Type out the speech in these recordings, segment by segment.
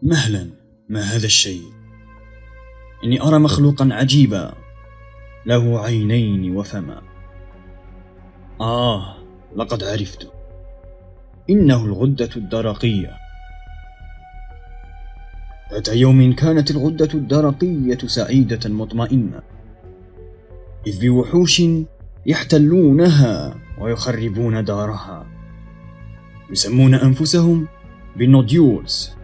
مهلا، ما هذا الشيء؟ إني أرى مخلوقا عجيبا له عينين وفما. لقد عرفت، إنه الغدة الدرقية. ذات يوم كانت الغدة الدرقية سعيدة مطمئنة، إذ بوحوش يحتلونها ويخربون دارها، يسمون أنفسهم بالنوديولز.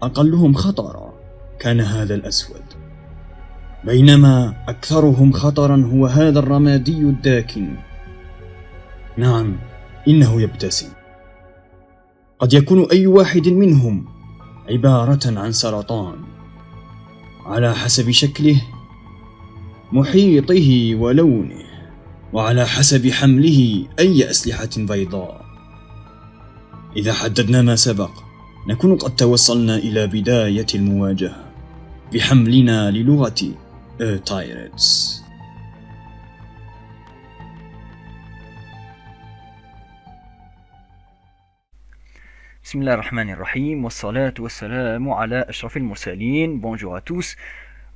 أقلهم خطرا كان هذا الأسود، بينما أكثرهم خطرا هو هذا الرمادي الداكن. نعم، إنه يبتسم. قد يكون أي واحد منهم عبارة عن سرطان على حسب شكله، محيطه ولونه، وعلى حسب حمله أي أسلحة بيضاء. إذا حددنا ما سبق نكون قد توصلنا إلى بداية المواجهة بحملنا للغة تايرتس. بسم الله الرحمن الرحيم والصلاة والسلام على أشرف المرسلين. Bonjour à tous.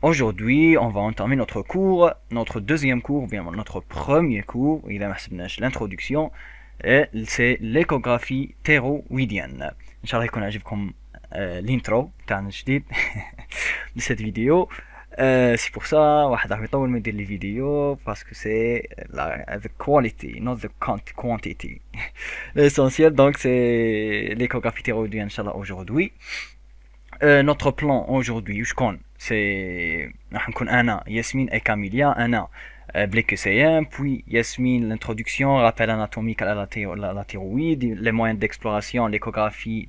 Aujourd'hui, on va entamer notre cours, notre deuxième cours, bien notre premier cours. Il a l'introduction, et c'est l'échographie thyroïdienne. Inch'Allah يكون عجبكم l'intro تاعنا الجديد de cette vidéo. C'est pour ça واحد راح يطول ما يدير لي فيديو parce que c'est the quality not the quantity. L'essentiel donc c'est l'échographie thyroïdienne inchallah aujourd'hui. Notre plan aujourd'hui شكون c'est راح نكون انا ياسمين et Camélia, انا BLECECM, puis Yasmine l'introduction, rappel anatomique à la thyroïde, les moyens d'exploration, l'échographie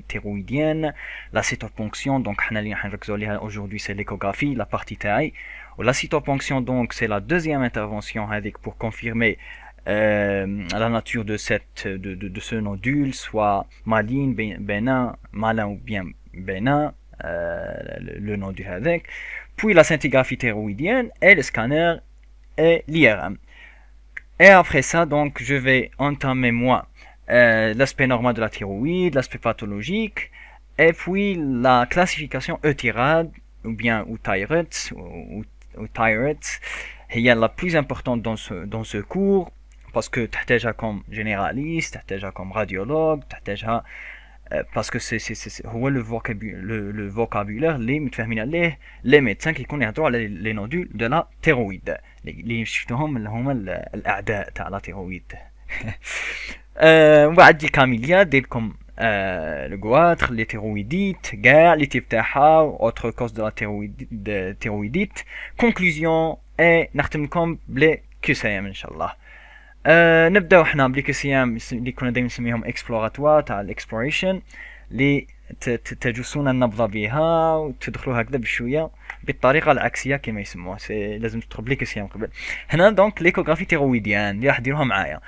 thyroïdienne, la cytoponction. Donc aujourd'hui c'est l'échographie, la partie taille. La cytoponction donc c'est la deuxième intervention avec pour confirmer la nature de ce nodule, soit maligne, bénin, malin ou bien bénin, le nodule avec. Puis la scintigraphie thyroïdienne et le scanner et l'IRM. Et après ça, donc, je vais entamer moi l'aspect normal de la thyroïde, l'aspect pathologique, et puis la classification EUTHYRAD ou bien Thyroids ou Thyroids. Il y a la plus importante dans ce cours parce que تحتاجها comme généraliste, تحتاجها comme radiologue, تحتاجها parce que c'est هو le vocabulaire اللي متفاهمين عليه les médecins qui يكونوا يهضروا على les nodules de la thyroïde اللي شفتوهم اللي هما الاعداء تاع لا تhyroïde. وبعد دي كاميليا دير لكم le goitre, les thyroïdites, كاع les types تاعها, autre cause de la thyroïdite. Conclusion et نختم لكم بلي QCM ان شاء الله. نبداو حنا بليكسيام اللي كنا دايما نسميهم اكسبلوراتوار تاع الاكسبلوريشن اللي تجسون النبضه بها وتدخلوا هكذا بشويه بالطريقه العكسيه كما يسموها. لازم تدخل بليكسيام قبل. هنا دونك ليكوغرافي تيرويديان اللي راح ديروها معايا.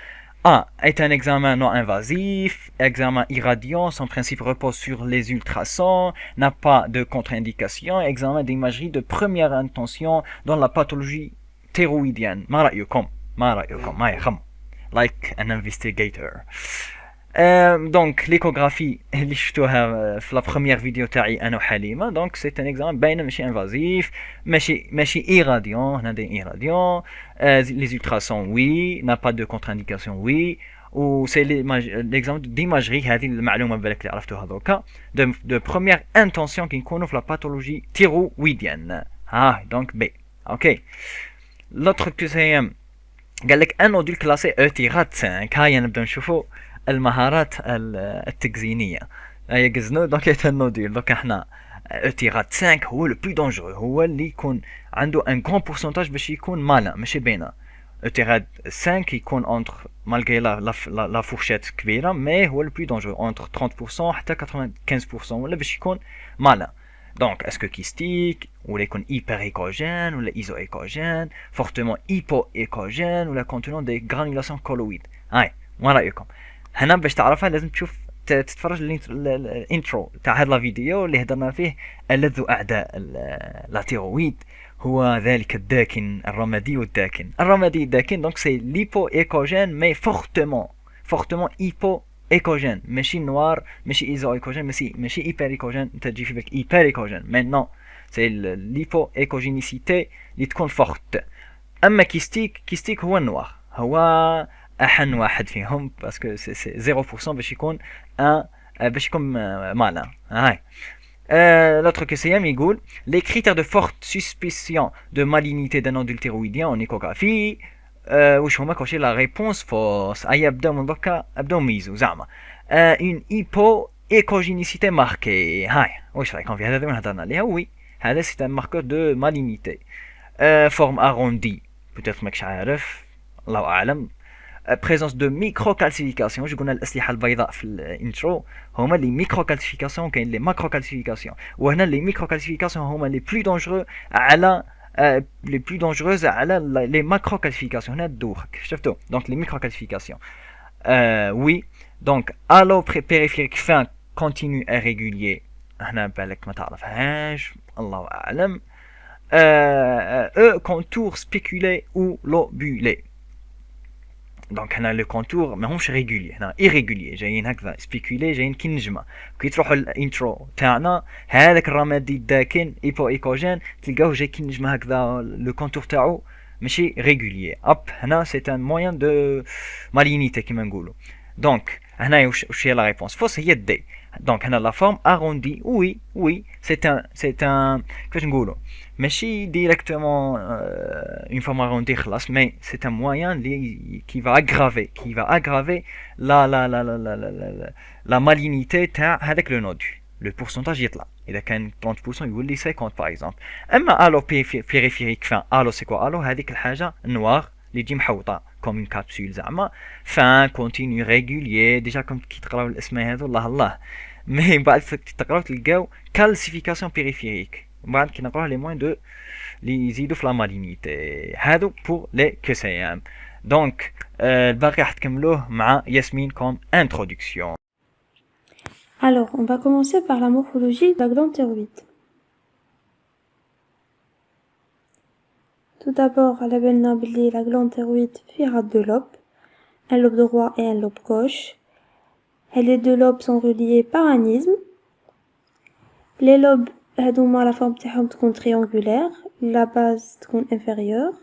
est un examen non invasif, examen irradiant, son principe repose sur les ultrasons, n'a pas de contre-indication, examen d'imagerie de première intention dans la pathologie thyroïdienne. ما رأيكم معايا خم like an investigator. Donc l'échographie اللي شفتوها في la première vidéo تاعي انا وحليمه. Donc c'est un examen باين ماشي invasif, ماشي irradiant. هنا داير irradiant. Les ultrasons oui, n'a pas de contre-indication oui. و c'est l'examen d'imagerie. هذه المعلومه بالك اللي عرفتوها دوكا de première intention كي نكونوا في la pathologie thyroïdienne. donc B. OK. L'autre QCM قال لك ان نوديل كلاسي EUTHYRAD 5. هيا نبدا نشوفوا المهارات التخزينيه. هيا قزنو دونك هذا النوديل. دونك احنا EUTHYRAD 5 هو لو بلو دونجرو، هو اللي يكون عنده ان غران بورسونتاج باش يكون مالان ماشي بينا. EUTHYRAD 5 يكون اونتر مالغري لا فورشيت كبيره، مي هو لو بلو دونجرو اونتر 30% حتى 95% ولا باش يكون مالان. Donc, est-ce que kystique, ou les con hyper-échogènes, ou les iso-échogènes, fortement hypo-échogènes, ou la contenant des granulations colloïdes. ما رأيكم؟ هنا باش تعرفها لازم تشوف تتفرج الانترو تاع هاد لا فيديو اللي هضرنا فيه ألذ أعداء لا تيرويد هو ذلك الداكن الرمادي والداكن. الرمادي الداكن donc c'est l'hypo-échogène mais fortement hypo ايكوجين ماشي نوار ماشي ايزو ايكوجين ماشي ايبر ايكوجين انت تجي في بالك ايبر ايكوجين مي نو سي الليبو ايكوجينيسيتي اللي تكون فورت. اما كيستيك هو النوار هو احن واحد فيهم باسكو سي 0% باش يكون ان باش يكون مالin هاي. L'autre QCM يقول les critères de forte suspicion de malignité d'un adultéroïdien en échographie واش هما كلشي لا ريبونس فوس اي ابدا من دوكا ابداو ميزو زعما اون ايبو ايكوجينيسيتي ماركي. هاي واش رايكم في هذا؟ هضرنا عليها وي هذا سي ان ماركور دو مالينيتي. فورم اروندي بوتيتر ماكش عارف الله اعلم. بريزونس دو ميكرو كالسيفيكاسيون جو قلنا الاسلحه البيضاء في الانترو هما لي ميكرو كالسيفيكاسيون كاين لي ماكرو كالسيفيكاسيون وهنا لي ميكرو كالسيفيكاسيون هما لي بلو دونجرو على les plus dangereuses على les macro classifications هنا الدوخ شفتوا دونك les micro classifications oui donc allo périphérique fin continu et régulier هنا بالك ما تعرفهاش الله اعلم. contour spéculé ou lobulé دونك هنا لو كونتور ماهمش ريغولي هنا ايريغولي جايين هكذا سبيكولي جايين كي النجمه كي تروحوا الانترو تاعنا هذاك الرمادي الداكن ايبو ايكوجين تلقاوه جاي كي النجمه هكذا لو كونتور تاعو ماشي ريغولي اب هنا سي ان موين دو مالينيتي كيما نقولوا. دونك هنا واش هي لا ريبونس فوس هي دي دونك هنا لا فورم اروندي وي سي ان كيفاش نقولوا ماشي ديريكتومون اون فورم اروندي خلاص مي سي ان موين لي كي فا اغرافي لا مالينيتي تاع هذاك لو نودول لو بورسونتاج يطلع اذا كان 30% يولي 50 باغ اكزومبل. اما الو بيريفيريك فان الو سي كوا الو هذيك الحاجه النوار اللي تجي محوطه كوم اون كابسول زعما فان كونتينيو ريغوليي ديجا كنت كي تقراو الاسماء هذو الله مي بعد تقراو تلقاو كالسيفيكاسيون بيريفيريك بعد كي نقراو لي موين دو لي يزيدوا في لا مالينيتي هادو بور لي كسيام. دونك الباقي راح تكملوه مع ياسمين كوم انتروداكسيون. Alors, on va commencer par la morphologie de la glande thyroïde. Tout d'abord, à la la glande thyroïde fait deux lobes, un lobe droit et un lobe gauche. Et les deux lobes sont reliés par un isthme. Les lobes ont la forme triangulaire, la base inférieure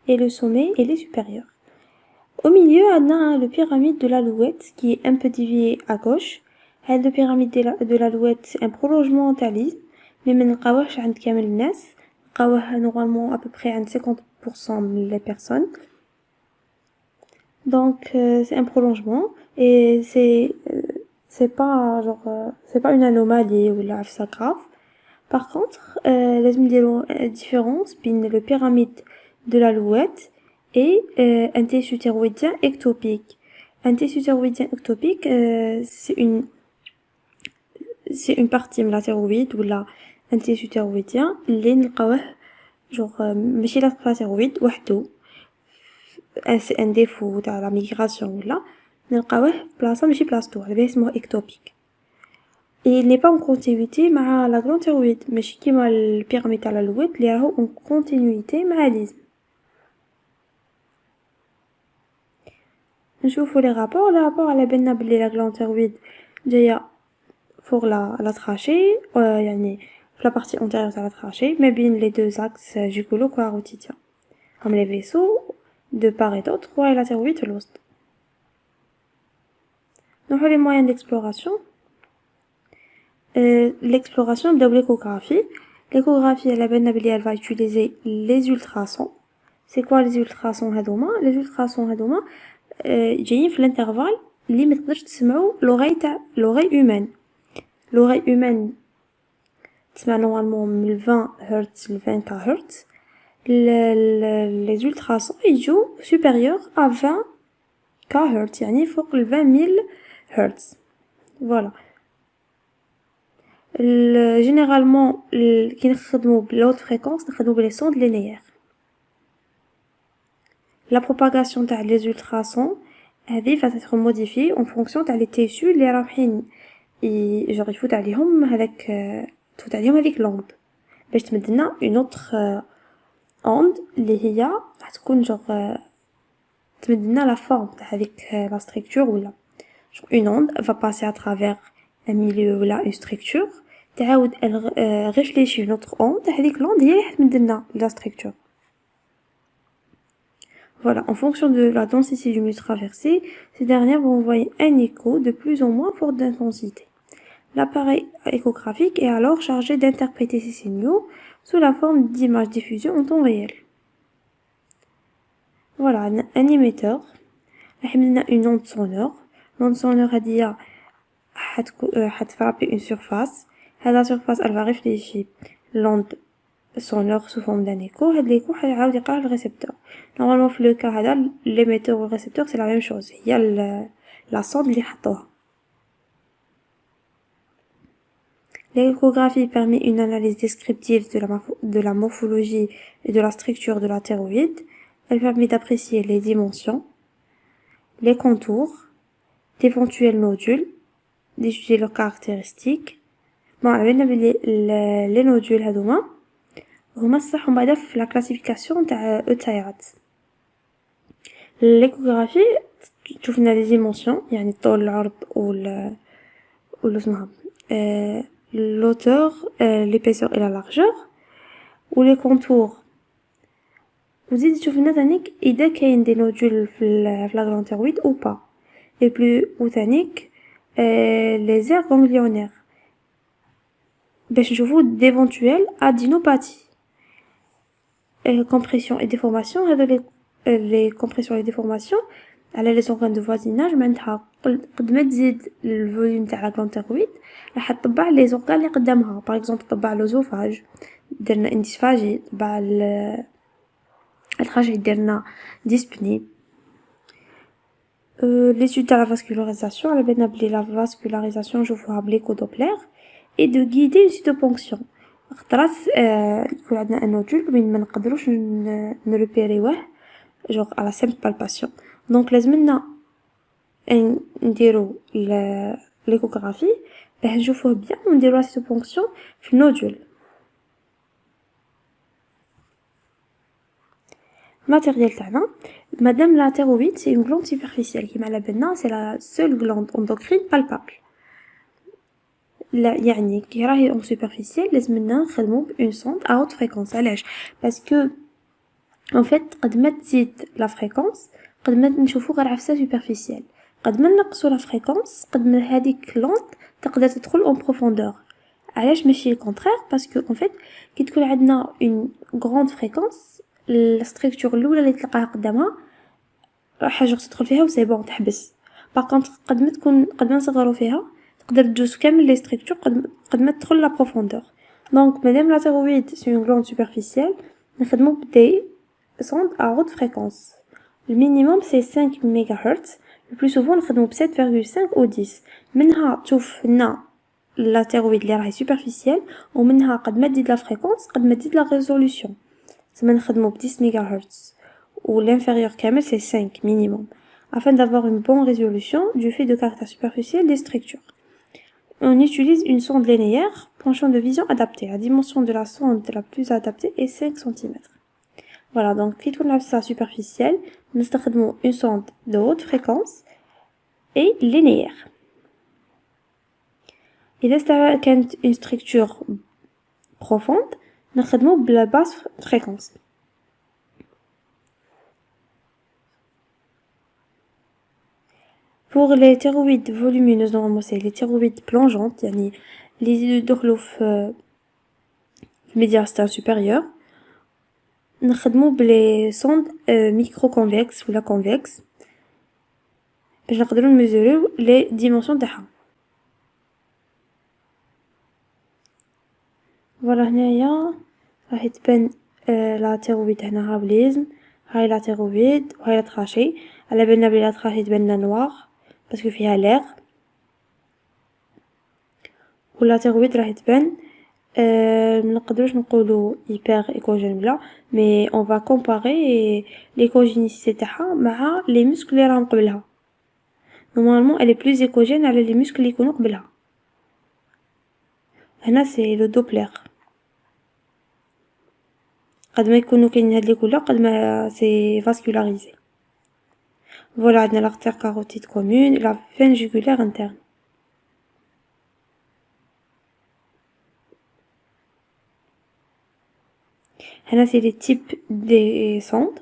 et le sommet et les supérieurs. Au milieu, on a le pyramide de l'alouette qui est un peu dévié à gauche. La pyramide de l'alouette c'est un prolongement de l'isthme, mais ما نلقاوهش عند كامل الناس. نلقاوه normalement à peu près عند 50% des personnes. Donc c'est un prolongement et c'est pas c'est pas une anomalie ou là ça grave. Par contre لازم نديرو différence بين le pyramide de l'alouette et un tissu thyroïdien ectopique. Un tissu thyroïdien ectopique c'est une partie de la thyroïde ou là un tissu thyroïdien اللي نلقاوه ماشي لا thyroïde وحده c'est un défaut تاع la migration ولا نلقاوه بلاصه ماشي بلاصتو على بالي اسمه ectopique. Et il n'est pas en continuité مع la glande thyroïde ماشي كيما البيراميد تاع l'alouette اللي راهو en continuité مع l'isthme. نشوفوا les rapports على بالنا بلي la glande thyroïde جايه pour la trachée يعني في la partie antérieure de la trachée mais bien les deux axes gynécolo-carotidiens comme les vaisseaux de part et d'autre et la thyroïde l'ost. Donc les moyens d'exploration l'exploration de l'échographie. L'échographie elle va utiliser les ultrasons. C'est quoi les ultrasons هذوما؟ les ultrasons هذوما جايين في l'intervalle اللي ما تقدرش تسمعوا l'oreille humaine. L'oreille humaine تسمع normalement من 20 Hz ل 20 kHz. Les ultrasons يجوا supérieurs à 20 kHz يعني فوق ال 20,000 Hz. Voilà. Généralement كي نخدموا بلوت فريكونس نخدموا بلي سوند لينيير. La propagation تاع les ultrasons هذه va être modifiée en fonction تاع les tissus اللي رايحين يفوت عليهم هذاك تفوت عليهم هذيك لوند باش تمد لنا une autre onde اللي هي راح تكون تمد لنا لا فورم تاع هذيك لا ستركتور ولا Une onde va passer à travers un milieu ou là une structure. Elle réfléchit une autre onde. L'onde est la structure. Voilà, en fonction de la densité du milieu traversé, ces dernières vont envoyer un écho de plus ou moins forte d'intensité. L'appareil échographique est alors chargé d'interpréter ces signaux sous la forme d'images diffusées en temps réel. Voilà, un émetteur. Une onde sonore. L'onde sonore frapper une surface. La surface, elle va réfléchir l'onde sonore sous forme d'un écho. L'écho va le récepteur. Normalement, dans le cas l'émetteur ou le récepteur, c'est la même chose. Il y a la sonde qui est. L'échographie permet une analyse descriptive de la morphologie et de la structure de la thyroïde. Elle permet d'apprécier les dimensions, les contours, d'éventuels nodules, d'étudier leurs caractéristiques. Bon, les nodules هذوما هما الصح ومن بعد في la classification تاع التيارات. l'échographie تشوف لنا les dimensions يعني الطول العرض ولا اسمها l'auteur, l'épaisseur et la largeur, ou les contours. Vous dites تشوف لنا ثانيك إذا كاين des nodules في la glande thyroïde ou pas. Et plus ثانيك les aires ganglionnaires. باش نشوفو d'éventuelles adénopathies. Compression et déformation, les compressions et déformations على les organes de voisinage معناتها قد ما تزيد الفوليوم تاع لا glande thyroïde راح تطبع لي زورغان اللي قدامها. باغ اكزومبل طبع لوزوفاج، درنا انديسفاجي، طبع الخرج درنا ديسبني. l'étude de la vascularisation على بالنا بلي la vascularisation نشوفوها بليكو دوبلير et de guider une cytoponction. خطرات يكون عندنا ان نودول وين ما نقدروش نريبيريوه جوغ على سيمبل بالباسيون. دونك لازمنا نديرو ليكوغرافي باش نشوفوه بيان ونديرو لا سيتوبونكسيون في النودول. matériel تاعنا مادام لا thyroïde c'est une glande superficielle كيما على بالنا c'est la seule glande endocrine palpable. لا يعني كي راهي en superficielle لازمنا نخدمو بune sonde à haute fréquence. علاش؟ باسكو en fait قد ما تزيد لا فريكونس قد ما نشوفو غير عفسه سوبرفيسيال، قد ما نقصو لا فريكونس قد ما هذيك لونط تقدر تدخل اون بروفوندور. علاش ماشي الكونترير؟ باسكو en fait كي تكون عندنا اون غروند فريكونس لا ستركتور الاولى اللي تلقاها قدامها حاجه تدخل فيها وسي بون تحبس. باغ كونطخ قد ما نصغرو فيها تقدر تجوز كامل لي ستركتور قد ما تدخل لا بروفوندور. دونك مادام لا thyroïde c'est une glande superficielle نخدمو بدي sonde à haute fréquence. Le minimum c'est 5 MHz. Le plus souvent نخدمو ب 7,5 ou 10. منها تشوف لنا لا thyroïde اللي راهي superficielle ومنها قد ما تزيد لا فريكونس قد ما تزيد لا ريزولوشن. زعما نخدمو ب 10 MHz ou l'inférieur كامل c'est 5 minimum afin d'avoir une bonne résolution du fait de caractère superficiel des structures. On utilise une sonde linéaire pour un champ de vision adapté. La dimension de la sonde la plus adaptée est 5 cm. Voilà, donc كي تكون العفسة superficielle نستخدمو une sonde de haute fréquence et linéaire. إذا كانت une structure profonde نخدمو بلا basse fréquence. Pour les thyroïdes volumineuses normalement c'est les thyroïdes plongeantes يعني اللي يدخلوا في الميدياستان supérieur نخدمو بلي sondes micro-convexes ولا convexes باش نقدرو نميزوريو لي ديمونسيون تاعها. فوالا هنايا راح تبان لا thyroïde هنا هابليزم، هاي لا thyroïde وهاي لا trachée. على بالنا بلي لا trachée تبان لنا نوار باسكو فيها l'air ولا thyroïde راح تبان منقدروش نقولوا hyper échogène بلا mais on va comparer l'échogénicité تاعها مع les muscles اللي راهم قبلها. normalement elle est plus échogène على les muscles اللي يكونوا قبلها. هنا c'est le doppler. قد ما يكونوا كاينين هاد لي كولا قد ما c'est vascularisé. Voilà, عندنا l'artère carotide commune et la veine jugulaire interne. هنا c'est les types des sondes.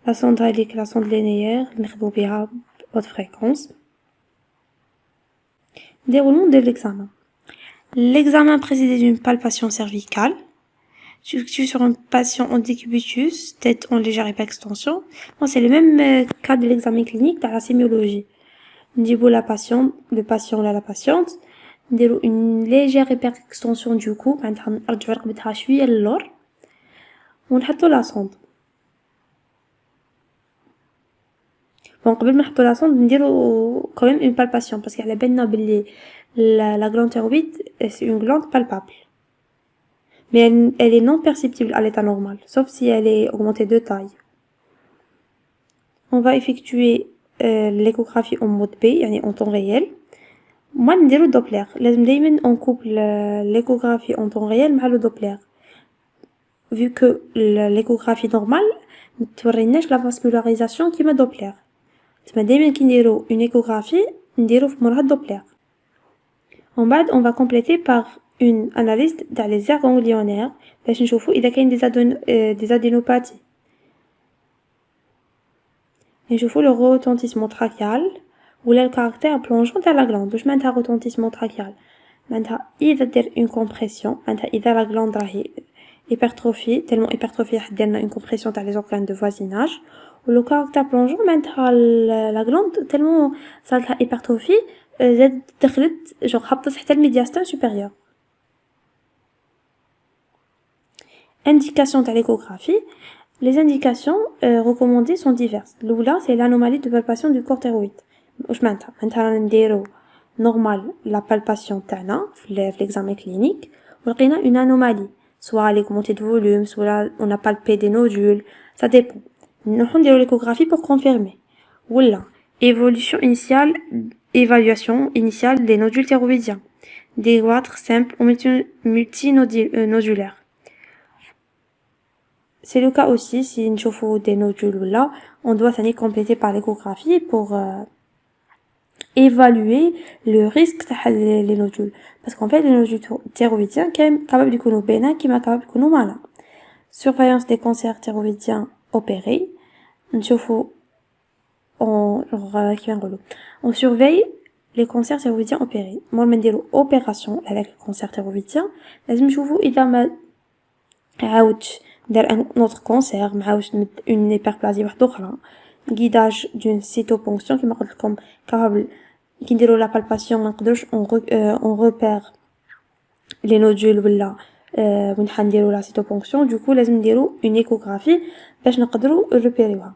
La sonde هذيك la sonde linéaire اللي نخدمو بها haute fréquence. Déroulement de l'examen. L'examen précédé d'une palpation cervicale. Tu sur un patient en décubitus, tête en légère hyperextension. Bon, c'est le même cas de l'examen clinique dans la sémiologie. Ndibou le patient là la patiente. Ndibou une légère hyperextension du cou. نرجعو رقبتها شوية للور. ونحطو la sonde. Bon, قبل ما نحطو la sonde نديرو quand même une palpation parce qu'على بالنا بلي la glande thyroïde c'est une glande palpable. Mais elle est non perceptible à l'état normal, sauf si elle est augmentée de taille. On va effectuer l'échographie en mode B, يعني en temps réel. Moi نديرو Doppler. لازم دايما on couple l'échographie en temps réel مع le Doppler. Vu que l'échographie normale ما توريناش la vascularisation كيما Doppler. تما دايما كي نديرو une échographie نديرو في موراها Doppler. En bas, on va compléter par une analyse dans les aires ganglionnaires باش نشوفو إذا كاين des adénopathies. نشوفو le retentissement tracheal ولا le caractère plongeant dans la glande. واش معناتها retentissement tracheal؟ معناتها إذا دير une compression معناتها إذا la glande راهي hypertrophie tellement hypertrophie راح دير لنا une compression تاع les organes de voisinage. و le caractère plongeant معناتها la glande tellement صارتها hypertrophie زاد دخلت genre هبطت حتى الميدياستين supérieur. Indications de l'échographie. Les indications recommandées sont diverses. L'oula, c'est l'anomalie de palpation du corps thyroïde. واش معناتها؟ معناتها نديرو normal la palpation تاعنا في l'examen clinique ولقينا une anomalie, soit l'augmentée de volume, soit on a palpé des nodules, ça dépend. نروحو نديرو l'échographie pour confirmer. ولا évaluation initiale des nodules thyroïdiens, des goitres simples ou multinodulaires. C'est le cas aussi si nous avons des nodules là, on doit s'en compléter par l'échographie pour évaluer le risque des nodules. Parce qu'en fait, les nodules thyroïdiens sont capables de être bénins, qui sont capables de être malins. Surveillance des cancers thyroïdiens opérés. On surveille les cancers thyroïdiens opérés. Moi, je vais opération avec le cancer thyroïdien. لازم نشوفوا إذا ما عاودش دار un autre cancer, معاوش une hyperplasie واحدة أخرى. Guidage d'une cytoponction كما قلت لكم capable كي نديرو la palpation ما نقدروش on repère les nodules ولا وين حنديرو la cytoponction. Du coup لازم نديرو une échographie باش نقدرو repérer.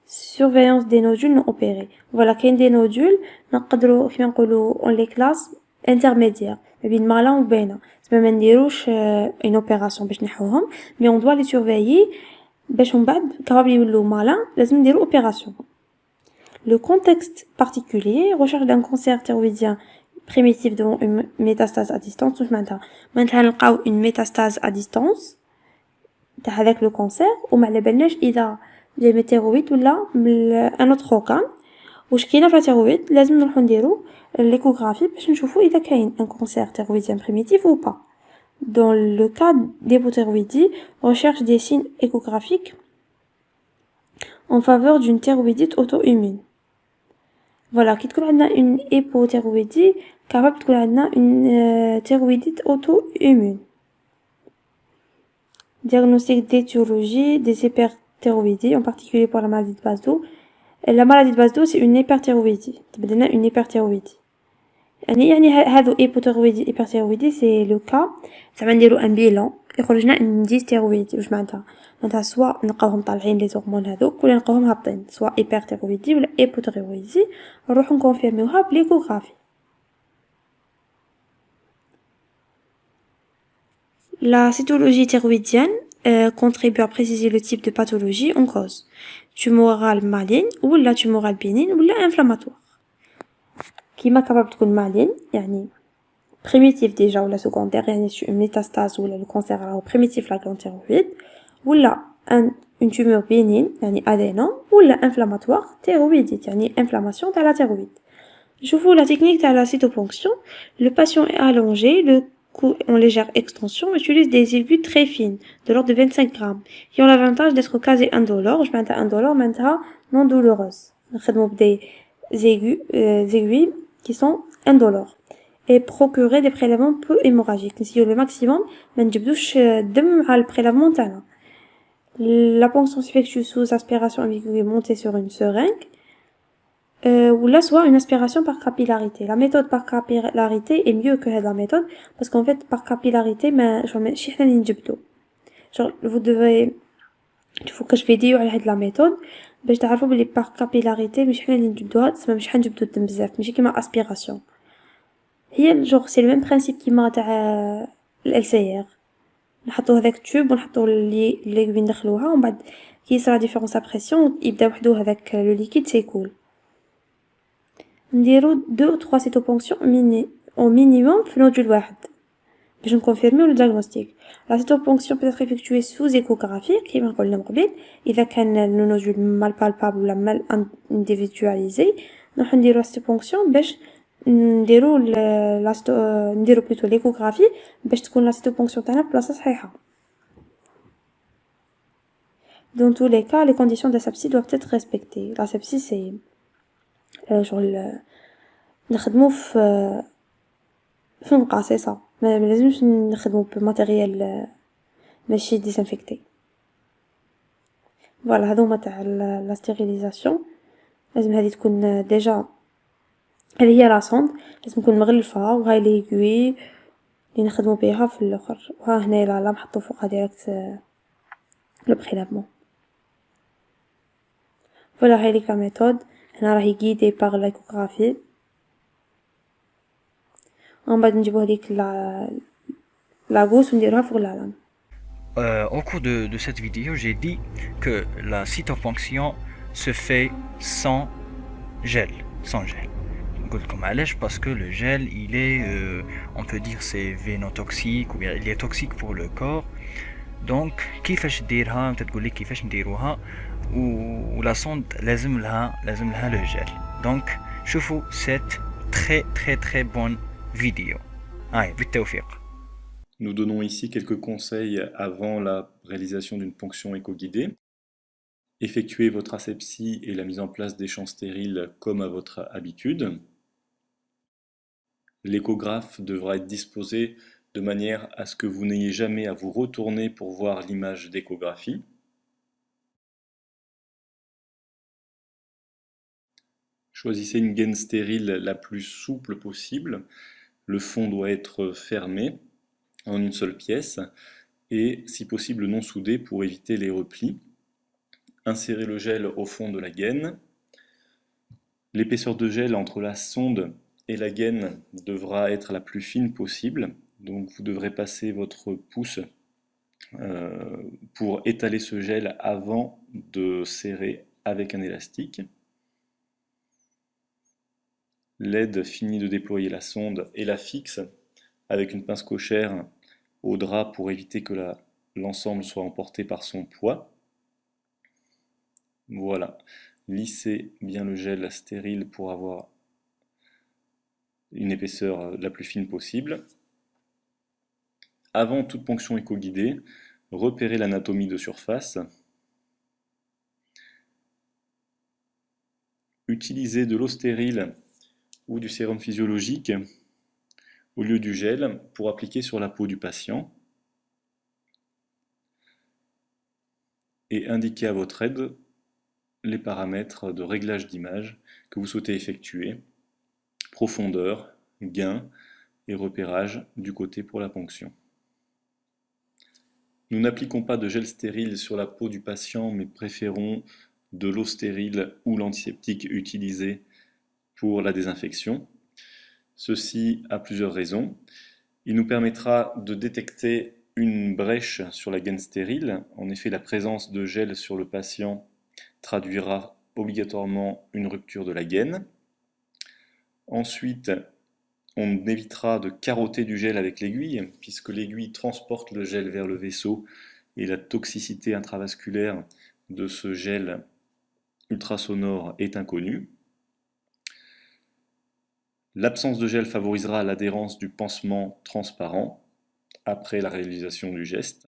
Surveillance des nodules non opérés. Voilà, qu'il y a des nodules, on les classe intermédiaires. بين malin ou bénin. C'est même une opération باش نحوهم, mais on doit les surveiller باش من بعد capable يولو malin, لازم نديرو opération. Le contexte particulier, recherche d'un cancer thyroïdien primitif devant une métastase à distance. معناتها نلقاو une métastase à distance avec le cancer وما على بالناش إذا جاي من التيرويد ولا من ان اوتر اوكان. واش كاينه في التيرويد لازم نروحو نديرو l'échographie باش نشوفو اذا كاين un cancer thyroïdien primitif ou pas. Dans le cas d'hypothyroïdie, recherche des signes échographiques en faveur d'une thyroïdite auto-immune. Voilà, كي تكون عندنا une hypothyroïdie capable تكون عندنا une thyroïdite auto-immune. Diagnostic d'étiologie des hyperthyroïdie, en particulier pour la maladie de Basedow. La maladie de Basedow, c'est une hyperthyroïdie. تبدلنا une hyperthyroïdie. يعني هذو hyperthyroïdie, c'est le cas. زعما نديرو ان بيلون يخرجنا ان dysthyroïdie. واش معناتها سواء نلقاوهم طالعين لي هرمون هذوك ولا نلقاوهم هابطين, سواء hyperthyroïdie ولا hypothyroïdie. نروحو نكونفيرميوها بليكوغرافي. La cytologie thyroïdienne contribue à préciser le type de pathologie en cause, tumorale maligne ou la tumorale bénigne ou la inflammatoire. كيما capable تكون maligne يعني primitif déjà ou la secondaire يعني une métastase ou le cancer راهو primitif la glande thyroïde ou la une tumeur bénigne, يعني adénome, ou inflammatoire, thyroïdite, يعني inflammation de la thyroïde. Je vous la technique de la cytoponction. Le patient est allongé, le cou en légère extension, utilise des aiguilles très fines, de l'ordre de 25 grammes, qui ont l'avantage d'être quasi indolores. Je m'entends indolore, maintenant non douloureuse. Nous des aiguilles qui sont indolores et procurer des prélèvements peu hémorragiques. Si le maximum, ما نجبدوش دم على الprélèvement تاعنا. La ponction s'effectue sous aspiration ambiguë montée sur une seringue. Ou là soit une aspiration par capillarité. La méthode par capillarité est mieux que la méthode parce qu'en fait par capillarité genre vous devez il faut que je فيديو على هاد la méthode باش تعرفوا بلي par capillarité مش حنا اللي نجبدوها تسمى مش حنجبدو الدم بزاف ماشي كيما aspiration هي genre c'est le même principe كيما تاع LCR نحطو هذاك تيوب ونحطو اللي ندخلوها ومن بعد كي يصرا ديفيرونس ا بريسيون يبدا وحدو هذاك لو ليكيد سيكول نديرو 2 ou 3 cytoponctions au minimum في نودول واحد باش نكونفيرميو لو دياغنوستيك. لا cytoponction peut être effectuée sous échographie كيما قلنا من قبل اذا كان لو نودول مال بالبابل ولا مال انديفيدواليزي نروح نديرو cytoponction باش نديرو نديرو بلوتو ليكوغرافي باش تكون لا cytoponction تاعنا في بلاصه صحيحه. Dans tous les cas, les conditions d'asepsie doivent être respectées. L'asepsie c'est genre نخدمو في نقع سي صا ما لازمش نخدمو بماتيريال ماشي ديسانفيكتي. فوالا هذوما تاع لا ستيريليزاسيون لازم هذه تكون ديجا هذه هي لاصوند لازم تكون مغلفه وهاي ليغوي اللي نخدمو بها في الاخر وها هنا لا نحطو فوقها ديريكت لو بريلافمون. فوالا هاي ليك لا ميثود هنا راهي غيدي باغ لايكوغرافي ومن بعد نجيبو هذيك لا غوس ونديروها فوق لا لام. Au cours de cette vidéo, j'ai dit que la cytoponction se fait sans gel. Sans gel. Comme parce que le gel, il est, on peut dire, c'est vénotoxique ou bien il est toxique pour le corps. Donc, كيفاش نديرها؟ انت تقول لي كيفاش نديروها ولا sonde لازم لها le gel. Donc, شوفوا cette très bonne vidéo. بالتوفيق. Nous donnons ici quelques conseils avant la réalisation d'une ponction éco-guidée. Effectuez votre asepsie et la mise en place des champs stériles comme à votre habitude. L'échographe devra être disposé de manière à ce que vous n'ayez jamais à vous retourner pour voir l'image d'échographie. Choisissez une gaine stérile la plus souple possible. Le fond doit être fermé en une seule pièce et si possible non soudé pour éviter les replis. Insérez le gel au fond de la gaine. L'épaisseur de gel entre la sonde et la gaine devra être la plus fine possible. Donc vous devrez passer votre pouce pour étaler ce gel avant de serrer avec un élastique. L'aide finit de déployer la sonde et la fixe avec une pince cochère au drap pour éviter que l'ensemble soit emporté par son poids. Voilà, lissez bien le gel stérile pour avoir une épaisseur la plus fine possible. Avant toute ponction éco-guidée, repérez l'anatomie de surface. Utilisez de l'eau stérile ou du sérum physiologique au lieu du gel pour appliquer sur la peau du patient. Et indiquez à votre aide les paramètres de réglage d'image que vous souhaitez effectuer, profondeur, gain et repérage du côté pour la ponction. Nous n'appliquons pas de gel stérile sur la peau du patient, mais préférons de l'eau stérile ou l'antiseptique utilisé pour la désinfection. Ceci a plusieurs raisons. Il nous permettra de détecter une brèche sur la gaine stérile. En effet, la présence de gel sur le patient traduira obligatoirement une rupture de la gaine. Ensuite, on évitera de carotter du gel avec l'aiguille, puisque l'aiguille transporte le gel vers le vaisseau et la toxicité intravasculaire de ce gel ultrasonore est inconnue. L'absence de gel favorisera l'adhérence du pansement transparent après la réalisation du geste.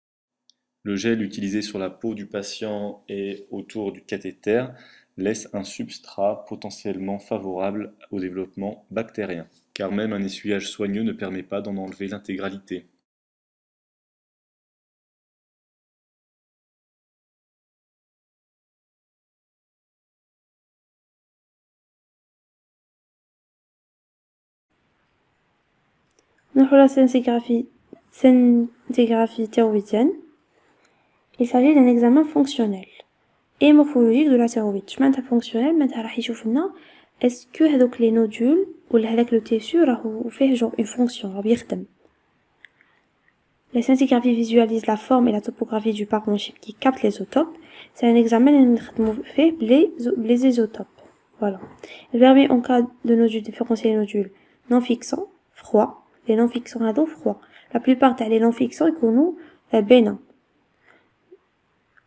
Le gel utilisé sur la peau du patient et autour du cathéter laisse un substrat potentiellement favorable au développement bactérien, car même un essuyage soigneux ne permet pas d'en enlever l'intégralité. نروحو la scintigraphie thyroïdienne. Il s'agit d'un examen fonctionnel et morphologique de la thyroïde. معناتها fonctionnel معناتها راح يشوف لنا est-ce que هذوك les nodules ولا هذاك le tissu راهو فيه genre une fonction راهو يخدم. La scintigraphie visualise la forme et la topographie du parenchyme qui capte les isotopes. C'est un examen اللي نخدمو فيه les isotopes. Voilà. Elle permet en cas de nodules différencier les nodules non fixants, froids. Les non fixants هادو froids. La plupart تاع les non fixants يكونوا bénins.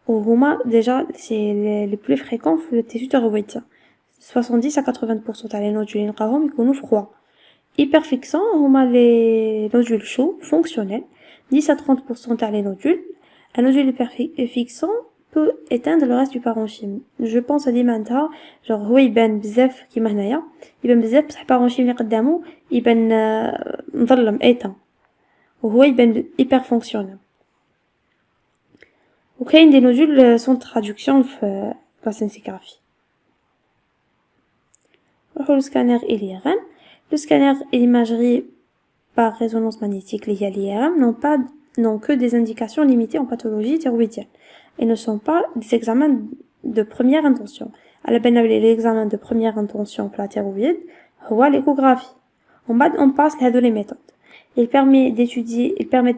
وهما déjà c'est les plus fréquents في le tissu thyroïdien. 70 à 80% تاع les nodules اللي نلقاهم يكونوا froids. Hyperfixants هما les nodules chauds fonctionnels. 10 à 30% تاع les nodules. Un nodule hyperfixant peut éteindre le reste du parenchyme. Je pense à ديما نتاع genre هو يبان بزاف كيما هنايا يبان بزاف بصح parenchyme اللي قدامه يبان مظلم éteint وهو يبان hyper fonctionnel. وكاين des nodules sans traduction في la scintigraphie. نروحو للسكانر IRM. Le scanner et l'imagerie par résonance magnétique liée à l'IRM n'ont que des indications limitées en pathologie thyroïdienne et ne sont pas des examens de première intention. À la base, l'examen de première intention pour la thyroïde, c'est l'échographie. En bas, on passe à les méthodes. Ils permettent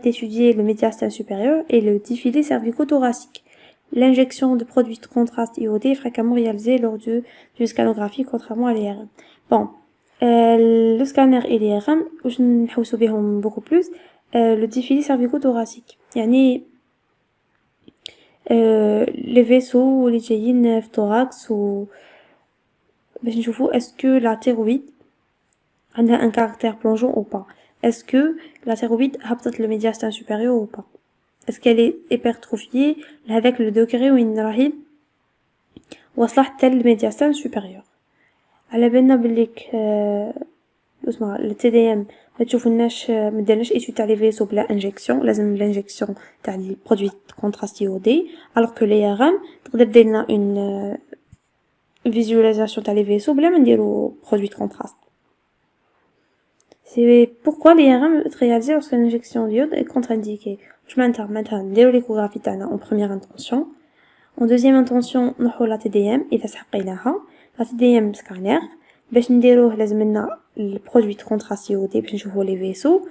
d'étudier le médiastin supérieur et le défilé cervico-thoracique. L'injection de produits de contraste iodé est fréquemment réalisée lors du scanographie, contrairement à l'IRM. Bon, le scanner et l'IRM, je ne beaucoup plus, le défilé cervico-thoracique. يعني les vaisseaux اللي جايين في thorax و باش نشوفوا est-ce que la thyroïde عندها un caractère plongeant ou pas. Est-ce que la thyroïde هبطت le médiastin supérieur ou pas. Est-ce qu'elle est hypertrophiée avec le degré وين راهي واصله حتى le médiastin supérieur. على بالنا بليك اسمع ال TDM ما تشوفوناش ما دارناش ايتود تاع لي فيسو بلا انجكسيون لازم الانجكسيون تاع لي برودوي كونتراست يودي alors que les RM تقدر دير لنا une visualisation تاع لي فيسو بلا ما نديرو برودوي كونتراست. C'est pourquoi l'IRM est réalisé lorsque l'injection d'iode est contre-indiquée. Je m'intermets نديرو l'échographie تاعنا en première intention. En deuxième intention نروحو لا TDM اذا سحقيناها. La TDM scanner باش نديروه لازم لنا البرودوي de contraste iodé باش نشوفو les vaisseaux.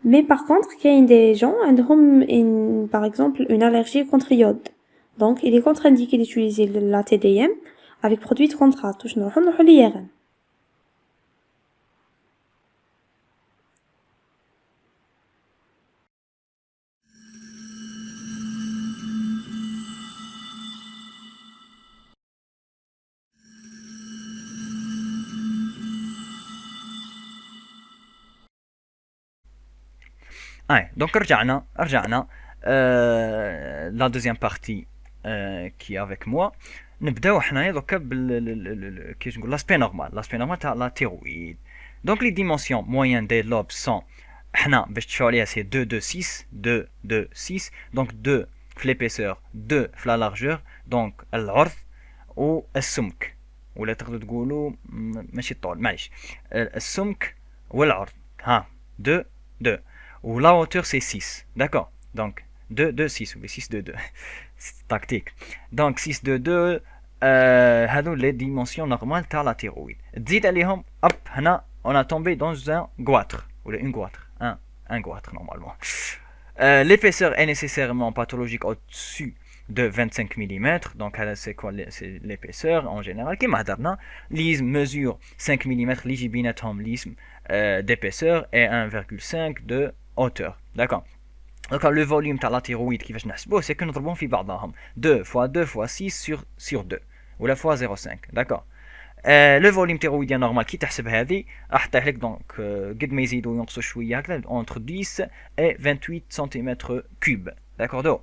Mais par contre, il y a des gens عندهم par exemple une allergie contre l'iode. Donc il est contre-indiqué d'utiliser la TDM avec produit de contraste. Je نروحو l'IRM. Donc رجعنا la deuxième partie qui est avec moi. نبداو حنايا دوكا كيفاش نقول l'aspect normal تاع la thyroïde. Donc les dimensions moyennes des lobes sont حنا باش تشوفوا عليها c'est 2 2 6 2 2 6 donc 2 في l'épaisseur 2 في la largeur donc العرض والسمك ولا تقدروا تقولوا ماشي الطول معليش السمك والعرض ها 2 2 ou la hauteur c'est 6, d'accord. Donc 2 2 6 ou 6 2 2. C'est tactique. Donc 6 2 2 هذو les dimensions normales de la thyroïde. تزيد عليهم hop هنا on a tombé dans un goitre ou une goitre, un goitre normalement. L'épaisseur est nécessairement pathologique au-dessus de 25 mm. Donc c'est quoi c'est l'épaisseur en général qui m'a donné l'isme mesure 5 mm l'isme d'épaisseur et 1,5 de hauteur, d'accord. Donc le volume تاع la thyroïde كيفاش نحسبوه c'est que نضربوهم في بعضهم 2 fois 2 fois 6 sur 2 ولا fois 0.5 d'accord. لو فوليوم تيرويديان نورمال كي تحسب هذه راح تطيح لك دونك قد ما يزيدوا ينقصوا شويه هكذا entre 10 et 28 cm كوب داكور دو.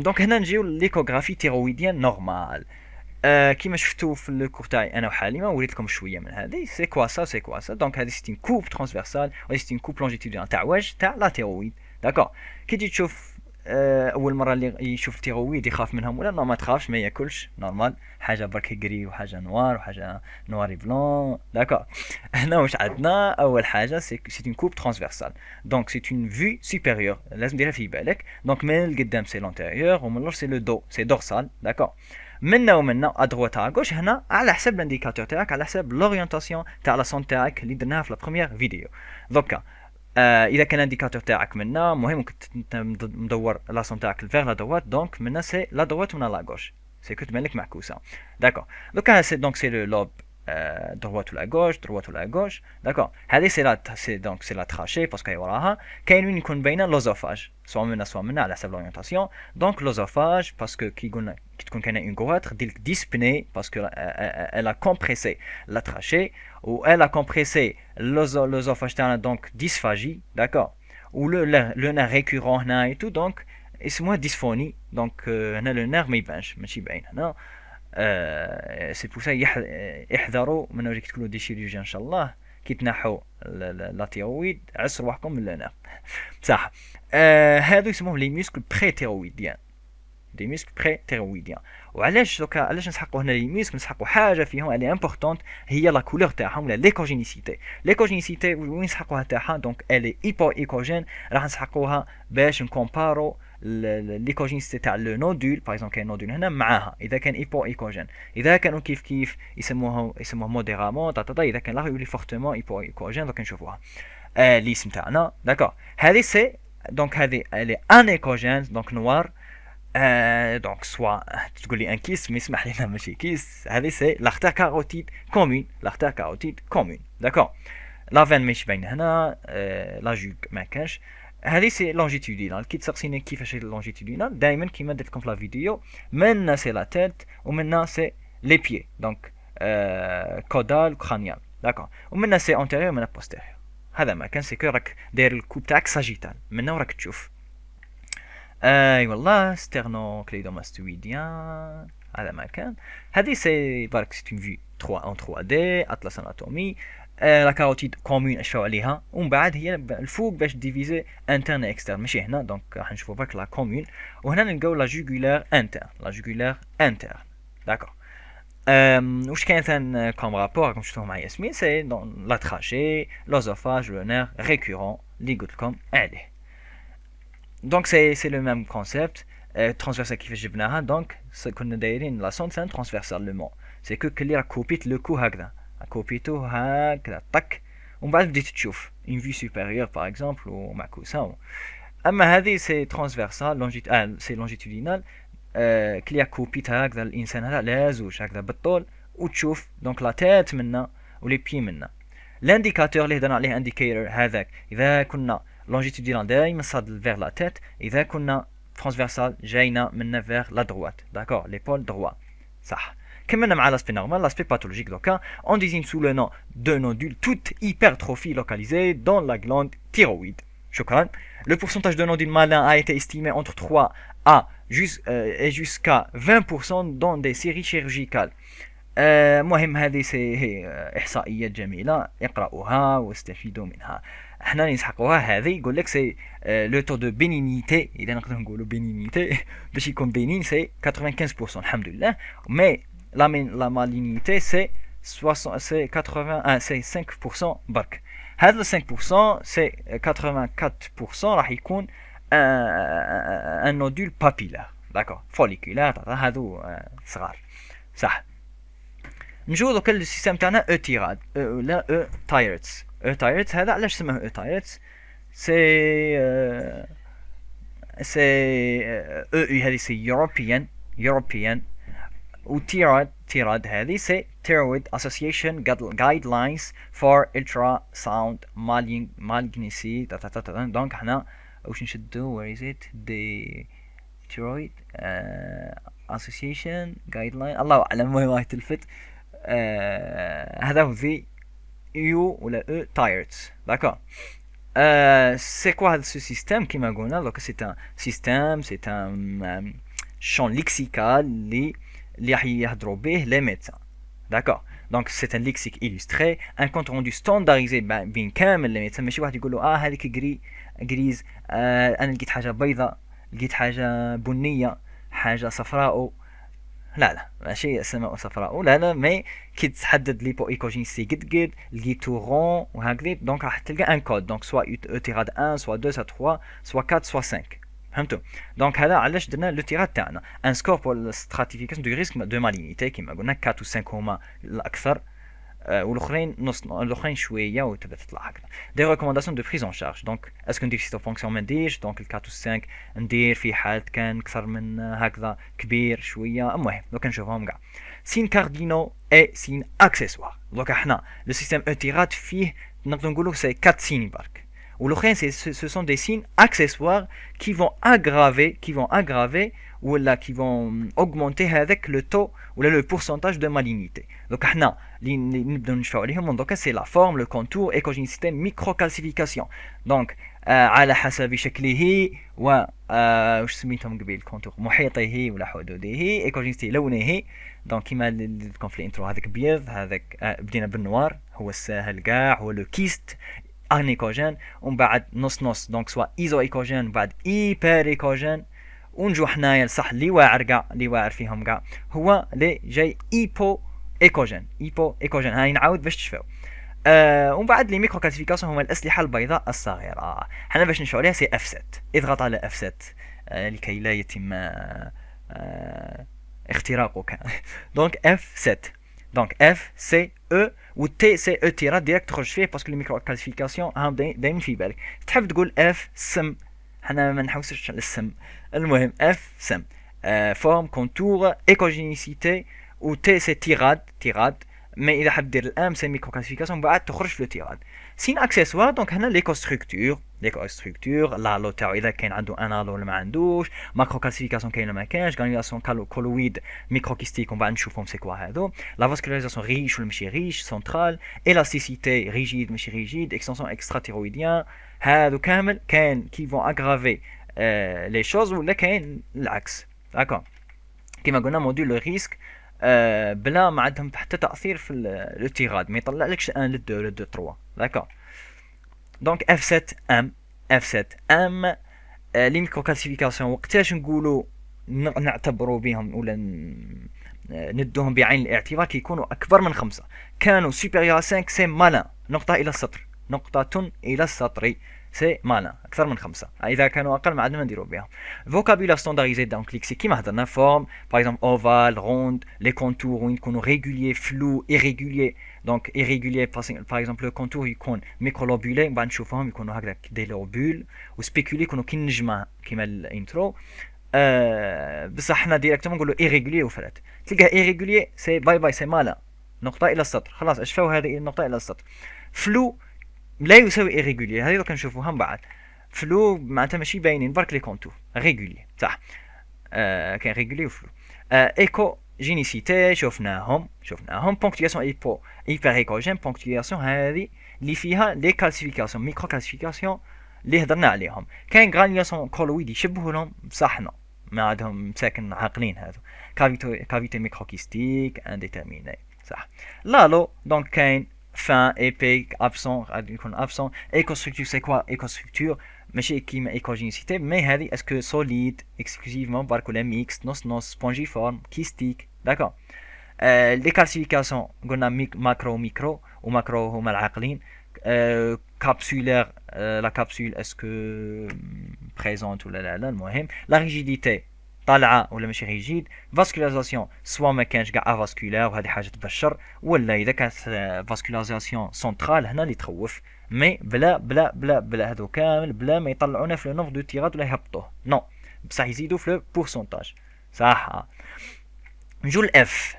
دونك هنا نجيو ليكوغرافي تيرويديان نورمال. كيما شفتوا في الكور تاعي انا وحليمه وريت لكم شويه من هذه سي كوا سا دونك هذه سيتين كوب ترانسفيرسال و سيتين كوب لونجيتودينال تاع وجه تاع لا تيرويد داكور. كي تجي تشوف اول مره اللي يشوف التيرويد يخاف منهم ولا ما تخافش ما ياكلش نورمال حاجه برك غري وحاجه نوار وحاجه نواري بلون داكور. هنا واش عندنا اول حاجه سي اون كوب ترانسفيرسال دونك سي اون في سوبيريور لازم ديرها في بالك دونك من القدام سي لونتيريور ومن اللور سي لو دو سي دورسال داكور. منا ومنا ادغوات على غوش هنا على حسب الانديكاتور تاعك على حسب لورينتاسيون تاع لا سون تاعك اللي درناها في لا بروميير فيديو. دوكا اذا كان الانديكاتور تاعك منا مهم كنت مدور لا سون تاعك فيغ لا دوات دونك منا سي لا دوات ومنا لا غوش سي كو تبان لك معكوسه داكور. دوكا سي دونك سي لو لوب droite ou la gauche d'accord. هذه سي دونك سي لا تراشي باسكو هي وراها كاين وين يكون باينه لوزوفاج سوا منا على حسب لورينتاسيون دونك لوزوفاج باسكو كي قلنا كي تكون كاينه اون غواتر دير لك ديسبني باسكو elle a compressé la trachée ou elle a compressé l'œsophage تاعنا دونك dysphagie d'accord. ou le nerf récurrent هنا et tout donc اسمها dysphonie donc هنا le nerf ما يبانش ماشي باين هنا. سي بو سا احذروا من وجهك تكونوا دي شيروجيان ان شاء الله كي تنحوا لا تيرويد عسروا روحكم من لنا بصح. هادو يسموهم لي ميسكل بري تيرويديان دي ميسكل بري تيرويديان. وعلاش دوكا علاش نسحقوا هنا لي ميسكل نسحقوا حاجه فيهم اللي امبورطونت هي لا كولور تاعهم ولا ليكوجينيسيتي وين نسحقوها تاعها دونك الي ايبو ايكوجين راح نسحقوها باش نكومبارو ليكوجينيسيتي تاع لو نودول باغ اكزومبل كاين نودول هنا معاها اذا كان ايبو ايكوجين اذا كانوا كيف يسموه موديرامون اذا كان لا يولي فورتمون ايبو ايكوجين دونك نشوفوها الاسم تاعنا داكور. هذه سي دونك هذه الي ان ايكوجين دونك نوار دونك سوا تقول لي ان كيس مي اسمح لنا ماشي كيس هذه سي لارتير كاروتيد كومون داكور. لا فين ماشي باين هنا لا جوغ ما كانش. هذه سي لونجيتودينال كي تسقسيني كيفاش هي لونجيتودينال دائما كيما درت لكم في لا فيديو منا سي لا تيت ومنا سي لي بيي دونك كودال كرانيال داكور. ومنا سي انتيريور ومنا بوستيريور. هذا ما كان سي كو راك داير الكوب تاعك ساجيتال منا وراك تشوف. اي والله ستيرنو كليدوماستويديان هذا ما كان. هذه سي برك سي اون في 3 ان 3 دي اطلس اناتومي. لا كاروتيد كومون اشفاو عليها ومن بعد هي الفوق باش ديفيزي انترن اكسترن ماشي هنا دونك راح نشوفوا برك لا كومون. وهنا نلقاو لا جوغولار انترن داكور. واش كاين ثان كوم رابور راكم شفتوه مع ياسمين سي دون لا تراشي لوزوفاج لو نير ريكورون اللي قلت لكم عليه. دونك سي لو ميم كونسيبت ترانسفيرسال كيفاش جبناها دونك كنا دايرين لا سون سان ترانسفيرسال لو مون سي كو كلي راك كوبيت لو كو هكذا كوبيتو هكذا طك ومن بعد بديت تشوف اون في سوبيريور باغ اكزومبل ومعكوسه. اما هذه سي ترانسفيرسال سي لونجيتودينال كلي كوبيت هكذا الانسان هذا لازوج هكذا بالطول وتشوف دونك لا تيت منا ولي بي منا. لانديكاتور اللي هضرنا عليه انديكيتور هذاك اذا كنا لونجيتودينال دائما صاد فيغ لا تيت اذا كنا ترانسفيرسال جاينا منا فيغ لا دروات داكور ليبول دروا صح. كملنا مع l'aspect normal, l'aspect pathologique donc on désigne sous le nom de nodule toute hypertrophie localisée dans la glande thyroïde. شكرا. Le pourcentage de nodules malins a été estimé entre 3 et jusqu'à 20% dans des séries chirurgicales. مهم هذه سي احصائيات جميله اقراوها واستفيدوا منها. احنا نسحقوها هذه يقول لك سي لو تو دو بينينيتي اذا نقدر نقولوا بينينيتي باش يكون بينين سي 95% الحمد لله. مي la malignité c'est 5% برك. هذا ال 5% c'est 84% راح يكون un nodule papillaire d'accord folliculaire هذو صغار صح. نجو دوك السيستم تاعنا او تيراد لا او تايرتس. او تايرتس هذا علاش سموه او تايرتس سي او هذه سي يوروبيان وتيراد هذه سي Thyroid Association Guidelines for Ultrasound Malignancy دونك حنا واش نشدو where is it the Detroit association guideline الله اعلم وين راح تلفت هذا هو the يو ولا او تايرتس داكور c'est quoi ce système qui m'a dit donc c'est un système c'est un champ lexical اللي راح يهضروا به les médecins d'accord donc c'est un lexique illustré un compte rendu standardisé بين كامل les médecins ماشي واحد يقول له هذيك جريز انا لقيت حاجه بيضاء لقيت حاجه بنيه حاجه صفراء لا ماشي اسماء صفراء لا مي كي تحدد ليبو ايكوجينيسي قد لقيتو رون وهكذا دونك راح تلقى ان كود دونك سوا او تيراد 1 سوا 2 سوا 3 سوا 4 سوا 5 فهمتوا دونك هذا علاش درنا لو تيراد تاعنا ان سكور بور ستراتيفيكاسيون دو ريسك دو مالينيتي كيما قلنا 4 و 5 هما الاكثر والاخرين نص الاخرين شويه وتبدا تطلع هكذا دي ريكومونداسيون دو بريز اون شارج دونك اسكو ندير سيتو فونكسيون ما نديرش دونك ال 4 و 5 ندير في حاله كان اكثر من هكذا كبير شويه المهم دوك نشوفهم كاع سين كاردينو اي سين اكسيسوار دونك احنا لو سيستيم اوتيرات فيه نقدر نقولوا سي 4 سين برك والاخرين ce sont des signes accessoires qui vont aggraver ou là qui vont augmenter avec le taux ou là le pourcentage de malignité. Donc احنا اللي نبداو نشوفوا عليهم دونك c'est la forme, le contour, écogénécité, microcalcification. Donc على حسب شكله و واش سميتهم قبيل كونتور محيطه ولا حدوده ايكوجينيتي لونه دونك كيما لكم في الانترو هذاك بيض هذاك بدينا بالنوار هو الساهل كاع هو لو كيست انيكوجين ومن بعد نص دونك سوا ايزو ايكوجين بعد ايبر ايكوجين ونجو حنايا صح اللي واعر كاع اللي واعر فيهم كاع هو لي جاي ايبو ايكوجين هاي نعاود باش تشفاو ومن بعد لي ميكرو كلاسيفيكاسيون هما الاسلحه البيضاء الصغيره حنا باش نشوفوا عليها سي اف 7 اضغط على اف 7 لكي لا يتم اختراقك دونك اف 7 دونك اف سي او و تي سي او تيرات ديريكت تخرج فيه باسكو لي ميكرو كلاسيفيكاسيون هاهم دايما في بالك تحب تقول اف سم حنا ما نحوسش على السم المهم اف سم فورم كونتور ايكوجينيسيتي و تي سي تيراد مي اذا حاب دير الام سي ميكرو كلاسيفيكاسيون بعد تخرج في لو تيراد سين اكسيسوار دونك هنا ليكو ستركتور لالو تاعو اذا كاين عنده ان الو ولا ما عندوش ماكرو كلاسيفيكاسيون كاين ولا ما كاينش غانياسيون كولويد ميكروكيستيك ومن بعد نشوفهم سي كوا هادو لا فاسكولاريزاسيون ريش ولا ماشي ريش سنترال الاستيسيتي ريجيد ماشي ريجيد اكستنسيون اكسترا تيرويديان هادو كامل كاين كي فون اغرافي لي شوز ولا كاين العكس داكور كيما قلنا موديل لو ريسك بلا ما عندهم حتى تاثير في لو تيراد ما يطلع لكش 1 ل 2 ل 3 داكور دونك اف 7 ام لي ميكرو كلاسيفيكاسيون وقتاش نقولوا نعتبروا بهم ولا ندوهم بعين الاعتبار كي يكونوا اكبر من 5 كانوا سوبيريور 5 سي مالان نقطه الى السطر سي مالان اكثر من 5 اذا كانوا اقل ما عندنا نديروا بهم فوكابيلار ستاندارديزي دونك ليكسي كيما هضرنا فورم باغ اكزومبل اوفال روند لي كونتور وين يكونوا ريغوليي فلو ايريغوليي دونك ايريغوليي باغ اكزومبل لو كونتور يكون ميكرولوبولي بعد نشوفوهم يكونوا هكذا دي لوبول وسبيكولي يكونوا كي النجمه كيما الانترو بصح حنا ديريكتومون نقولوا ايريغوليي وفلات تلقاه ايريغوليي سي باي سي مالا نقطه الى السطر خلاص اشفاو هذه النقطه الى السطر فلو لا يساوي ايريغوليي هذه دوك نشوفوها من بعد فلو معناتها ماشي باينين برك لي كونتور ريغوليي صح كاين ريغوليي وفلو ايكو جينيسيتي شفناهم بونكتياسيون ايبر ايكوجين بونكتياسيون هذه اللي فيها لي كلاسيفيكاسيون ميكرو كلاسيفيكاسيون اللي هضرنا عليهم كاين غرانياسيون كولويد يشبهوا لهم بصح ما عندهم ساكن عاقلين هذو كافيتي ميكروكيستيك انديترميني صح لالو دونك كاين fin épique absent غادي يكون absent écostructure c'est quoi écostructure ماشي كيما écogénicité mais هذه اسكو solide exclusivement برك ولا mixte نص spongiforme kystique d'accord les classifications قلنا macro micro و macro هما العاقلين capsulaire la capsule est-ce que présente ولا لا المهم la rigidité طالعه ولا ماشي ريجيد فاسكولاريزاسيون سوا ما كانش كاع افاسكولار وهذه حاجه تبشر ولا اذا كانت فاسكولاريزاسيون سنترال هنا اللي تخوف مي بلا هذو كامل بلا ما يطلعونا في لو نومبر دو تيرات ولا يهبطوه نو بصح يزيدوا في لو بورسونتاج صح نجو الاف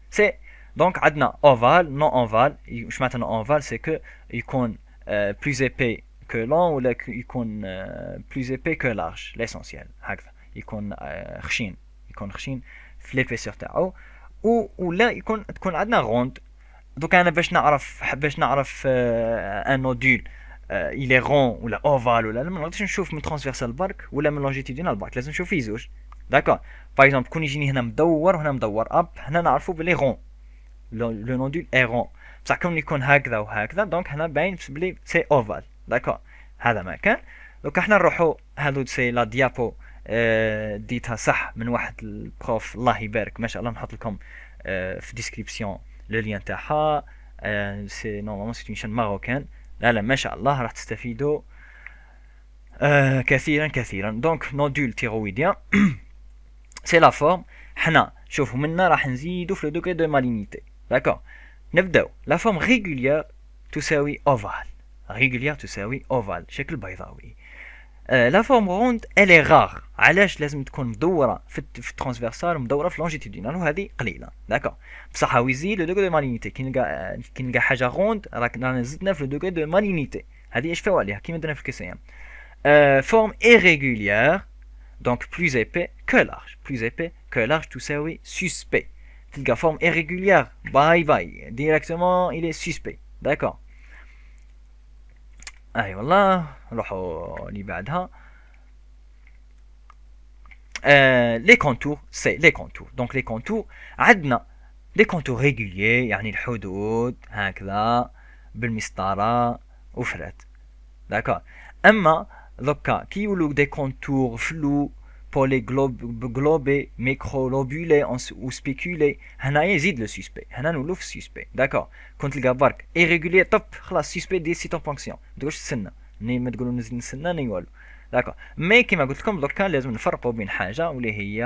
سي دونك عندنا اوفال نو اوفال واش معناتها نو اوفال سي كو يكون بلوز ايبي que long ولا يكون plus épais que large l'essentiel هكذا يكون خشين في l'épaisseur تاعو ولا تكون عندنا غوند. دوك انا باش نعرف ان نودول il est rond ولا اوفال ولا ما نقدرش نشوف من ترانسفيرسال برك ولا من لونجيتودينال برك، لازم نشوف فيه زوج. داكور باغ اكزومبل كون يجيني هنا مدور وهنا مدور اب، هنا نعرفوا بلي رون لو نودول اي رون، بصح كون يكون هكذا وهكذا دونك هنا باين بلي سي اوفال. داكور هذا ما كان. دوك احنا نروحوا هذو سي لا ديابو ديتها صح من واحد البروف الله يبارك ما شاء الله، نحط لكم في ديسكريبسيون لو لين تاعها. سي نورمالمون سي اون شين ماروكان. لا ما شاء الله راح تستفيدوا كثيرا. دونك نودول تيرويديان سي لا فورم. حنا شوفوا منا راح نزيدوا في لو دوغري دو مالينيتي. داكور نبداو. لا فورم ريغوليير تساوي اوفال شكل بيضاوي. لا فورم روند الي غار. علاش لازم تكون مدوره في الترانسفيرسال ومدوره في لونجيتودينال وهذه قليله. داكور بصح هاو يزيد لو دوغري دو مالينيتي. كي نلقى حاجه روند رانا زدنا في لو دوغري دو مالينيتي. هذه اش فيو عليها كيما درنا في الكيسيام. فورم irrégulière donc plus épais que large تساوي suspect. تلقى forme irrégulière باي directement il est suspect. d'accord اي والله نروحوا اللي بعدها. les contours c'est les contours. donc les contours عندنا les contours réguliers يعني الحدود هكذا بالمسطره وفرات. داكور اما دوكا كي يقولوا دي كونتور فلو بولي غلوبي ميكرولوبولي او سبيكولي، هنايا يزيد لو سوسبي. هنا نولو في السوسبي. داكور كنت تلقى برك ايريغولير طب خلاص سوسبي دي سي طون فونكسيون ما تقولش تسنى ني ما تقولوا نزيد نسنى ني والو. داكور مي كيما قلت لكم دوكا لازم نفرقوا بين حاجه واللي هي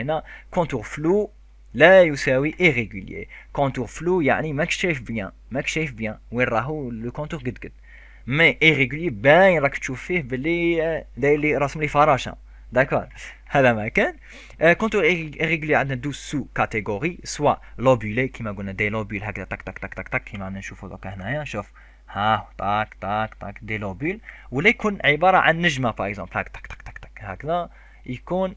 هنا كونتور فلو لا يساوي ايريغولير. كونتور فلو يعني ماكش شايف بيان وين راهو لو كونتور قد مي ايريغولي باين راك تشوف فيه بلي داير لي راسم لي فراشه. داكور هذا ما كان. كونتور ايريغولي عندنا دو سو كاتيجوري سوا لوبولي كيما قلنا دي لوبول هكذا تك تك تك تك تك كيما نشوفوا دوكا هنايا. شوف ها تاك تاك تاك دي لوبول ولا يكون عباره عن نجمه باغ اكزومبل هاك تك تك تك تك هكذا يكون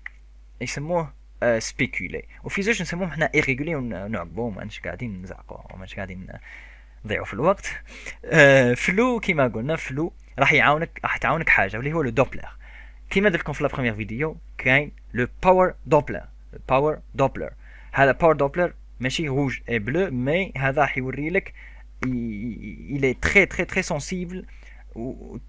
يسموه سبيكولي. وفي زوج نسموهم حنا ايريغولي ونعقبوا ماناش قاعدين نزعقوا ماناش قاعدين ضيعوا في الوقت. فلو كيما قلنا فلو راح تعاونك حاجه واللي هو لو دوبلر. كيما درت لكم في لا بروميير فيديو كاين لو باور دوبلر. هذا باور دوبلر ماشي روج اي بلو مي هذا راح يوري لك il est très sensible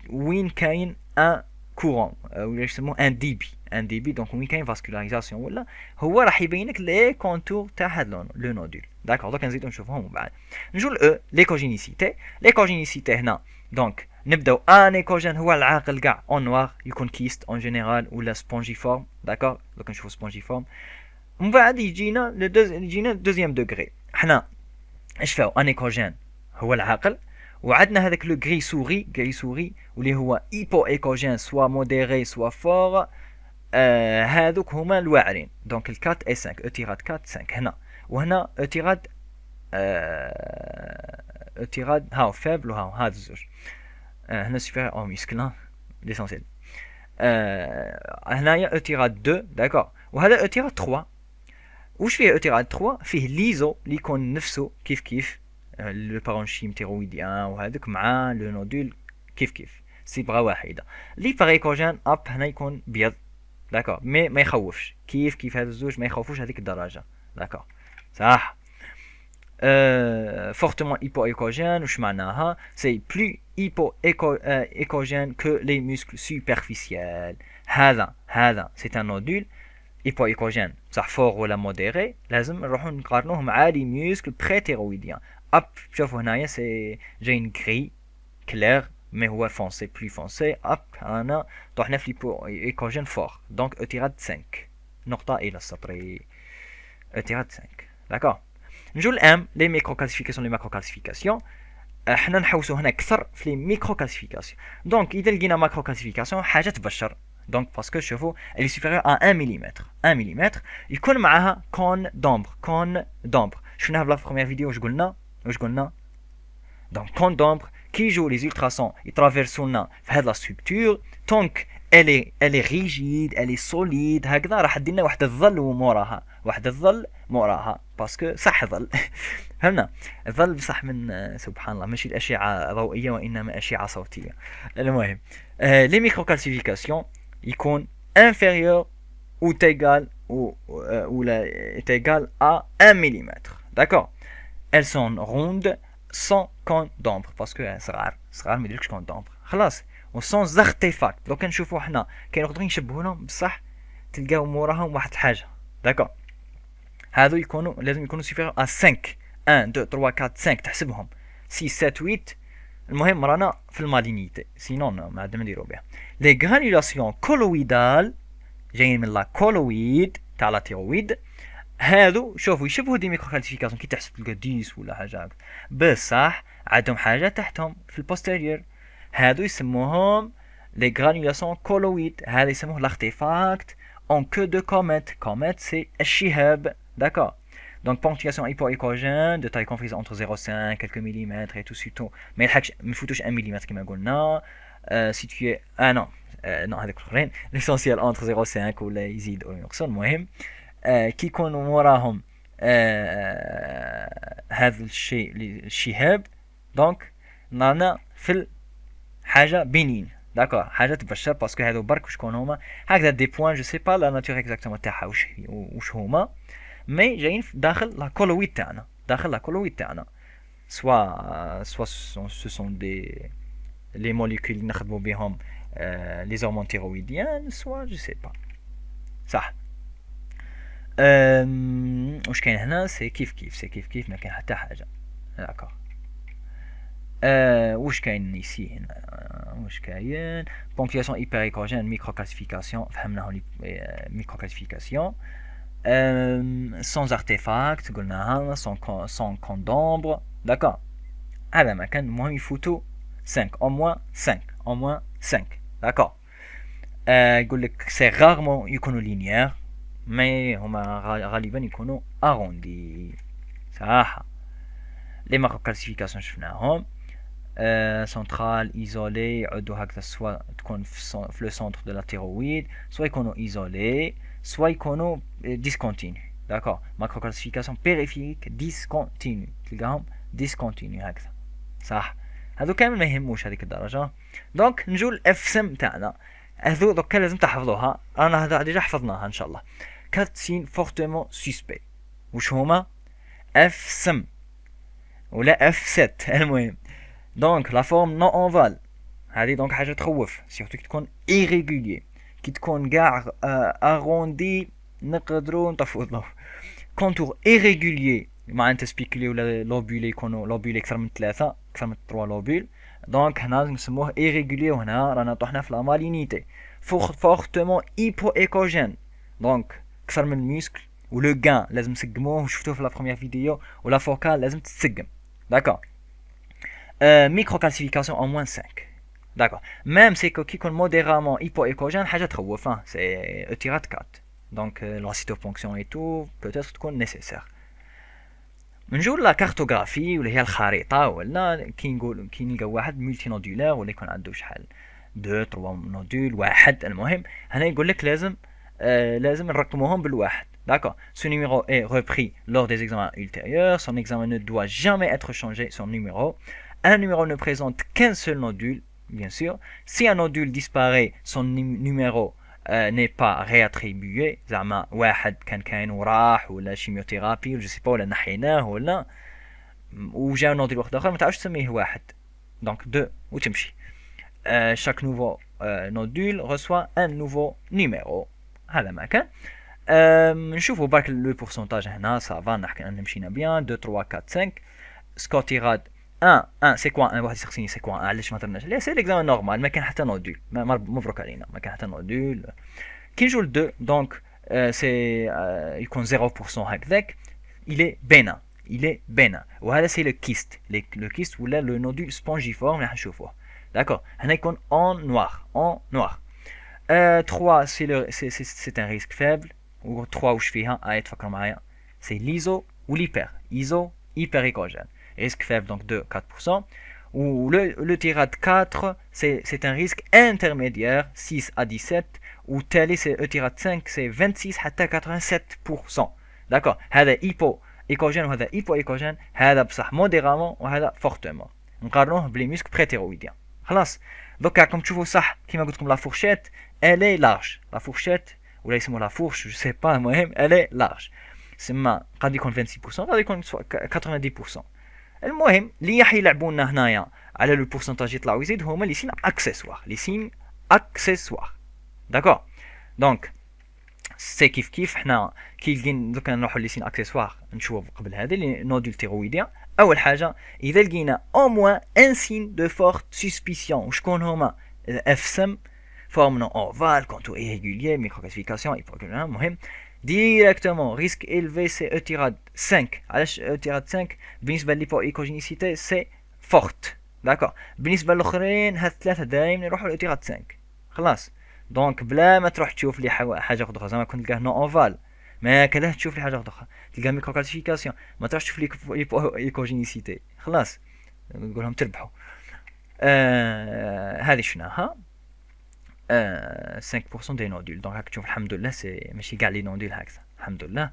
وين كاين ان كورون ولا يسموه ان دي بي دونك وين كاين فاسكولاريزاسيون ولا هو راح يبين لك لي كونتور تاع هاد لو نودول. داكور دوك نزيدو نشوفهم من بعد. نجو ل ليكوجينيسيتي هنا. دونك نبداو ان ايكوجين هو العاقل كاع اون نوار يكون كيست اون جينيرال ولا سبونجي فورم. داكور دوك نشوفو سبونجي فورم. من بعد يجينا دوزيام دوغري. حنا اش فاو ان ايكوجين هو العاقل وعندنا هذاك لو غري سوري واللي هو ايبو ايكوجين سوا موديري سوا فور. هذوك هما الواعرين. دونك ال4 اي 5 او تيراد 4 5 هنا وهنا او تيراد هاو فابل وهاو هاد الزوج. هنا سوبر او مسكلان ليسونسيال. هنايا او تيراد 2 داكور وهذا او تيراد 3. واش فيه او تيراد 3؟ فيه ليزو اللي يكون نفسه كيف لو بارونشيم تيرويديان وهذاك مع لو نودول كيف صبغه واحده. لي باغيكوجين اب هنا يكون بيض. داكور مي ما يخوفش كيف هذا الزوج ما يخوفوش هذيك الدرجه. داكور صح. fortement hypoécogène واش معناها c'est plus hypoécogène que les muscles superficiels. هذا c'est un nodule hypoécogène صح فور ولا موديري. لازم نروحوا نقارنوه مع لي ميسكل بريتيرويديان. اب شوفوا هنايا سي جاين غري كلير مي هو فونسي بلو فونسي. اب انا طحنا في ليبويكوجين فور دونك اوتيراد 5 نقطه الى السطر اوتيراد 5. داكور نجو الان لي ميكرو كلاسيفيكاسيون. حنا نحوسو هنا اكثر في لي ميكرو كلاسيفيكاسيون. دونك اذا لقينا ماكرو كلاسيفيكاسيون حاجه تبشر. دونك باسكو شوفوا اللي سوبيريور ا 1 ملم يكون معاها كون دومبر. شفناها في لا بروميير فيديو واش قلنا دونك كون دومبر كي يجوا les ultrasons يترافيرسونا في هذه لا ستركتور طونك elle est rigide elle est solide هكذا راح دينا واحد الظل وموراها واحد الظل موراها باسكو صح ظل فهمنا الظل بصح من سبحان الله ماشي الاشعه ضوئيه وانما اشعه صوتيه المهم لي ميكرو كالسيفيكاسيون يكون inférieur ou égal ou est égal à 1 mm d'accord elles sont rondes sans cône d'ombre parce que صغار ما يديرلكش كون d'ombre خلاص وسون ارتيفاكت لو كان نشوفوا حنا كاين نقدروا نشبهوا لهم بصح تلقاو موراهم واحد حاجه داكور هذو يكونوا لازم يكونوا سيفير ا 5 1 2 3 4 5 تحسبهم 6 7 8 المهم رانا في المالينيتي سينون ما عندنا نديرو بها لي غرانيولاسيون كولويدال جايين من لا كولويد تاع لا تيرويد هادو شوفوا يشبهوا دي ميكرو كالسيفيكاسيون كي تحسب تلقى 10 ولا حاجه هكا بصح عندهم حاجه تحتهم في البوستيريور هادو يسموهم لي غرانيولاسيون كولويد هذا يسموه l'artefact en queue de comète comète c'est الشهاب d'accord donc ponctuation hypoécogène de taille comprise entre 0,5 quelques millimètres et tout surtout ما يلحقش ما يفوتوش 1 ملم كما قلنا situé non هذاك الاخرين l'essentiel entre 0,5 ولا يزيد او ينقص المهم كي يكونوا وراهم هذا الشيء الشهاب دونك رانا في حاجه بينين داكور حاجه تبشر باسكو هادو برك شكون هما هكذا دي بوين جو سي با لا ناتور اكزاكتومون تاعها واش هما مي جايين داخل لا كولويد تاعنا داخل لا كولويد تاعنا سوا سو سون دي لي موليكول اللي نخدموا بهم لي هرمون تيرويديان سوا جو سي با صح واش كاين هنا سي كيف ما كاين حتى حاجه داكور واش كاين نيسي هنا واش كاين بونكتياسيون هيبريكوجين ميكرو كلاسيفيكاسيون فهمناهم ميكرو كلاسيفيكاسيون sans artefact قلناها sans cône d'ombre d'accord هذا ما كان المهم يفوتوا 5 au moins 5 d'accord يقول لك سي rarement يكونوا لينيير مي هما غالبا يكونوا اروندي صح لي ماكرو كلاسيفيكاسيون شفناهم سنترال ايزولي يعدوا هكذا سوا تكون في لو سونتر دو لا تيرويد سوا يكونوا ايزولي سوا يكونوا ديسكونتينيو داكور ماكرو كلاسيفيكاسيون بيريفيك ديسكونتينيو تلقاهم ديسكونتينيو هكذا صح هذو كامل ما يهموش هذيك الدرجه دونك نجو الاف سم تاعنا هذو دوكا لازم تحفظوها انا هذا ديجا حفظناها ان شاء الله كات سين فورتمون سوسبي واش هما اف سم ولا اف 7 المهم دونك لا فورم نون اوفال هذه دونك حاجه تخوف سيرتو كي تكون ايريغولير كي تكون كاع اروندي نقدروا نطفوا الضوء كونتور ايريغولير معناتها سبيكولي ولا لوبولي يكونوا لوبولي اكثر من 3 لوبول دونك هنا نسموه ايريغولير وهنا رانا طحنا في لا مالينيتي فورتمون هيبوإيكوجين دونك اكثر من الميسكل ولو غان لازم نسقموه وشفتوه في لا بروميير فيديو ولا فوكال لازم تتسقم داكور ميكرو كالسيفيكاسيون au moins 5 d'accord même c'est que qui compte modérément hypoécogène حاجه تخوف c'est tirade 4 donc la cytoponction et tout peut-être تكون nécessaire نجو لا كارتوغرافي ولا هي الخريطه ولا كي نقول كي نلقى واحد ملتي نودولار ولا يكون عنده شحال 2 3 نودول واحد المهم هنا يقول لك لازم نرقموهم بالواحد d'accord ce numéro est repris lors des examens ultérieurs son examen ne doit jamais être changé son numéro un numéro ne présente qu'un seul nodule bien sûr si un nodule disparaît son numéro n'est pas réattribué زعما واحد كان كاين وراح ولا شيميوثيرابي ولا سي با ولا نحيناه ولا وجا نوديل واحد اخر ما تعرفش تسميه واحد دونك 2 وتمشي chaque nouveau nodule reçoit un nouveau numéro هذا ما كان نشوفوا برك لو بورسونتاج هنا صافا نحكي ان مشينا بيان 2 3 4 5 سكوتيراد 1 سي كوا 1 واحد يسقسيني سي كوا 1 علاش ما درناش عليه سي ليكزامان نورمال ما كان حتى نودول مبروك علينا ما كان حتى نودول كي نجو ل 2 دونك سي يكون 0% هكذاك il est bénin وهذا سي لو كيست لو كيست ولا لو نودول سبونجيفورم راح نشوفوه داكور هنا يكون اون نوار 3 c'est un risque faible و 3 واش فيها تفكروا معايا سي ليزو و ليبر ايزو hyperécogène risque faible donc 2 4% Ou le tirade 4, c'est un risque intermédiaire, 6 à 17. Ou tel c'est le tirade 5, c'est 26 à 87%. D'accord. هذا hypo-échogène ou هذا hypo-échogène, هذا بصح modérément ou هذا fortement. نقارنوه بلي muscles préthyroïdiens. خلاص. Donc comme تشوفوا صح كيما قلت لكم la fourchette, elle est large. La fourchette ولا يسموها la fourche, je sais pas, المهم elle est large. سما قد يكون 26%، قد يكون 90%. المهم اللي راح يلعبوا لنا هنايا على لو بورسونتاج يطلع ويزيد هما لي سين اكسيسوار، لي سين اكسيسوار. داكور. دونك سي كيف حنا كي لقينا دوكا نروحوا لي سين اكسيسوار نشوفوا قبل هذه لي نودول تيرويديان. اول حاجه اذا لقينا او موان ان سين دو فورت سسبيسيون، وشكون هما اف سم فورم نو اوفال كونتور ايريغولير ميكروكلاسيفيكاسيون ايبوكولون. المهم directement risque élevé c'est E tirade 5. علاش E tirade 5 بالنسبه للهيبوإيكوجينيسيتي سي فورت. داكور. بالنسبه للاخرين هاد الثلاثه دايما يروحوا ل E tirade 5. خلاص. دونك بلا ما تروح تشوف لي حاجه اخرى زعما كنت تلقاه نو اوفال ما كذا تشوف لي حاجه اخرى تلقاه ميكروكلاسيفيكاسيون ما تروحش تشوف لي هيبوإيكوجينيسيتي. خلاص نقول لهم تربحوا. هذه شفناها 5% des nodules. Donc راك تشوف الحمد لله سي ماشي كاع لي نودول هكذا الحمد لله.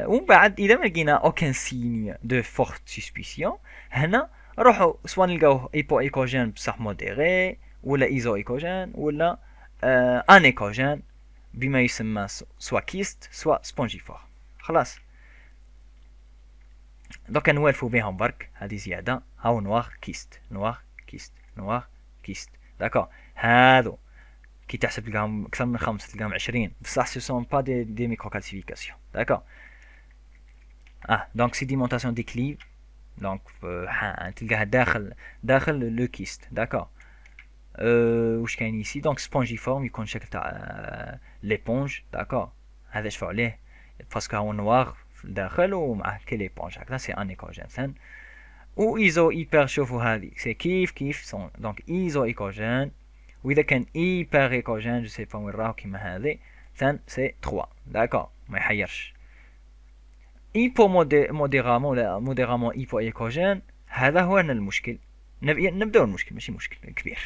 ومن بعد اذا ما لقينا اوكان سيني دو فورت سسبيسيون هنا نروحوا سوا نلقاوه ايبو ايكوجين بصح موديري ولا ايزو ايكوجين ولا ان ايكوجين بما يسمى سوا كيست سوا سبونجيفور. خلاص. دوك نوالفوا بهم برك هذه زياده. هاو نوار كيست نوار كيست نوار كيست. داكور. هادو كي تحسب تلقاهم اكثر من 5 تلقاهم 20 بصح سو سون با دي ميكروكالسيفيكاسيون. داكور. دونك سيديمونطاسيون ديكليف دونك تلقاها داخل لو كيست. داكور. واش كاين يسي دونك سبونجيفورم يكون شكل تاع ليبونج. داكور. هذا شفوا عليه باسكو هو نوار في الداخل ومعه كي ليبونج هكذا سي ان ايكوجين ثان. و ايزو ايبر شوفوا هذه سي كيف دونك ايزو ايكوجين. واذا كان ايبر ايكوجين جو سي با وين راهو كيما هذه ثان سي 3. داكور ما يحيرش. ايبو موديرامون ولا موديرامون ايبو ايكوجين هذا هو هنا المشكل. نبداو المشكل ماشي مشكل كبير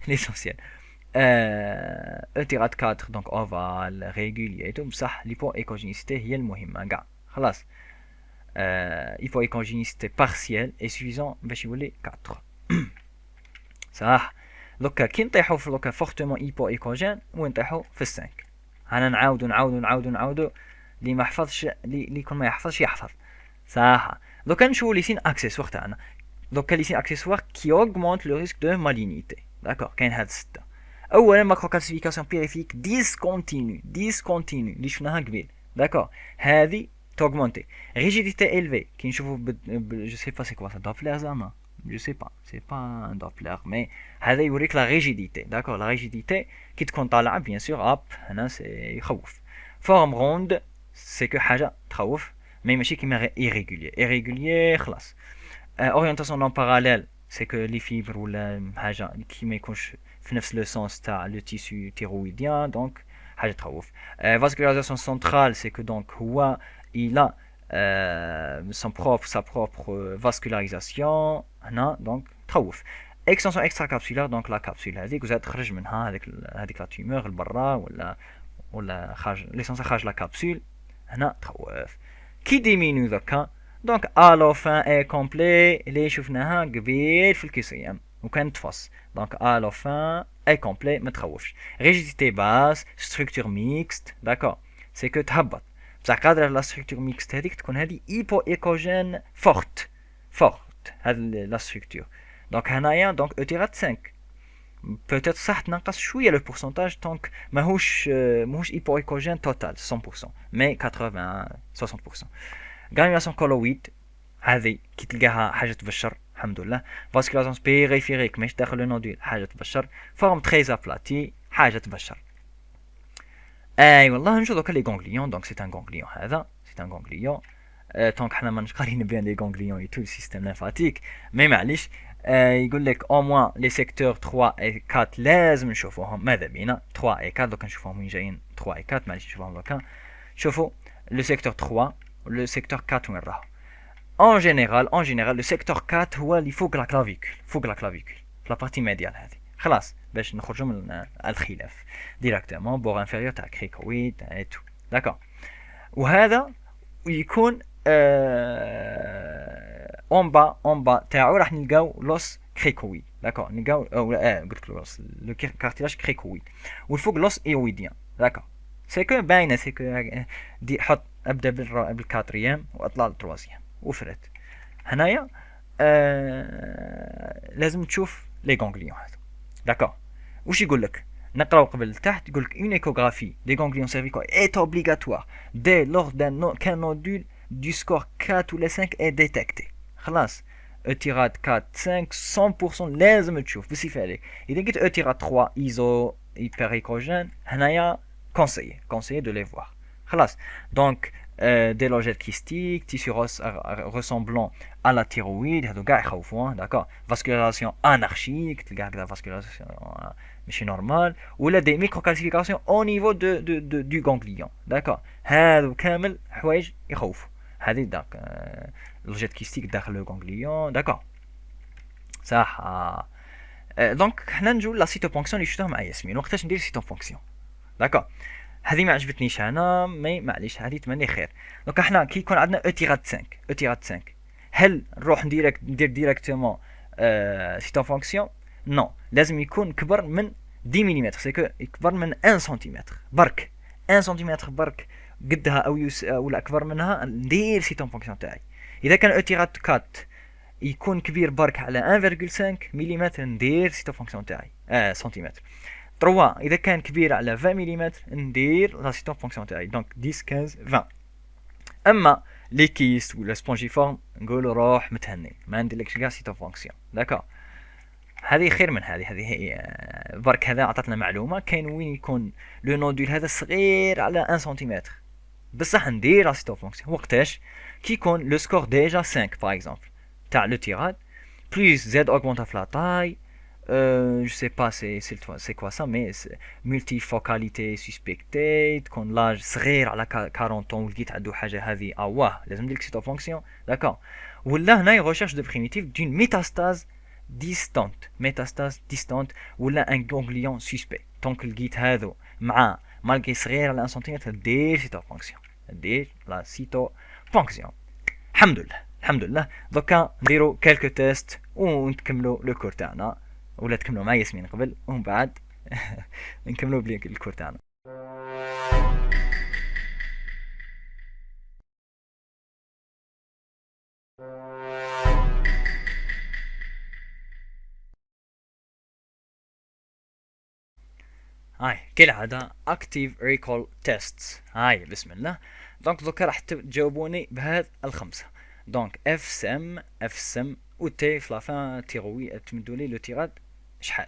ليسونسيال. اتيرات 4 دونك اوفال ريغولير بصح ليبو ايكوجينيسيتي هي المهمه كاع. خلاص. hypoécogenicité partielle est suffisant باش يولي 4. صح. دوكا كي نطيحوا في دوكا فورتمون hypoécogène ونطيحوا في 5 انا نعاودوا اللي ما حفظش اللي يكون ما يحفظش يحفظ. صح. دوكا نشوفوا لي سين اكسيسوار تاعنا. دوكا لي سين اكسيسوار كي اوغمونت لو ريسك دو مالينيتي. داكور. كاين هاد 6. اولا ماكروكلاسيفيكاسيون بيريفيك ديسكونتينيو اللي شفناها قبيل. داكور. هذه t'augmenter. Rigidité élevée, qui je sais pas c'est quoi ça, Doppler زعما, je sais pas, c'est pas un Doppler, mais هذا يوريك la rigidité, d'accord, la rigidité qui تكون طالعة bien sûr, hop, هنا c'est يخوف. Forme ronde, c'est que حاجة تخوف, mais ماشي كيما irrégulier, خلاص. Orientation non parallèle, c'est que les fibres ولا حاجة qui ما يكونش في نفس le sens تاع le tissu thyroïdien, donc حاجة تخوف. Vascularisation centrale, c'est que donc هو il a sa propre vascularisation هنا donc تخوف. Extension extracapsulaire donc la capsule هذيك وزاد تخرج منها هذيك لا تيمور لبرا ولا خارج ليسونس خارج لا كابسول هنا تخوف. كي ديمينو ذكا دونك الو فان اي كومبلي اللي شفناها قبيل في الكيسيام وكان تفص دونك الو فان اي كومبلي ما تخوفش. ريجيديتي باس ستركتور ميكست داكور سي كو تهبط بصح قادره لا ستركتور ميكست هذيك تكون هذه ايبو ايكوجين فورت هاد لا ستركتور دونك هنايا دونك اوتيرات 5 peut-être صح تنقص شويه لو بورسونتاج دونك ماهوش ايبو ايكوجين توتال 100% مي 80-60%. غانيولاسيون كولويد هذه كي تلقاها حاجه تبشر الحمد لله. فاسكولاسيون بيريفيريك مش داخل النودول حاجه تبشر. فورم تري ابلاتي حاجه تبشر. اي والله نشوفوا دوكا لي غونغليون دونك سي ان غونغليون هذا سي ان غونغليون دونك حنا ماناش قاريين بيان لي غونغليون اي تو السيستم ليمفاتيك مي معليش. يقول لك او موان لي سيكتور 3 اي 4 لازم نشوفوهم ماذا بينا 3 اي 4 دوكا نشوفوهم وين جايين 3 اي 4 معليش نشوفوهم دوكا. شوفوا لو سيكتور 3 ولو سيكتور 4 وين راهو. En général, le secteur 4 هو اللي فوق la clavicule, فوق la clavicule, la partie médiale هذه. خلاص باش نخرجوا من الخلاف directement bord inférieur تاع cricoïde et tout. D'accord. وهذا يكون en bas تاعو راح نلقاو l'os cricoïde. D'accord. نلقاو قلت l'os le cartilage cricoïde. والفوق l'os hyoïdien. D'accord. C'est que باينه c'est que دي حط ابدا بالكاتريام واطلع للتروازيام وفرت هنايا لازم تشوف لي غونغليون هذو داكور واش يقول لك نقراو قبل تحت يقول لك اون ايكوغرافي دي غونغليون سيرفيكو est obligatoire dès lors qu'un nodule du score 4 ou 5 est détecté خلاص tirade 4 5 100% لازم تشوف بصفه عليك اذا قلت tirade 3 iso hyperéchogène هنايا conseillé de les voir خلاص donc des logètes kystiques, tissus ressemblant à la thyroïde, d'accord, vascularisation anarchique, vascularisation normale, ou là des microcalcifications au niveau du ganglion, d'accord. هذا كامل حوايج يخوفوا. هذه داك logète kystique داخل le ganglion, d'accord. صح. دونك حنا نجو لا سيتوبونكسيون اللي شفتوها مع ياسمين. وقتاش ندير سيتوبونكسيون؟ داكور. هذه ما عجبتنيش انا مي معليش هذه تمني خير. دونك احنا كي يكون عندنا اوتيرات 5 هل نروح ندير ديريكتومون سيتوفونكسيون؟ نو لازم يكون كبر من 10 ملم سيكو يكبر من 1 سنتيمتر برك 1 سنتيمتر برك قدها او ولا اكبر منها ندير سيتوفونكسيون تاعي. اذا كان اوتيرات 4 يكون كبير برك على 1.5 ملم ندير سيتوفونكسيون تاعي سنتيمتر. 3 اذا كان كبير على 20 ملم ندير لا سيتوفونكسيون تاعي دونك 10 15 20. اما لي كيست ولا سبونجيفورم نقولوا روح متهني ما نديرلكش كاع سيتوفونكسيون داكور. هذه خير من هذه هي برك هذا عطاتنا معلومه كاين وين يكون لو نودول هذا صغير على 1 سنتيمتر بصح ندير لا سيتوفونكسيون وقتاش كي يكون لو سكور ديجا 5 باغ اكزومبل تاع لو تيراد بلوس زد اوغمونتا في لا تاي je sais pas c'est quoi ça mais multifocalité suspectée تكون لاج صغير على 40 ans ولقيت عنده حاجه هذه اواه لازم ندير سيتوفونكسيون داكور. ولا هنا ريشيرش دو بريميتيف دون ميتاستاز ديستانت ولا ان غونغليون سوسبي دونك لقيت هذو مع مالكي صغير على 1 سنتيمتر دير سيتوفونكسيون دير لا سيتوفونكسيون. الحمد لله دوكا نديرو كالكو تيست ونكملو لو كور تاعنا ولا تكملوا مع ياسمين قبل ومن بعد نكملوا بالكور تاعنا. هاي كالعادة active recall tests. هاي بسم الله. دونك دوكا راح تجاوبوني بهذا الخمسة. دونك اف سم و تي في لافان تيروي تمدوا لي لو تيراد شحال.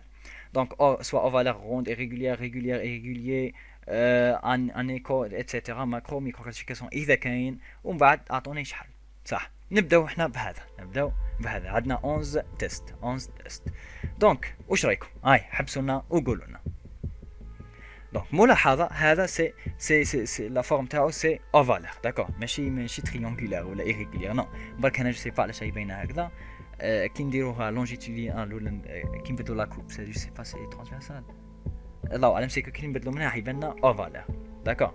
دونك سوا او فالور روند irrégulier ان ايكو اتسيتيرا ماكرو ميكرو كلاسيفيكاسيون اذا كاين ومن بعد اعطوني شحال. صح نبداو احنا بهذا عندنا 11 تيست. دونك واش رايكم؟ هاي حبسوا لنا وقولوا لنا. دونك ملاحظه هذا سي لا فورم تاعو سي اوفالر داكور ماشي تريونغولار ولا ايريغولير نو برك انا جو سي با علاش باينه هكذا. كي نديروها لونجيتوديان ولا كي نبدلو لا كوب جو سي با سي ترانسفيرسال الله اعلم سي كي نبدلو منها يبان لنا اوفالر داكور.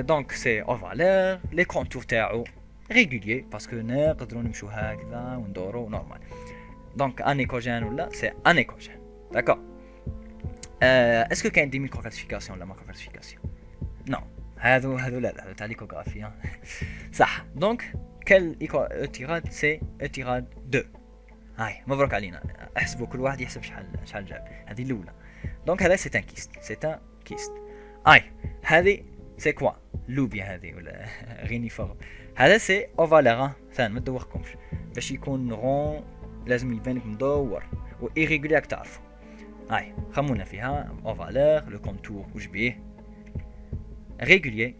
دونك سي اوفالر لي كونتور تاعو ريغوليي باسكو نقدروا نمشوا هكذا وندورو نورمال. دونك انيكوجين ولا سي انيكوجين داكور. اسكو كاين دي ميكرو كلاسيفيكاسيون ولا ماكرو كلاسيفيكاسيون؟ نو هذو لا تاع ليكوغرافي صح. دونك كل اتيراد سي اتيراد 2. هاي مبروك علينا احسبوا كل واحد يحسب شحال جاب. هذه الاولى. دونك هذا سي ان كيست هاي هذه سي كوا لوبيا هذه ولا غينيفورم. هذا سي اوفالير ثاني ما تدوخكمش باش يكون رون لازم يبان لك مدور و ايريغولير تعرفوا. هاي خمونا فيها اوفالير لو كونتور واش بيه ريغوليي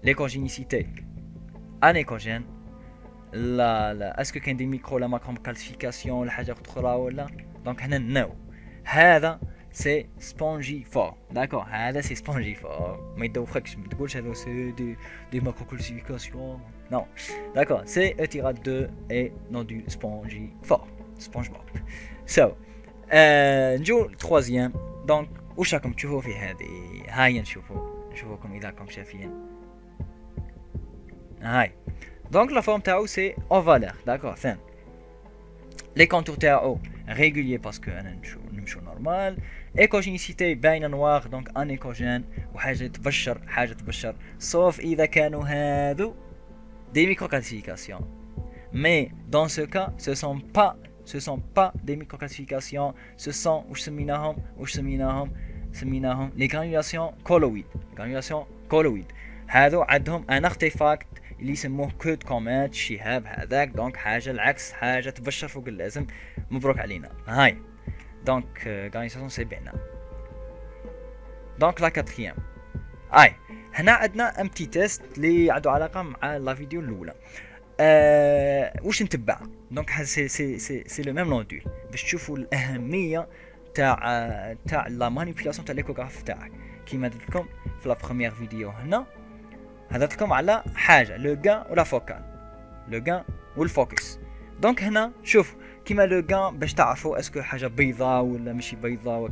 ليكوجينيسيتي انيكوجين لا اسكو كاين دي ميكرو لا ماكرو كالسيفيكاسيون ولا حاجه اخرى ولا. دونك هنا نو هذا c'est spongiforme. D'accord, هذا c'est spongiforme. ما يدوخكش ما تقولش هذا c'est des macrocalcifications. Non, d'accord, c'est E-2 et non du spongiforme. SpongeBob. So, نجو troisième. Donc واش راكم تشوفوا في هذه؟ هاي نشوفوكم اذا راكم شايفين. هاي دونك لا فورم تاعو سي اوفالير. داكور ثاني لي كونتور تاعو ريغوليي باسكو انا نمشو نورمال. ايكوجينيسيتي باينه نوار دونك ان ايكوجين وحاجه تبشر سوف اذا كانوا هادو دي ميكرو كلاسيفيكاسيون. Mais dans ce cas, ce sont pas des microclassifications, ce sont سميناهم les granulations colloïdes. هذو عندهم ان ارتيفاكت اللي يسموه كود كومات شهاب هذاك. دونك حاجه العكس، حاجه تبشر فوق اللازم. مبروك علينا. هاي دونك غانيساسيون سي بينا. دونك لا كاتريام هنا عندنا ام تي تيست اللي عنده علاقه مع لا فيديو الاولى. واش نتبع؟ دونك سي لو ميم نودول باش تشوفوا الاهميه تاع لا مانيبيولاسيون تاع ليكوغراف تاعك. كيما درت لكم في لا بروميير فيديو هنا هدرت لكم على حاجه لو غان ولا فوكال، لو غان والفوكس. دونك هنا شوف كيما لو غان باش تعرفوا اسكو حاجه بيضاء ولا ماشي بيضاء،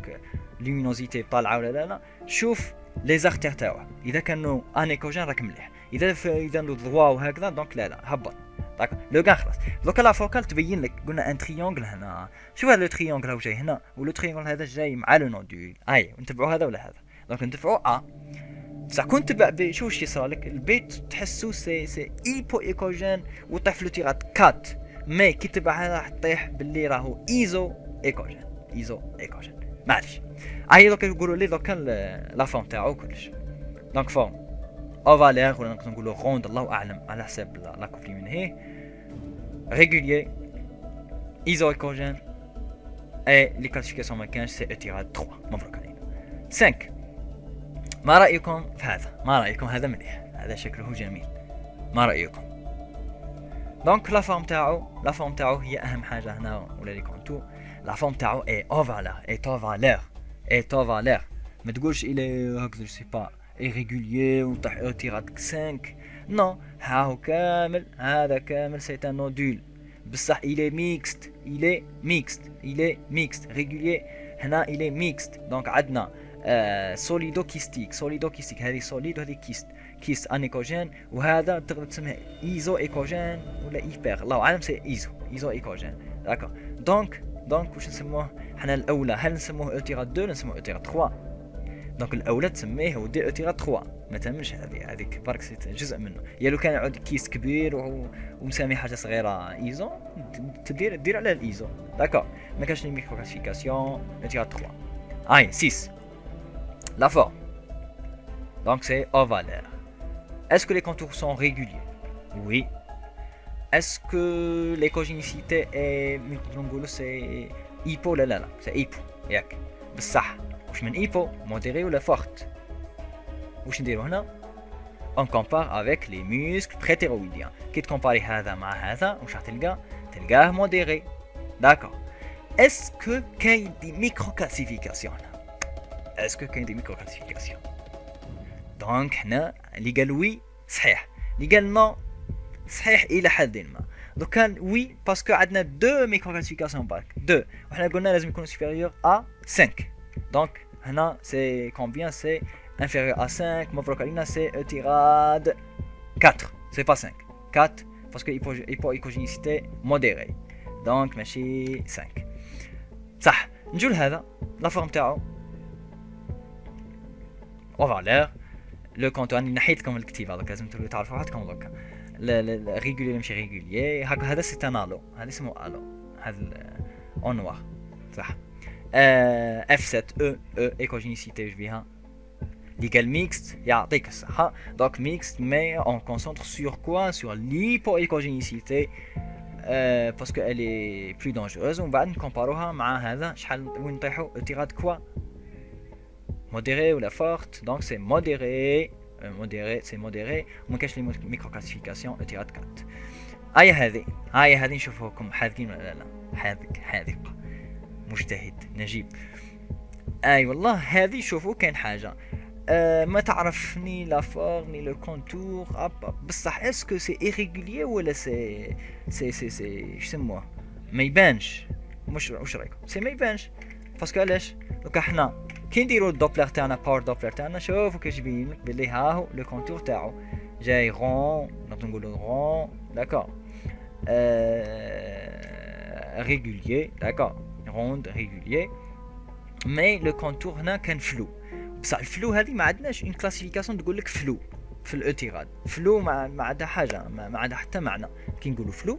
لومينوزيتي طالعه ولا لا. شوف لي زارتير تاعو اذا كانوا انيكوجين راك مليح، اذا لو ضوا وهكذا دونك لا هبط. داك لو غان خلاص. دوكا لا فوكال تبين لك قلنا ان تريونغل هنا. شوف هذا لو تريونغل راهو جاي هنا ولو تريونغل هذا جاي مع لو نودول. نتبعوا هذا ولا هذا. دونك نتبعوا بصح كون تبع شو واش يصرى لك البيت تحسو سي ايبو ايكوجين وطيح له تيرات كات. مي كي تبع هذا حطيح باللي راهو ايزو ايكوجين معليش. دوك يقولوا لي دوك لا فورم تاعو كلش. دونك فورم اوفالير ولا نقدر نقولوا روند الله اعلم على حساب لا كوفلي من هي ريغوليي ايزو ايكوجين اي لي كلاسيفيكاسيون ما كانش سي تيرات 3. مبروك علينا. 5 ما رأيكم في هذا؟ ما رأيكم هذا مليح؟ هذا شكله جميل. ما رأيكم؟ دونك لا فورم تاعو هي أهم حاجة هنا ولا لي كونتو. لا فورم تاعو اي اوفالير. ما تقولش إلي هكذا سي با irrégulier و تيرات 5. نو هاهو كامل، هذا كامل سي ان نودول. بصح إلي ميكست ريغوليي. هنا إلي ميكست. دونك عندنا سوليدو كيستيك هذه سوليد وهذه كيست انيكوجين، وهذا تقدر تسميه ايزو ايكوجين ولا ايبر الله اعلم. سي ايزو ايكوجين. داكور دونك واش نسموه حنا الاولى؟ هل نسموه او-2 ولا نسموه او-3؟ دونك الاولى تسميه هو دي او-3. ما تهمش هذيك برك جزء منه. يا لو كان يعود كيس كبير ومسامي حاجه صغيره ايزو دير على الايزو. داكور ما كانش لي ميكرو كلاسيفيكاسيون او-3. 6 la forme. Donc c'est ovalaire. Est-ce que les contours sont réguliers? Oui. Est-ce que l'écogénicité est c'est hypo? لا c'est hypo. ياك بصح واش من hypo modéré ولا forte؟ واش نديرو هنا؟ on compare avec les muscles préthyroïdiens. كي تكومباري هذا مع هذا واش راح تلقاه modéré. d'accord. est-ce que كاين دي ميكرو كلاسيفيكاسيون؟ est-ce que كاين دي ميكرو كلاسيفيكاسيون؟ دونك هنا اللي قال وي صحيح، اللي قال نو صحيح الى حد ما. دونك كان وي باسكو عندنا دو ميكرو كلاسيفيكاسيون برك دو، وحنا قلنا لازم يكون سوبيريور ا 5. دونك هنا سي كومبيان؟ سي انفيريور ا 5. مبروك علينا سي او تيراد 4. سي با 5 4 باسكو ايبوجينيسيتي موديري. دونك ماشي 5 صح. نجو لهذا لا فورم تاعو اوفالير. لو كونتو اني نحيت لكم الكتيبه دونك لازم تعرفوا وحدكم دوكا. لا ريغولي ماشي ريغولي هكا. هذا سي ان الو، هذا اسمه الو، هذا اون نوار صح. اف 7 او ايكوجينيسيتي واش بيها؟ اللي قال ميكست يعطيك الصحه. دونك ميكست مي اون كونسونطر سور كوا؟ سور ليبو ايكوجينيسيتي باسكو الي بلو دانجوز. ومن بعد نكومباروها مع هذا شحال وين نطيحوا تيراد كوا modéré ou la forte. Donc c'est modéré c'est modéré. وما كاينش لي ميكرو كلاسيفيكاسيون تيرات 4. هذه نشوفوكم حاذقين ولا لا. حاذق مجتهد نجيب. اي والله هذه شوفوا كاين حاجه ما تعرف ني لا فور ني لو كونتور بصح اسكو سي ايريغولير ولا سي يسموه ما يبانش. مش واش رايكم سي ما يبانش باسكو علاش دوكا حنا كي نديرو الدوبلر تاعنا باور دوبلر تاعنا شوفوا كيش يبين لك بلي ها هو لو كونتور تاعو جاي رون نقدر نقولوا رون داكور régulier d'accord ronde régulier mais le contour هنا كان فلو. بصح الفلو هذه ما عندناش اون كلاسيفيكاسيون تقول لك فلو في الاوتيراد. فلو ما عندها حاجه ما عندها حتى معنى كي نقولوا فلو.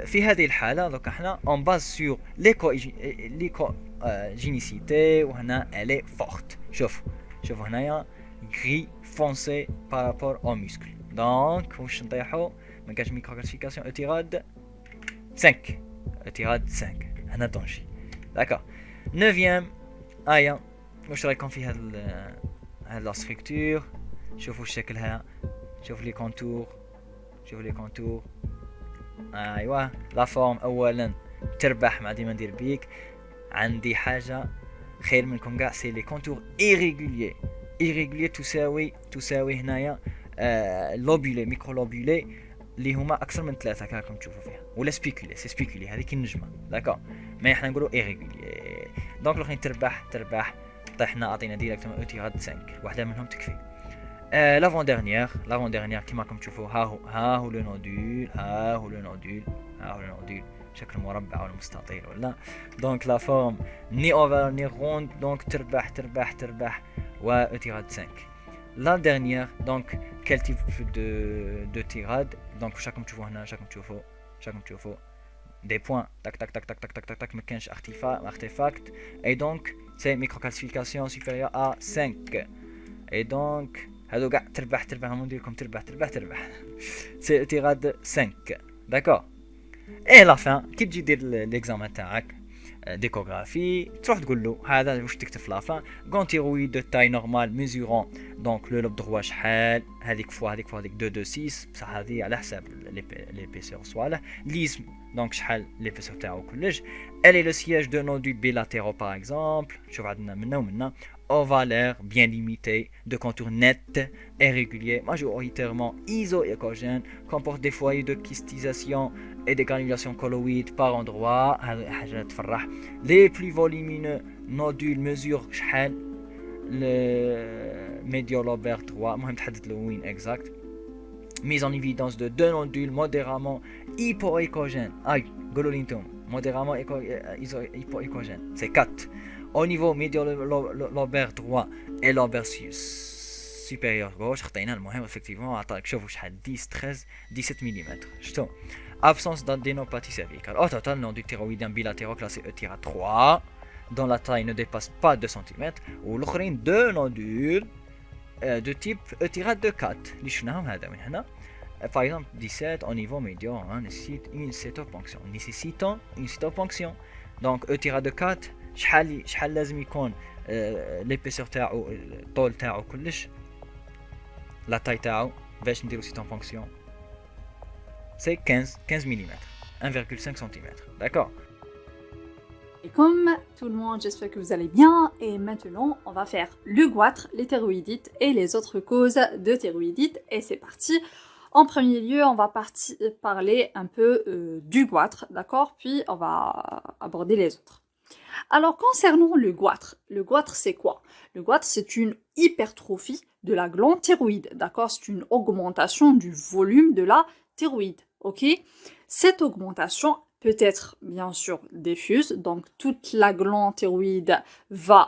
في هذه الحاله دوك احنا اون باز سور ليكو جينيسيتي وهنا الي فورت. شوفوا هنايا غري فونسي بارابور او مسكل. دونك واش نطيحوا ما كاش ميكرو كلاسيفيكاسيون اوتيراد 5 اوتيراد 5 هنا دونجي داكور. 9 ايا واش رايكم في هاد لا ستركتور؟ شوفوا شكلها شوف لي كونتور ايوا لا فورم. اولا تربح مع ديما ندير بيك عندي حاجه خير منكم كاع سي لي كونتور ايريغولي تساوي هنايا لوبولي ميكرو لوبولي اللي هما اكثر من 3 كراكم تشوفوا فيها ولا سبيكولي هذه كي النجمه داكور. ما احنا نقولوا ايريغولي. دونك لو تربح طيحنا عطينا ديريكتومون اوتيراد 5 واحده منهم تكفي. لافون ديرنيير كيما راكم تشوفوا ها هو لو نودول شكل مربع ولا مستطيل ولا. دونك لا فورم ني اوفر ني روند. دونك تربح و اوتيراد 5. لا ديرنيير دونك كال تيب دو تيراد. دونك واش راكم تشوفوا هنا راكم تشوفوا des points tac ما كانش artefact et donc c'est microclassification supérieure à 5 et donc هادو كاع تربح نديركم تربح c'est tirade 5 d'accord. et la fin كي تجي دير l'examen تاعك ديكوغرافي تروح تقول له هذا واش تكتب في لافان غونتيرويد دو تاي نورمال ميزورون دونك لو لوب دروا شحال هذيك فوا 226 بصح هذه على حساب ليبيسور صوالح ليزم دونك شحال ليبيسور تاعو كلش. الي لو سياج دو نودول بيلاتيرو باغ اكزومبل شوف عندنا منا au valeur bien limitée de contours nets et réguliers majoritairement iso-écogènes comporte des foyers de kystisation et des granulations colloïdes par endroit. حاجة تفرح. les plus volumineux nodules mesurent شحال le médiolobaire 3 مهم تحدد له وين exact. mise en évidence de 2 nodules modérément hypoécogènes قولوا لي نتوما modérément hypoécogènes c'est 4 au niveau médiolobaire droit et lobaire supérieur gauche. خطينا المهم effectivement عطاك شوفوا شحال 10 13 17 ملم. شفتوا absence d'adénopathie cervicale. Au total, nom du thyroïdien bilatéraux classé E-3 dont la taille ne dépasse pas 2 cm ou l'autre 2 nodules de type E-2 4 اللي شفناهم هذا من هنا. Par exemple 17 au niveau médian nécessite une cytoponction. Donc E-2 4 شحال لازم يكون l'épaisseur تاعو الطول تاعو كلش لا تاي تاعو باش نديرو cytoponction c'est 15 mm 1,5 cm d'accord. Et comme tout le monde, j'espère que vous allez bien. Et maintenant, on va faire le goitre, les thyroïdites et les autres causes de thyroïdite. Et c'est parti. En premier lieu, on va parler un peu du goitre, d'accord? Puis, on va aborder les autres. Alors, concernant le goitre, c'est quoi? Le goitre, c'est une hypertrophie de la glande thyroïde, d'accord? C'est une augmentation du volume de la thyroïde, ok? Cette augmentation peut être bien sûr diffuse, donc toute la glande thyroïde va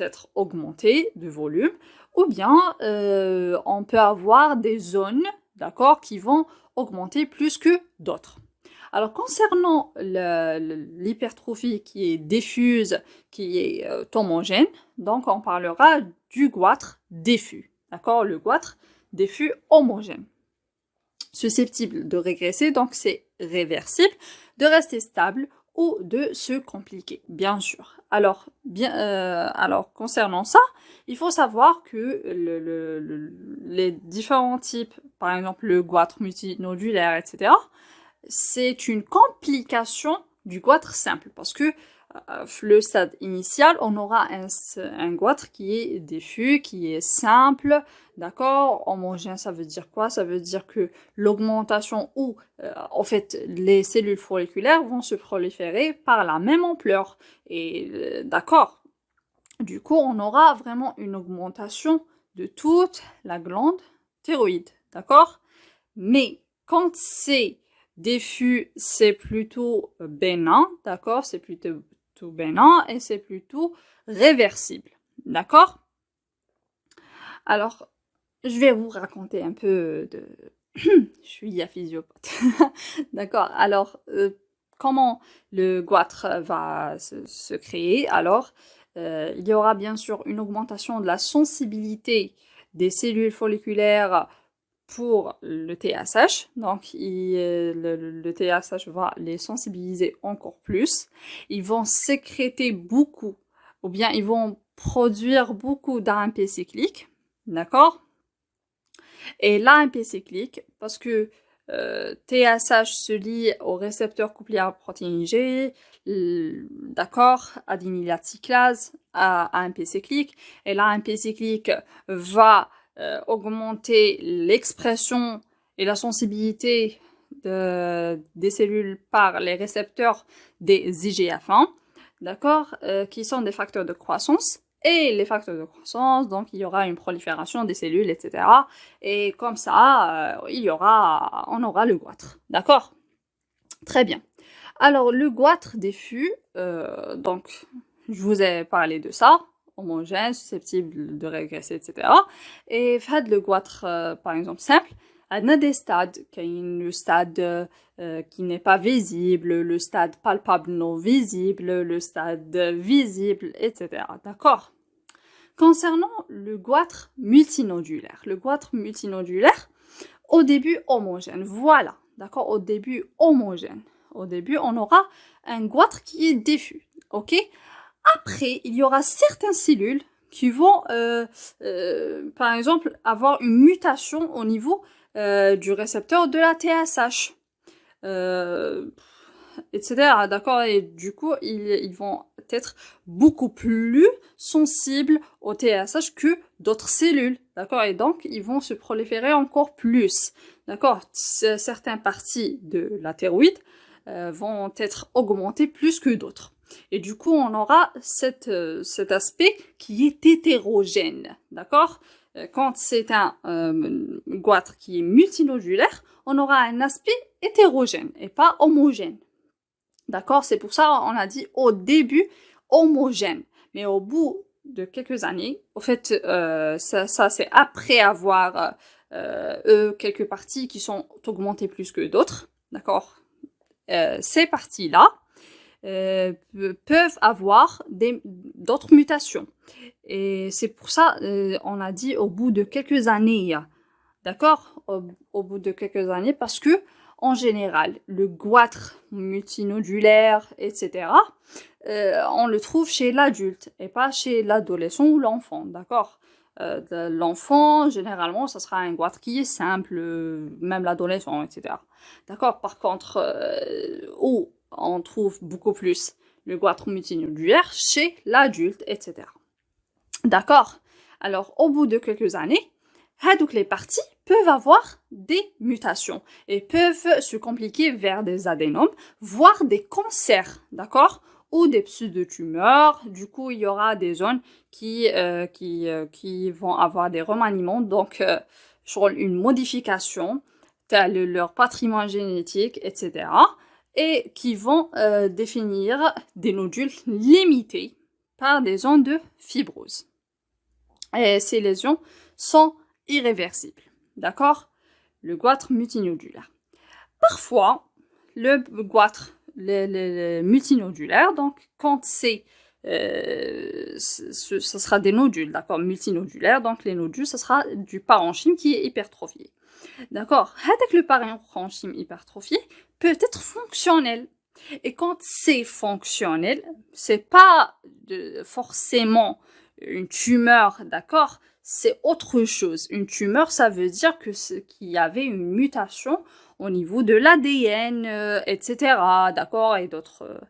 être augmentée de volume, ou bien on peut avoir des zones, d'accord, qui vont augmenter plus que d'autres. Alors concernant l'hypertrophie qui est diffuse, qui est homogène, donc on parlera du goitre diffus, d'accord, le goitre diffus homogène. Susceptible de régresser, donc c'est réversible, de rester stable ou de se compliquer, bien sûr. Alors concernant ça, il faut savoir que les différents types, par exemple le goitre multinodulaire, etc., c'est une complication du goitre simple parce que le stade initial, on aura un goitre qui est diffus, qui est simple, d'accord? Homogène, ça veut dire quoi? Ça veut dire que l'augmentation ou, en fait, les cellules folliculaires vont se proliférer par la même ampleur. Et, d'accord? Du coup, on aura vraiment une augmentation de toute la glande thyroïde, d'accord? Mais quand c'est diffus, c'est plutôt bénin, d'accord? C'est plutôt bénin et c'est plutôt réversible, d'accord? Alors, je vais vous raconter un peu de... je suis physiopathe, d'accord? Alors, comment le goitre va se créer? Alors, il y aura bien sûr une augmentation de la sensibilité des cellules folliculaires pour le TSH, donc le TSH va les sensibiliser encore plus. Ils vont sécréter beaucoup, ou bien ils vont produire beaucoup d'AMP cyclique, d'accord? Et l'AMP cyclique, parce que TSH se lie au récepteur couplé à protéine G, d'accord, adénylate-cyclase, à AMP cyclique, et l'AMP cyclique va augmenter l'expression et la sensibilité des cellules par les récepteurs des IGF-1, d'accord, qui sont des facteurs de croissance. Et les facteurs de croissance, donc il y aura une prolifération des cellules, etc. Et comme ça, on aura le goitre, d'accord? Très bien. Alors le goitre diffus, donc je vous ai parlé de ça, homogène, susceptible de régresser, etc. Et faites le goitre, par exemple, simple. On a des stades, le stade qui n'est pas visible, le stade palpable non visible, le stade visible, etc. D'accord? Concernant le goitre multinodulaire, au début homogène, voilà, d'accord? Au début homogène. Au début, on aura un goitre qui est diffus, ok? Après, il y aura certaines cellules qui vont, par exemple, avoir une mutation au niveau du récepteur de la TSH, etc. D'accord? Et du coup, ils vont être beaucoup plus sensibles au TSH que d'autres cellules. D'accord? Et donc, ils vont se proliférer encore plus. D'accord? Certaines parties de la thyroïde vont être augmentées plus que d'autres. Et du coup, on aura cet aspect qui est hétérogène, d'accord? Quand c'est un goitre qui est multinodulaire, on aura un aspect hétérogène et pas homogène, d'accord? C'est pour ça on a dit au début homogène, mais au bout de quelques années, au fait, ça c'est après avoir quelques parties qui sont augmentées plus que d'autres, d'accord? Ces parties-là peuvent avoir d'autres mutations. Et c'est pour ça, on a dit au bout de quelques années, d'accord? Au bout de quelques années, parce que, en général, le goitre multinodulaire, etc., on le trouve chez l'adulte et pas chez l'adolescent ou l'enfant, d'accord? L'enfant, généralement, ça sera un goitre qui est simple, même l'adolescent, etc. D'accord? Par contre, où on trouve beaucoup plus le goitre multinodulaire chez l'adulte, etc. D'accord? Alors, au bout de quelques années, donc les parties peuvent avoir des mutations et peuvent se compliquer vers des adénomes, voire des cancers, d'accord? Ou des pseudotumeurs. Du coup, il y aura des zones qui vont avoir des remaniements, donc sur une modification de leur patrimoine génétique, etc., et qui vont définir des nodules limités par des zones de fibrose. Et ces lésions sont irréversibles, d'accord? Le goitre multinodulaire. Parfois, le goitre multinodulaire, donc quand ce sera des nodules, d'accord, multinodulaires, donc les nodules, ce sera du parenchyme qui est hypertrophié. D'accord? Avec le parenchyme hypertrophié peut être fonctionnel. Et quand c'est fonctionnel, c'est pas forcément une tumeur, d'accord? C'est autre chose. Une tumeur, ça veut dire qu'il y avait une mutation au niveau de l'ADN, etc., d'accord? Et d'autres...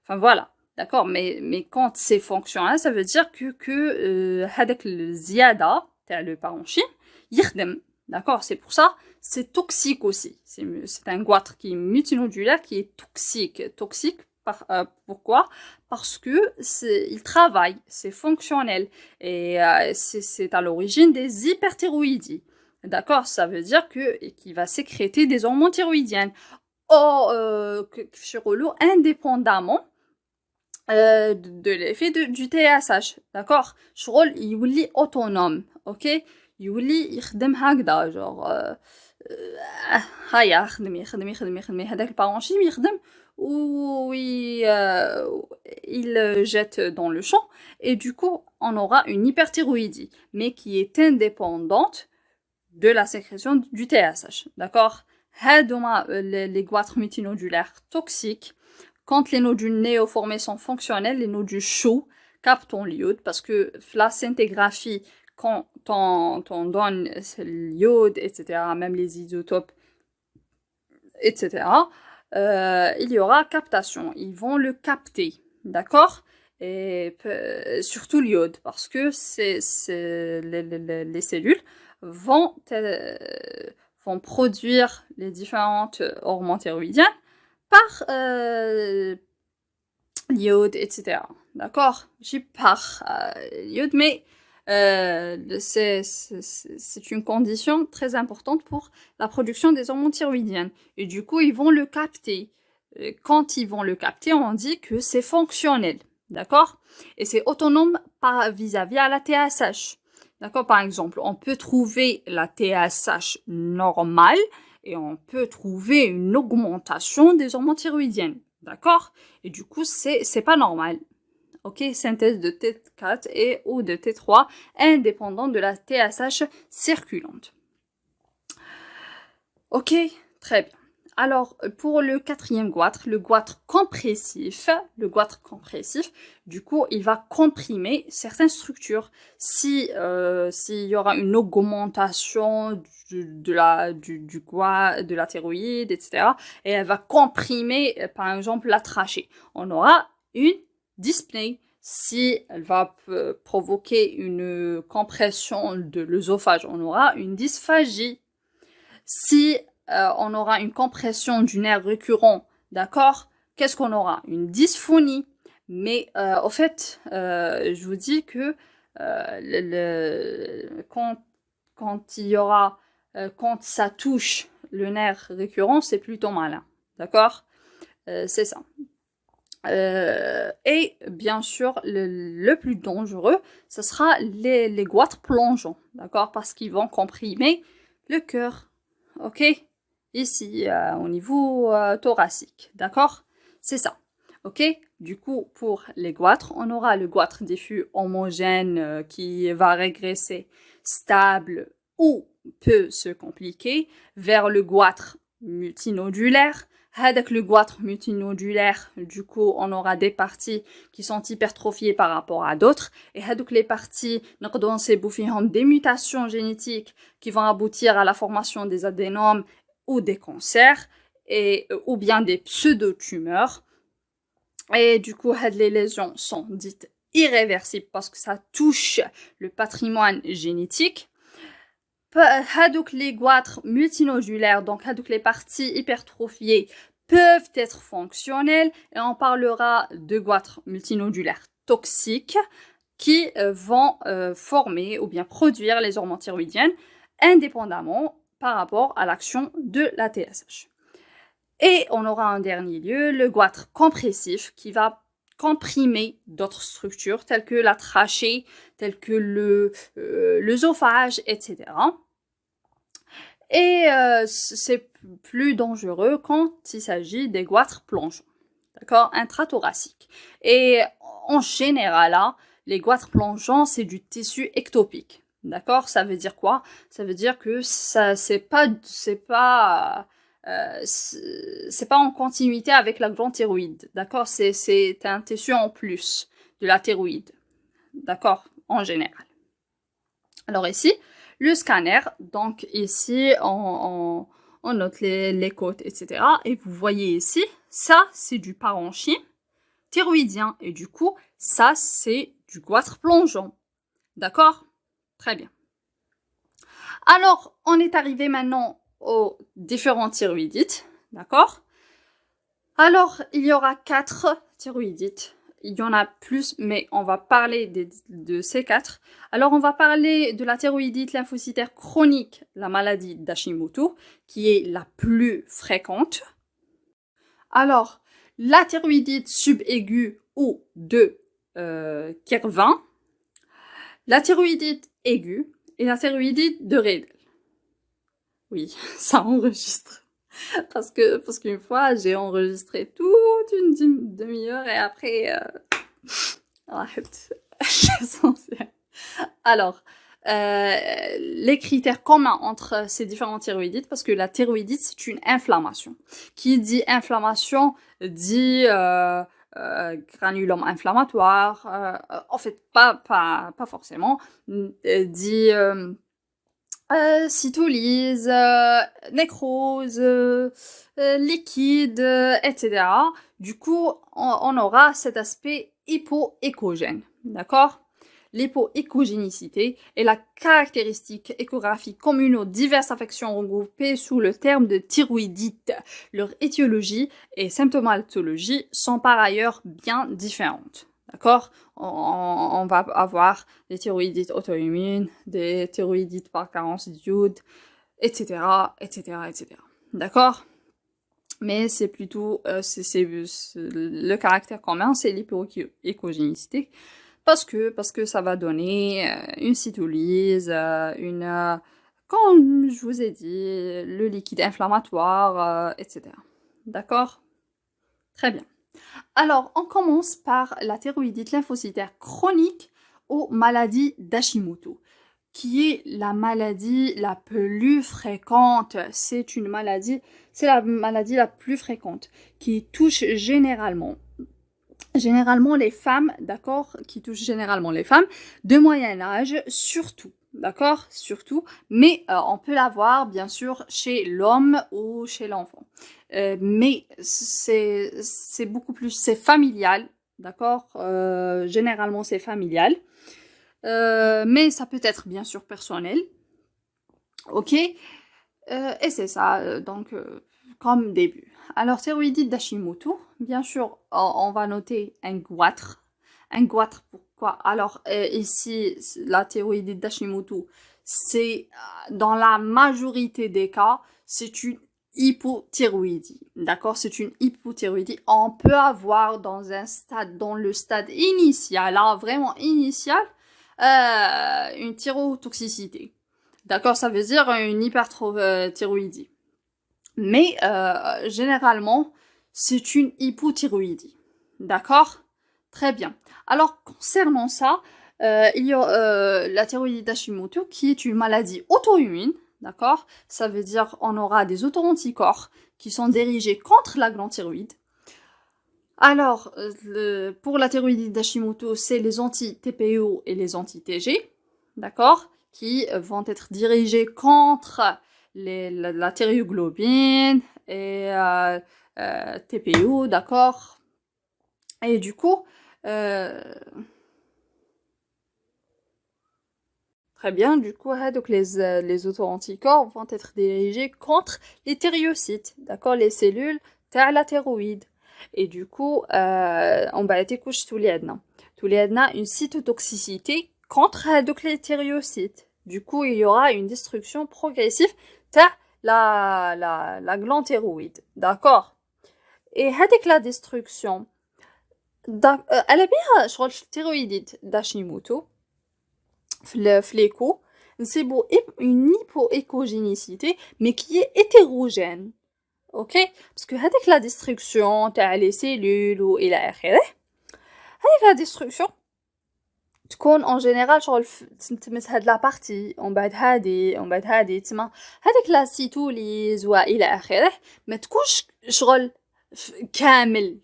Enfin voilà. D'accord, mais quand c'est fonctionnel, ça veut dire que هذاك الزيادة تاع le parenchyme يخدم. D'accord, c'est pour ça, c'est toxique aussi. C'est un goitre qui est multinodulaire, qui est toxique. Toxique, pourquoi? Parce que il travaille, c'est fonctionnel. Et c'est à l'origine des hyperthyroïdies. D'accord, ça veut dire qu'il va sécréter des hormones thyroïdiennes. Indépendamment de l'effet du TSH. D'accord, شغل يولي autonome. Ok, يولي يخدم هكذا genre هيا يخدم هذاك البارونشيم يخدم ou il jette dans le champ et du coup on aura une hyperthyroïdie mais qui est indépendante de la sécrétion du TSH. D'accord, les goitres multinodulaires toxiques. Quand les nodules néoformés sont fonctionnels, les nodules chauds captent l'iode parce que la scintigraphie, quand on donne l'iode, etc., même les isotopes, etc., il y aura captation. Ils vont le capter, d'accord? Et surtout l'iode parce que les cellules vont produire les différentes hormones thyroïdiennes par l'iode, etc. D'accord? J'ai par l'iode, mais c'est une condition très importante pour la production des hormones thyroïdiennes. Et du coup, ils vont le capter. Quand ils vont le capter, on dit que c'est fonctionnel. D'accord? Et c'est autonome vis-à-vis à la TSH. D'accord? Par exemple, on peut trouver la TSH normale et on peut trouver une augmentation des hormones thyroïdiennes. D'accord? Et du coup, c'est pas normal. Ok? Synthèse de T4 ou de T3 indépendante de la TSH circulante. Ok? Très bien. Alors, pour le quatrième goitre, le goitre compressif, du coup, il va comprimer certaines structures. S'il y aura une augmentation de la thyroïde, etc., et elle va comprimer, par exemple, la trachée. On aura une dyspnée. Si elle va provoquer une compression de l'œsophage, on aura une dysphagie. Si on aura une compression du nerf récurrent, d'accord? Qu'est-ce qu'on aura? Une dysphonie. Mais au fait, je vous dis que quand il y aura, quand ça touche le nerf récurrent, c'est plutôt malin, d'accord? C'est ça. Et bien sûr, le plus dangereux, ce sera les goitres plongeants, d'accord? Parce qu'ils vont comprimer le cœur, ok? Ici, au niveau thoracique, d'accord? C'est ça, ok? Du coup, pour les goitres, on aura le goitre diffus homogène qui va régresser stable ou peut se compliquer vers le goitre multinodulaire. Avec le goitre multinodulaire, du coup, on aura des parties qui sont hypertrophiées par rapport à d'autres. Et avec les parties, des mutations génétiques qui vont aboutir à la formation des adénomes ou des cancers, ou bien des pseudo-tumeurs. Et du coup, les lésions sont dites irréversibles parce que ça touche le patrimoine génétique. Hadouk les goitres multinodulaires, donc hadouk les parties hypertrophiées, peuvent être fonctionnelles et on parlera de goitres multinodulaires toxiques qui vont former ou bien produire les hormones thyroïdiennes indépendamment par rapport à l'action de la TSH. Et on aura en dernier lieu le goitre compressif qui va comprimer d'autres structures telles que la trachée, telles que l'œsophage, etc. Et c'est plus dangereux quand il s'agit des goitres plongeants, d'accord, intrathoraciques. Et en général, là, les goitres plongeants, c'est du tissu ectopique, d'accord. Ça veut dire quoi? Ça veut dire que ça, c'est pas en continuité avec la glande thyroïde, d'accord. C'est un tissu en plus de la thyroïde, d'accord, en général. Alors ici, le scanner, donc ici, on note les côtes, etc. Et vous voyez ici, ça, c'est du parenchyme thyroïdien. Et du coup, ça, c'est du goitre plongeant. D'accord? Très bien. Alors, on est arrivé maintenant aux différents thyroïdites. D'accord? Alors, il y aura 4 thyroïdites. Il y en a plus, mais on va parler de ces 4. Alors, on va parler de la thyroïdite lymphocytaire chronique, la maladie d'Hashimoto, qui est la plus fréquente. Alors, la thyroïdite subaiguë ou de Kirvan, la thyroïdite aiguë et la thyroïdite de Riedel. Oui, ça enregistre. Parce qu'une fois, j'ai enregistré toute une demi-heure et après, Alors, les critères communs entre ces différents thyroïdites, parce que la thyroïdite, c'est une inflammation. Qui dit inflammation, dit granulome inflammatoire, en fait, pas forcément, dit cytolyse, nécrose, liquide, etc. Du coup, on aura cet aspect hypoécogène, d'accord? L'hypoécogénicité est la caractéristique échographique commune aux diverses affections regroupées sous le terme de thyroïdite. Leur étiologie et symptomatologie sont par ailleurs bien différentes. D'accord? On va avoir des thyroïdites auto-immunes, des thyroïdites par carence d'iode, etc., etc., etc. D'accord? Mais c'est plutôt, le caractère commun, c'est l'hypoécogénicité. Parce que ça va donner une cytolyse, comme je vous ai dit, le liquide inflammatoire, etc. D'accord? Très bien. Alors, on commence par la thyroïdite lymphocytaire chronique aux maladies d'Hashimoto, qui est la maladie la plus fréquente. C'est la maladie la plus fréquente, qui touche généralement les femmes, d'accord, qui touche généralement les femmes de moyen âge, surtout, d'accord, surtout, mais on peut l'avoir bien sûr chez l'homme ou chez l'enfant. Mais c'est beaucoup plus, c'est familial, d'accord, généralement c'est familial, mais ça peut être bien sûr personnel, ok, et c'est ça, donc comme début. Alors, thyroïdite d'Hashimoto, bien sûr, on va noter un goitre. Un goitre, pourquoi? Alors, ici, la thyroïdite d'Hashimoto, c'est, dans la majorité des cas, c'est une hypothyroïdie. D'accord? C'est une hypothyroïdie. On peut avoir dans le stade initial, là, vraiment initial, une thyrotoxicité. D'accord? Ça veut dire une hyperthyroïdie. Mais généralement, c'est une hypothyroïdie. D'accord? Très bien. Alors, concernant ça, il y a la thyroïdite d'Hashimoto qui est une maladie auto-immune. D'accord? Ça veut dire on aura des auto-anticorps qui sont dirigés contre la glande thyroïde. Alors, pour la thyroïdite d'Hashimoto, c'est les anti-TPO et les anti-TG. D'accord? Qui vont être dirigés contre la thyroglobine et TPO, d'accord? Et du coup, très bien, du coup, donc les auto-anticorps vont être dirigés contre les thyriocytes, d'accord? Les cellules de la thyroïde. Et du coup, on va être couche tous les une cytotoxicité contre donc les thyriocytes. Du coup, il y aura une destruction progressive de la glande thyroïde. D'accord? Et avec la destruction, elle a bien sur le thyroïdite d'Hashimoto, l'écho, c'est une hypoécogénicité, mais qui est hétérogène. Ok? Parce que avec la destruction, les cellules ou et la avec la destruction, تكون en général شغل تمس هاد لا بارتي ومن بعد هادي تما هذيك لا سيتوليز والى اخره ما تكونش شغل كامل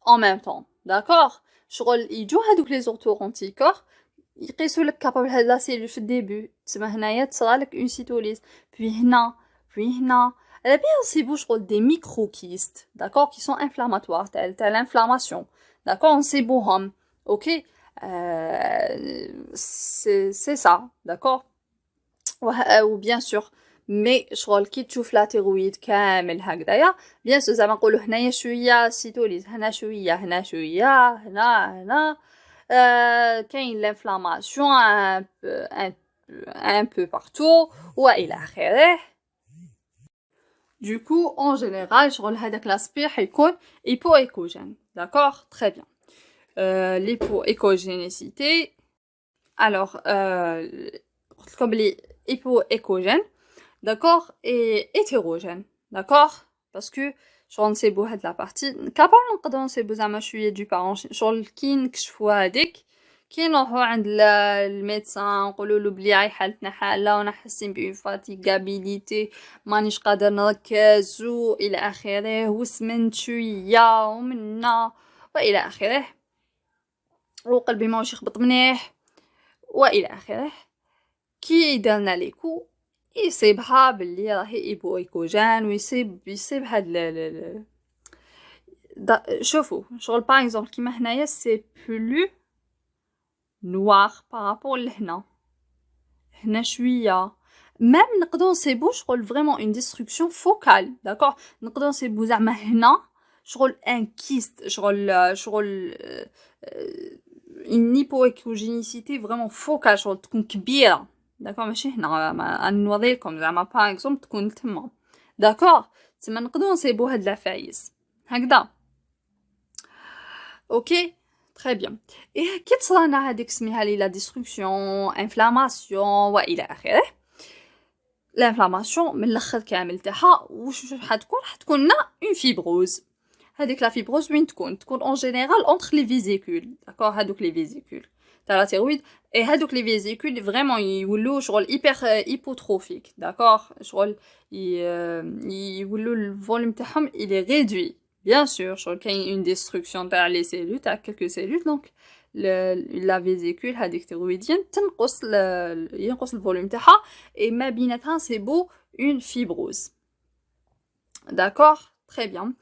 en même temps d'accord شغل يجوا هادوك لي زوتورونتيكور يقيسوا لك كابابل هاد لا سيلول في الديبي تما هنايا تصرا لك اون سيتوليز puis هنا elle a bien c'est beau شغل des microquistes d'accord qui sont inflammatoires telle l'inflammation d'accord, نصيبوهم. ok, c'est ça, d'accord. ou bien sûr مي شغل كي تشوف لا تيرويد كامل هكذايا بيان سو زعما نقولوا هنايا شويه سيتوليز، هنا شويه، هنا شويه، هنا كاين لانفلاماسيون un peu partout والى اخره. Du coup, en général, شغل هذاك l'aspect حيكون hypoécogène. D'accord? Très bien. L'hypoécogénécité. Alors, قلت لكم بلي hypoécogène, d'accord, et hétérogène. D'accord? Parce que شغل نسيبو هاد لا بارتي كابابل نقدرو نسيبو زعما شويه دو بارون شغل كي نكشفو هاديك كي نروحو عند الميدسان نقولولو بلي هاي حالتنا حاله وانا حاسين بأون فاتيغابيليتي مانيش قادر نركز والى اخره وسمنت شويه ومنا والى اخره وقلبي ماهوش يخبط مليح والى اخره. كي درنا ليكو يصيبها باللي راهي ايبويكوجين ويصيب هاد شوفوا شغل باغ اكزومبل كيما هنايا سي بلو نوار بارابور لهنا، هنا شويه ميم نقدروا نصيبو شغل فريمون اون ديستركسيون فوكال. داكوغ نقدروا نصيبو زعما هنا شغل ان كيست شغل اون هيبويكوجينيسيتي فريمون فوكال شغل تكون كبيره. داكوغ ماشي هنا نوري لكم زعما باغ اكزومبل تكون تما. داكوغ تما نقدروا نصيبو هاد العفايس هكذا. اوكي تري بيان. ايه كي تصرانا هذيك سميها لي لا ديستركسيون انفلاماسيون والى اخره. الانفلاماسيون من الاخر كامل تاعها واش حتكون لنا اون فيبروز. هذيك لا فيبروز وين تكون اون جينيرال اونتر لي فيزيكول. داكوغ هذوك لي فيزيكول تاع لا تيرويد اي هذوك لي فيزيكول فريمون يولوا شغل هيبوتروفيك. داكوغ شغل يولوا الفوليوم تاعهم الي ريدوي. Bien sûr, شغل كاين une destruction تاع les cellules تاع quelques cellules donc la vésicule هذيك تيرويديenne ينقص الفوليوم تاعها et ما بيناتها c'est beau une fibrose. D'accord? Très bien.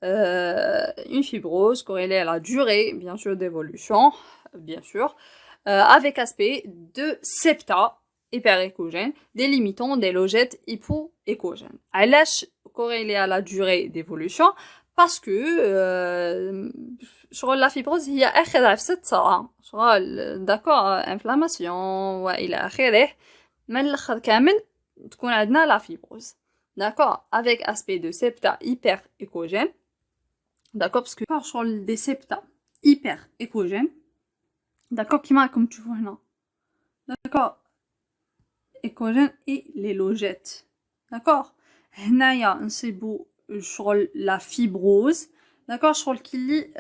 Une fibrose corrélée à la durée bien sûr d'évolution bien sûr avec aspect de septa hyperécogènes délimitant des logettes hypoécogènes. علاش corrélée à la durée d'évolution parce que شغل la fibrose هي آخر عفسة تصرى شغل داكوغ انفلاماسيون والى اخره من الاخر كامل تكون عندنا la fibrose. D'accord, avec aspect de septa hyperécogène. D'accord, parce que شغل des septa hyperécogènes. D'accord, كيما راكم تشوفوا هنا. D'accord, écogène et les logettes. D'accord, هنايا نصيبو شغل لا فيبروز. داكوغ شغل كيلي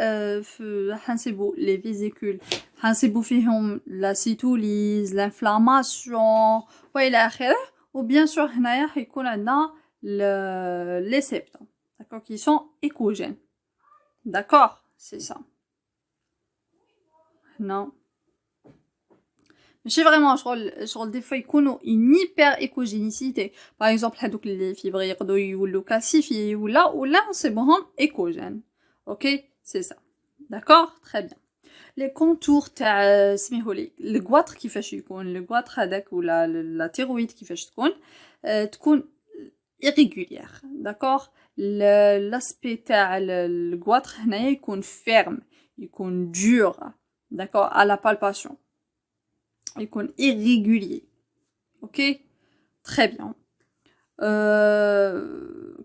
حنسيبو لي فيزيكول حنسيبو فيهم لا سيتوليز لانفلاماسيون والى اخره. وبيان سور هنايا حيكون عندنا لي سيبتا داكوغ كي سون ايكوجين. داكوغ سي سا. هنا ماشي فريمون شغل دي فوا يكونوا اون هيبر ايكوجينيسيتي. باغ اكزومبل هادوك لي فيبري يقدروا يولوا كالسيفي ولا نصيبوهم ايكوجين. اوكي سي سا. داكوغ تري بيان. لي كونتور تاع سميهولي الكواطر كيفاش يكون الكواطر هذاك ولا لا تيرويد كيفاش تكون irrégulière. داكوغ لاسبي تاع الكواطر هنايا يكون فيرم يكون دور. داكوغ à la palpation يكون irrégulier. Ok, très bien.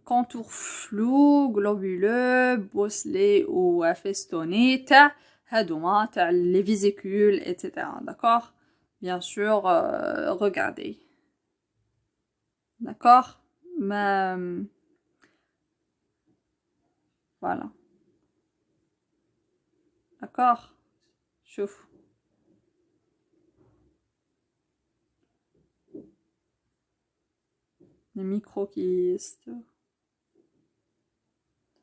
Contour flou, globuleux, bosselé ou festonné, هادوما تاع les vésicules, etc. D'accord? Bien sûr, regardez. D'accord? Voilà. D'accord? شوف. Les micros qui...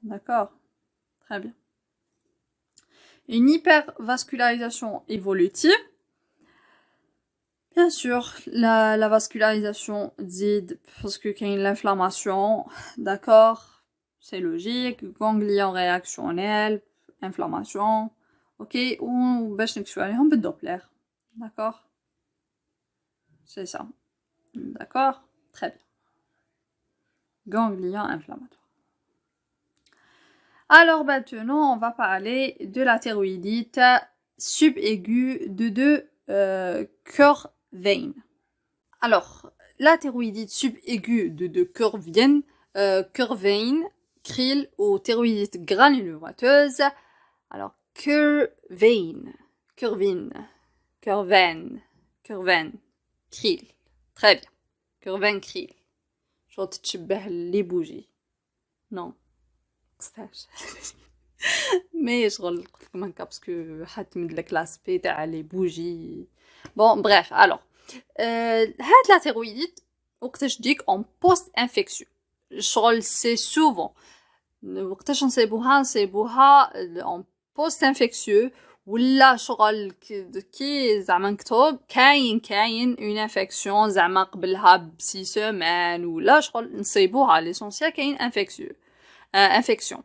D'accord. Très bien. Une hypervascularisation évolutive. Bien sûr, la vascularisation dit parce que qu'il y a l'inflammation. D'accord. C'est logique. Ganglion réactionnel. Inflammation. اوكي وباش نكشفوا عليهم بالدوبلر داكوغ سي سا داكوغ تري بيان ganglion inflammatoire. Alors maintenant, on va parler de la thyroïdite subaiguë de deux cœurs veines. Alors, la thyroïdite subaiguë de deux cœurs veines, krill ou thyroïdite granulomateuse. Alors, cœur veine, krill. Très bien. Cœur veine, krill. شغل تتشبه لي بوجي نو قصتهاش مي شغل قلت لكم هكا باسكو حات من الكلاس بي تاع لي بوجي بون بريف الوغ هاد لا تيرويديت وقتاش تجيك اون بوست انفيكسيون شغل سي سوفون وقتاش نصيبوها اون بوست انفيكسيون ولا شغل كي زعما نكتب كاين اون انفيكسيون زعما قبلها ب6 سيمان ولا شغل نصيبوها ليسونسيال كاين انفيكسيون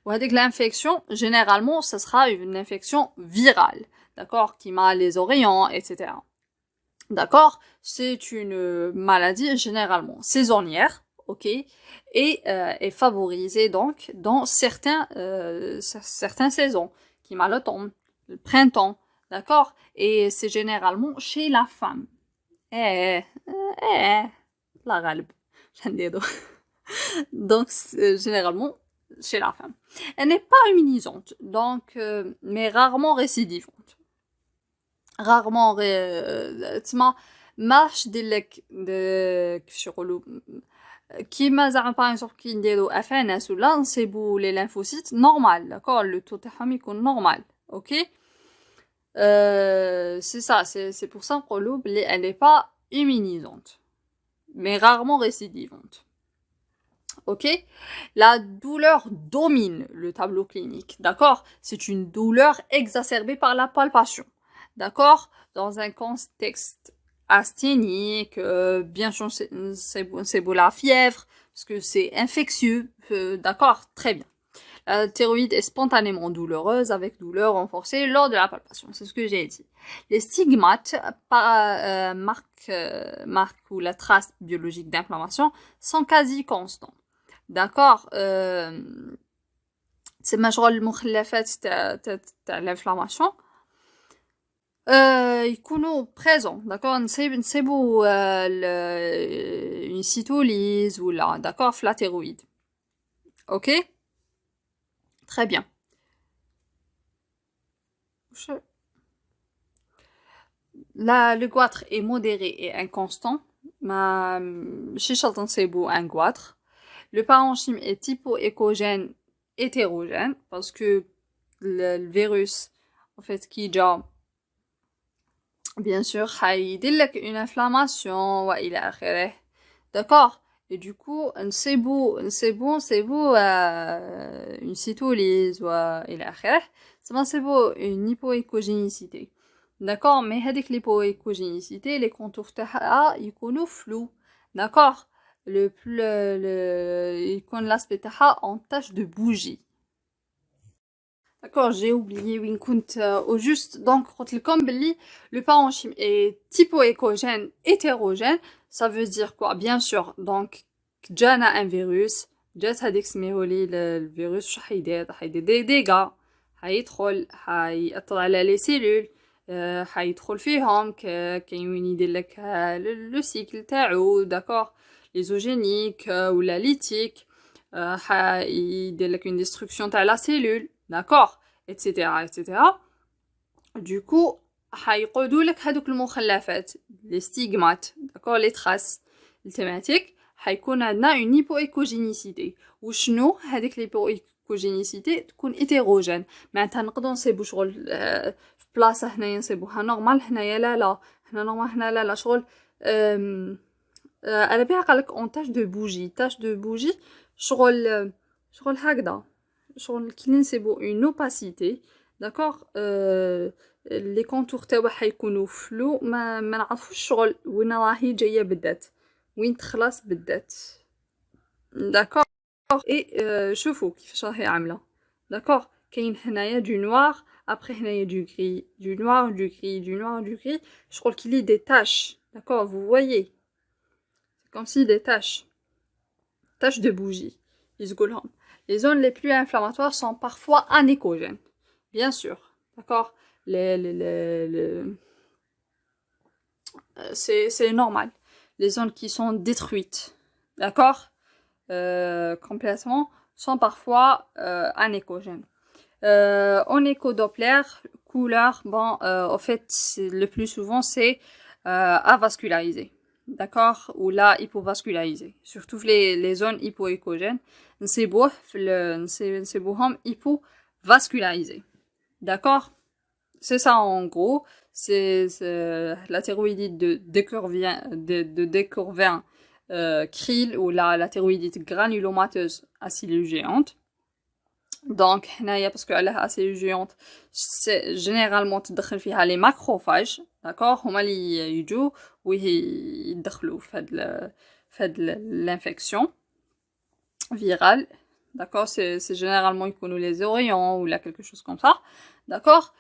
وهذيك l'anfection généralement ça sera une infection virale d'accord qui m'a les oreillons etc d'accord c'est une maladie généralement saisonnière ok et est favorisée donc dans certaines saisons qui m'a l'automne le printemps, d'accord? Et c'est généralement chez la femme. La galbe. Donc, généralement, chez la femme. Elle n'est pas immunisante, donc, mais rarement récidivante. Rarement, marche كيما زعما باغ اكزومبل كي نديرو افاناس ولا نصيبو لي ليمفوسيت نورمال داكور لو تو تاعهم يكون نورمال اوكي c'est ça c'est pour ça qu'on elle n'est pas immunisante mais rarement récidivante ok la douleur domine le tableau clinique d'accord c'est une douleur exacerbée par la palpation d'accord dans un contexte asthénique, bien sûr c'est beau la fièvre, parce que c'est infectieux, d'accord, très bien. La thyroïde est spontanément douloureuse, avec douleur renforcée lors de la palpation, c'est ce que j'ai dit. Les stigmates, marque ou la trace biologique d'inflammation, sont quasi constants, d'accord. C'est majeur المخلفات تاع l'inflammation. يكونوا présents d'accord نسيبوا une cytolyse ou là d'accord la thyroïde ok très bien là le goitre est modéré et inconstant ما ماشي شرط نسيبوا un goitre le parenchyme est hypoéchogène hétérogène parce que le virus en fait qui جا bien sûr حيدير لك une inflammation والى اخره d'accord et du coup نسيبو une cytolyse والى اخره ça نسيبو une hypoéchogénicité d'accord mais هذيك l'hypoéchogénicité les contours تاعها يكونوا flous d'accord يكون l'aspect تاعها en tache de bougie. D'accord, j'ai oublié وين كنت au juste donc قلت لكم بلي le parenchyme est hypoéchogène hétérogène ça veut dire quoi bien sûr donc جانا un virus جات هذيك سميهولي الفيروس شو حيدير دي ديغا حيدخل حيأثر على لي سيلول حيدخل فيهم كاين يدير لك لو سيكل تاعو داكور ليزوجينيك ولا ليتيك حيدير لك une destruction تاع لا سيلول d'accord etc etc du coup حيقعدوا لك هذوك المخلفات لي ستيغمات داكور لي تراس التيماتيك حيكون عندنا une hypoéchogénicité وشنو هذيك l'hypoéchogénicité تكون hétérogène معناتها نقدروا نصيبوا شغل في بلاصه هنايا نصيبوها نورمال هنايا لا هنا نورمال هنا لا شغل على بها قالك اون تاش دو بوجي شغل هكذا شغل كي نسيبو اون اوباسيتي داكوغ لي كونتور تاعها حيكونوا فلو ما نعرفوش شغل وين راهي جايه بالذات وين تخلص بالذات داكوغ اي شوفوا كيفاش راهي عامله داكوغ كاين هنايا دو نوار après il y a du gris, du noir, du gris, du noir, du gris. Je crois qu'il y a des taches, d'accord, vous voyez, c'est comme si des taches de bougie. Les zones les plus inflammatoires sont parfois anéchogènes, bien sûr, d'accord, c'est normal. Les zones qui sont détruites, d'accord, complètement, sont parfois anéchogènes. En écho-doppler, couleur, bon, en fait, le plus souvent, c'est avascularisé, d'accord, ou là, hypovascularisé. Surtout les zones hypoéchogènes, c'est hypovascularisé, d'accord. C'est ça en gros, c'est la thyroïdite de Découvrin, Krill ou la thyroïdite granulomateuse acylogéante. Donc, parce qu'elle est acylogéante, c'est généralement تدخل فيها les macrophages, d'accord, هما اللي يجوا ويدخلوا في l'infection virale, d'accord, c'est généralement يكونوا les orions ou là quelque chose comme ça, d'accord.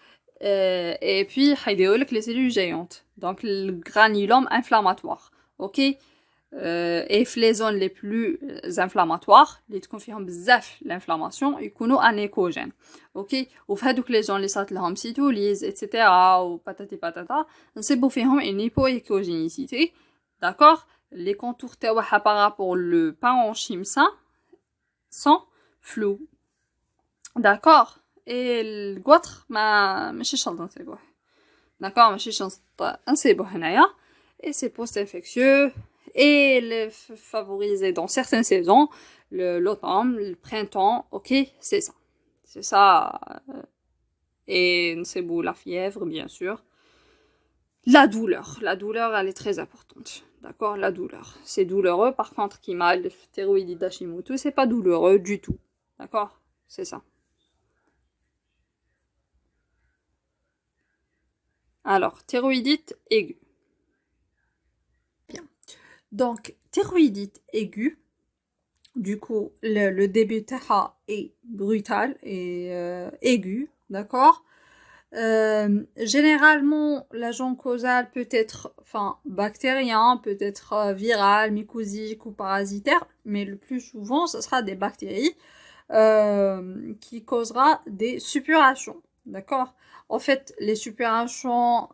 Et puis حيديرولك les cellules géantes, donc le granulome inflammatoire, ok. Et les zones les plus inflammatoires اللي تكون فيهم بزاف l'inflammation يكونوا anéchogènes, ok. وفي هذوك les zones اللي صارت لهم cytolyse etc ou patati patata نصيبوا فيهم une hypoéchogénicité, d'accord. Les contours تاعها par rapport le parenchyme sain sont flous, d'accord. Et le goitre ماشي شرط نصيبوه, d'accord, ماشي شرط نصيبوه هنايا. Et c'est post-infectieux et le favoriser dans certaines saisons, l'automne, le printemps, ok, c'est ça. Et c'est beau, la fièvre, bien sûr. La douleur, elle est très importante, d'accord, la douleur. C'est douloureux, par contre, qui m'a le thyroïdite d'Hashimoto, c'est pas douloureux du tout, d'accord, c'est ça. Alors, thyroïdite aiguë. Bien. Donc, thyroïdite aiguë, du coup, le début est brutal et aigu, d'accord. Généralement, l'agent causal peut être bactérien, peut être viral, mycosique ou parasitaire, mais le plus souvent, ce sera des bactéries qui causera des suppurations, d'accord. En fait, les suppurations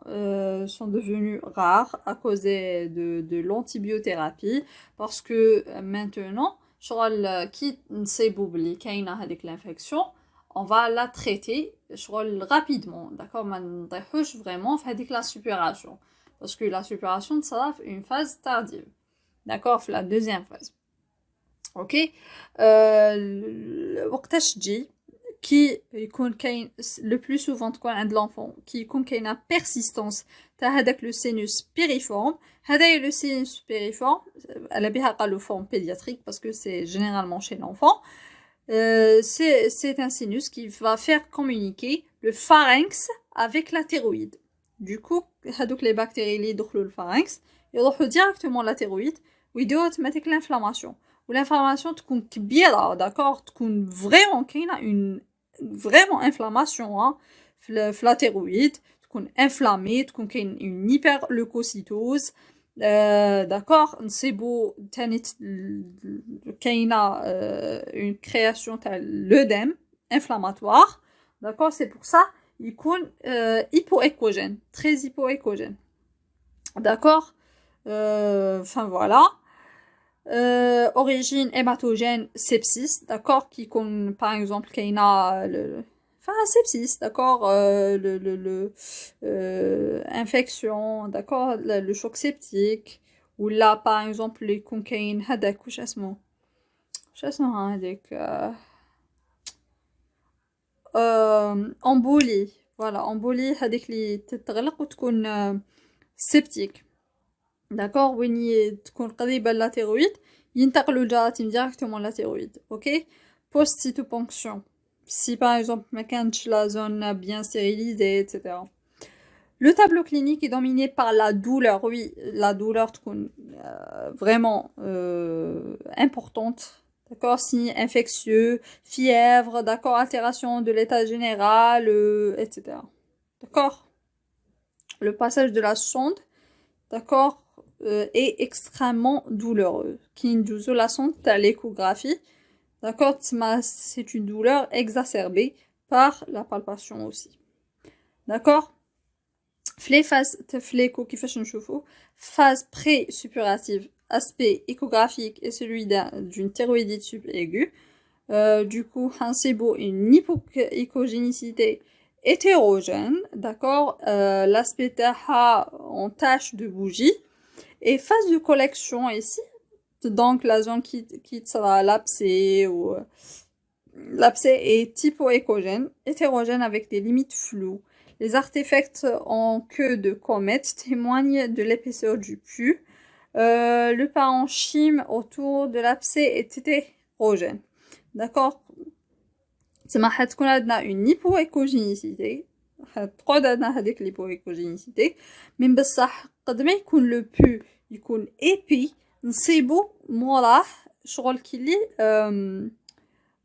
sont devenues rares à cause de l'antibiothérapie, parce que maintenant, qui sait avec l'infection, on va la traiter rapidement, d'accord. On vraiment avec la suppuration, parce que la suppuration, ça a une phase tardive, d'accord, la deuxième phase, ok. وقتاش تجي qui يكون كاين le plus souvent تكون عند l'enfant qui يكون كاينه persistance تاع هذاك le sinus périforme. هذا le sinus périforme على بها قالوا forme pédiatrique parce que c'est généralement chez l'enfant. C'est un sinus qui va faire communiquer le pharynx avec la thyroïde. Du coup, هذوك les bactéries اللي يدخلوا الفارنكس يروحوا directement la thyroïde ويديروا automatique l'inflammation. Ou l'inflammation تكون كبيرة, d'accord, تكون vraiment كاينه une vraiment inflammation في la thyroïde, تكون inflammée, تكون كاين une hyperleucocytose, d'accord. نصيبو تاني كاينه une création تاع l'œdème inflammatoire, d'accord. C'est pour ça يكون hypoéchogène, très hypoéchogène, d'accord. Voilà. Origine hématogène, sepsis, d'accord, qui comme par exemple kaina sepsis, d'accord, infection, d'accord, le choc septique, ou là par exemple les concaïnes hadak ou chasmo hadak embolie, voilà, embolie hadak li تتغلق وتكون septique, d'accord. وين تكون قريبة la thyroïde ينتقلوا الجراثيم directement la thyroïde, ok. Post cytoponction, si par exemple ما كانتش la zone bien stérilisée, etc. Le tableau clinique est dominé par la douleur, oui, la douleur تكون vraiment importante, d'accord, signes infectieux, fièvre, d'accord, altération de l'état général, etc. D'accord. Le passage de la sonde, d'accord, est extrêmement douloureux. Qui nous la sonde à l'échographie, d'accord, c'est une douleur exacerbée par la palpation aussi. D'accord. في phase تفليكو كيفاش نشوفو phase pré-suppurative, aspect échographique et celui d'une thyroïdite subaiguë. Du coup, c'est beau une hypoéchogénicité hétérogène, d'accord, l'aspect taha en tache de bougie, et phase de collection ici, donc la zone qui sera l'abcès ou l'abcès est hypoéchogène, hétérogène avec des limites floues. Les artefacts en queue de comète témoignent de l'épaisseur du pus. Le parenchyme autour de l'abcès est hétérogène. D'accord. تسمى حتكون عندنا une hypoéchogénicité حتقعد عندنا هذيك l'hypoéchogénicité من بصح قد ما يكون لو بو يكون ايبي نصيبو موراه شغل كيلي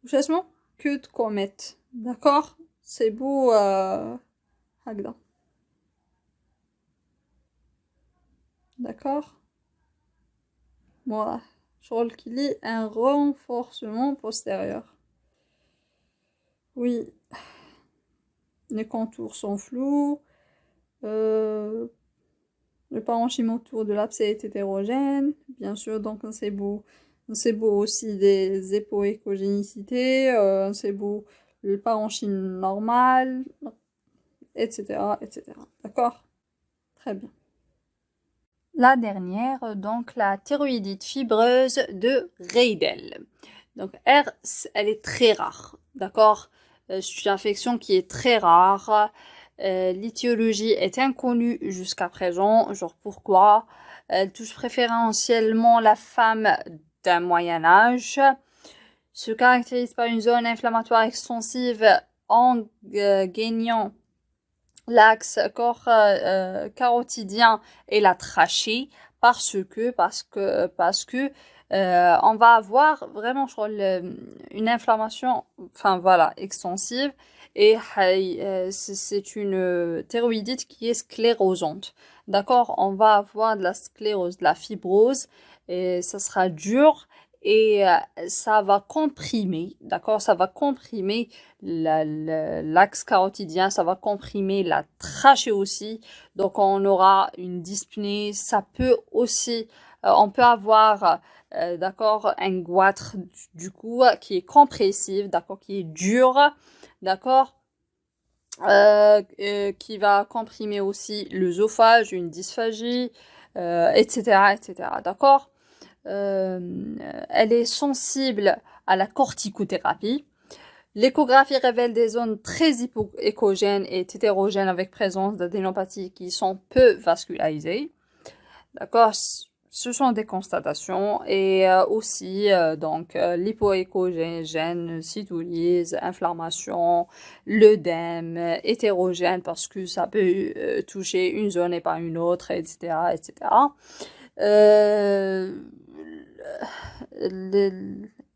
واش اسمو كو دو كوميت داكور سي بو هكذا داكور موراه شغل كيلي ان renforcement postérieur. Oui, les contours sont flous, le parenchyme autour de l'abcès est hétérogène, bien sûr, donc c'est beau aussi des hypoéchogénicités, c'est beau le parenchyme normal, etc., etc. D'accord? Très bien. La dernière, donc la thyroïdite fibreuse de Reydel. Donc R, elle est très rare, d'accord? C'est une infection qui est très rare. L'étiologie est inconnue jusqu'à présent. Genre pourquoi? Elle touche préférentiellement la femme d'un moyen âge. Se caractérise par une zone inflammatoire extensive en gagnant l'axe corps carotidien et la trachée parce que on va avoir vraiment une inflammation, enfin voilà, extensive et c'est une thyroïdite qui est sclérosante. D'accord, on va avoir de la sclérose, de la fibrose et ça sera dur et ça va comprimer, d'accord, ça va comprimer l'axe carotidien, ça va comprimer la trachée aussi. Donc on aura une dyspnée, ça peut aussi on peut avoir d'accord, un goitre du coup qui est compressif, d'accord, qui est dur, d'accord, qui va comprimer aussi l'œsophage, une dysphagie, etc., etc., d'accord. Elle est sensible à la corticothérapie. L'échographie révèle des zones très hypoéchogènes et hétérogènes avec présence d'adénopathies qui sont peu vascularisées, d'accord. Ce sont des constatations et aussi donc l'hypoéchogène, cytolyse, inflammation, l'œdème, hétérogène parce que ça peut toucher une zone et pas une autre, etc., etc.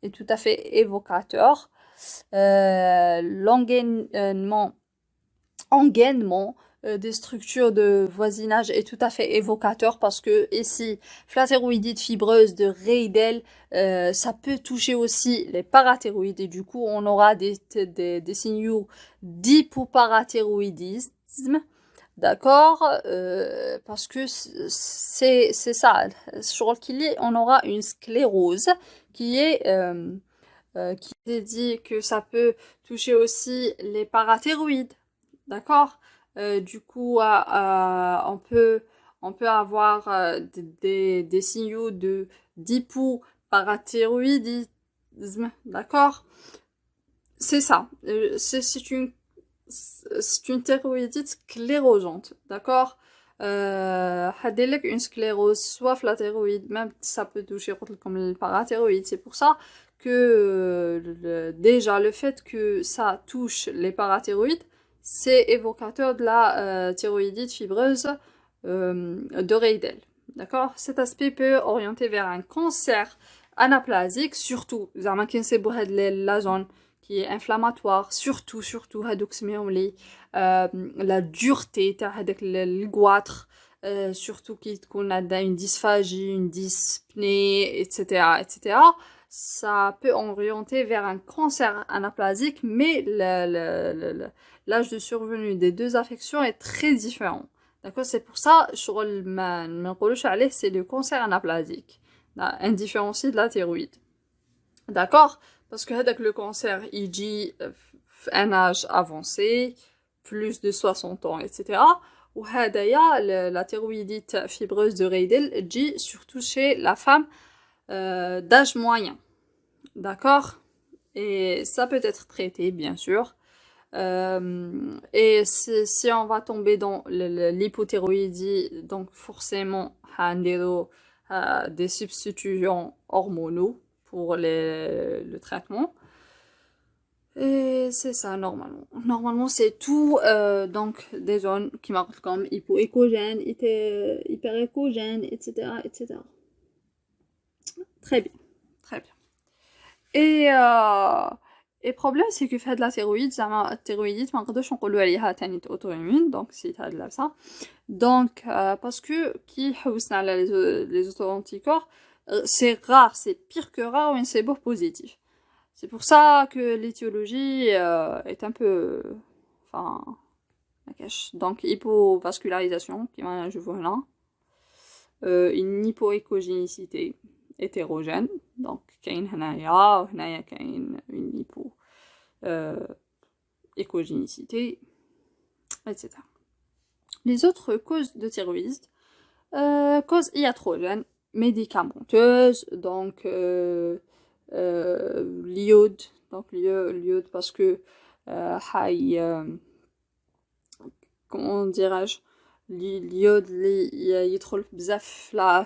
Est tout à fait évocateur. L'engainement des structures de voisinage est tout à fait évocateur parce que ici, la thyroïdite fibreuse de Reydel, ça peut toucher aussi les parathyroïdes et du coup on aura des signaux d'hypoparathyroïdisme, d'accord, parce que c'est ça, sur le on aura une sclérose qui est dit que ça peut toucher aussi les parathyroïdes, d'accord. Du coup, on peut avoir des signaux d'hypoparathyroïdisme, d'accord? C'est ça. C'est une thyroïdite sclérosante, d'accord? Une sclérose, soit la thyroïde, même ça peut toucher comme le parathyroïde. C'est pour ça que déjà le fait que ça touche les parathyroïdes, c'est évocateur de la thyroïdite fibreuse de Reydel. D'accord? Cet aspect peut orienter vers un cancer anaplasiques, surtout, زعما كنسيبو هاد la zone qui est inflammatoire, surtout هادوك سميهم لي la dureté تاع هذاك الكواطر, surtout كي تكون عندها une dysphagie, une dyspnée, etc. Ça peut orienter vers un cancer anaplasique, mais l'âge de survenue des deux affections est très différent. D'accord, c'est pour ça c'est le cancer anaplasique, indifférencié de la thyroïde. D'accord, parce que le cancer il dit un âge avancé, plus de 60 ans, etc. Ou la thyroïdite fibreuse de Reydel dit surtout chez la femme d'âge moyen. D'accord, et ça peut être traité bien sûr. Et si on va tomber dans l'hypothyroïdie, donc forcément des substitutions hormonaux pour le traitement. Et c'est ça normalement. Normalement c'est tout, donc des zones qui marquent comme hypoécogène, hyperécogène, etc. Très bien. Et problème c'est que fait de la thyroïde, la thyroïdite ما نقدرش نقولوا عليها تاني auto-immune, donc c'est هاد ça. Donc parce que qui حوسنا على les auto-anticorps, c'est rare, c'est pire que rare un sébo positif. C'est pour ça que l'étiologie est un peu donc hypovascularisation qui va je vois là, une hypoécogénicité hétérogène, donc كاين هنايا وهنايا كاين une hypoécogénicité, etc. Les autres causes de thyroïde, causes iatrogènes, médicamenteuses, donc l'iode, l'iode parce que comment dirais-je, l'iode يدخل بزاف لا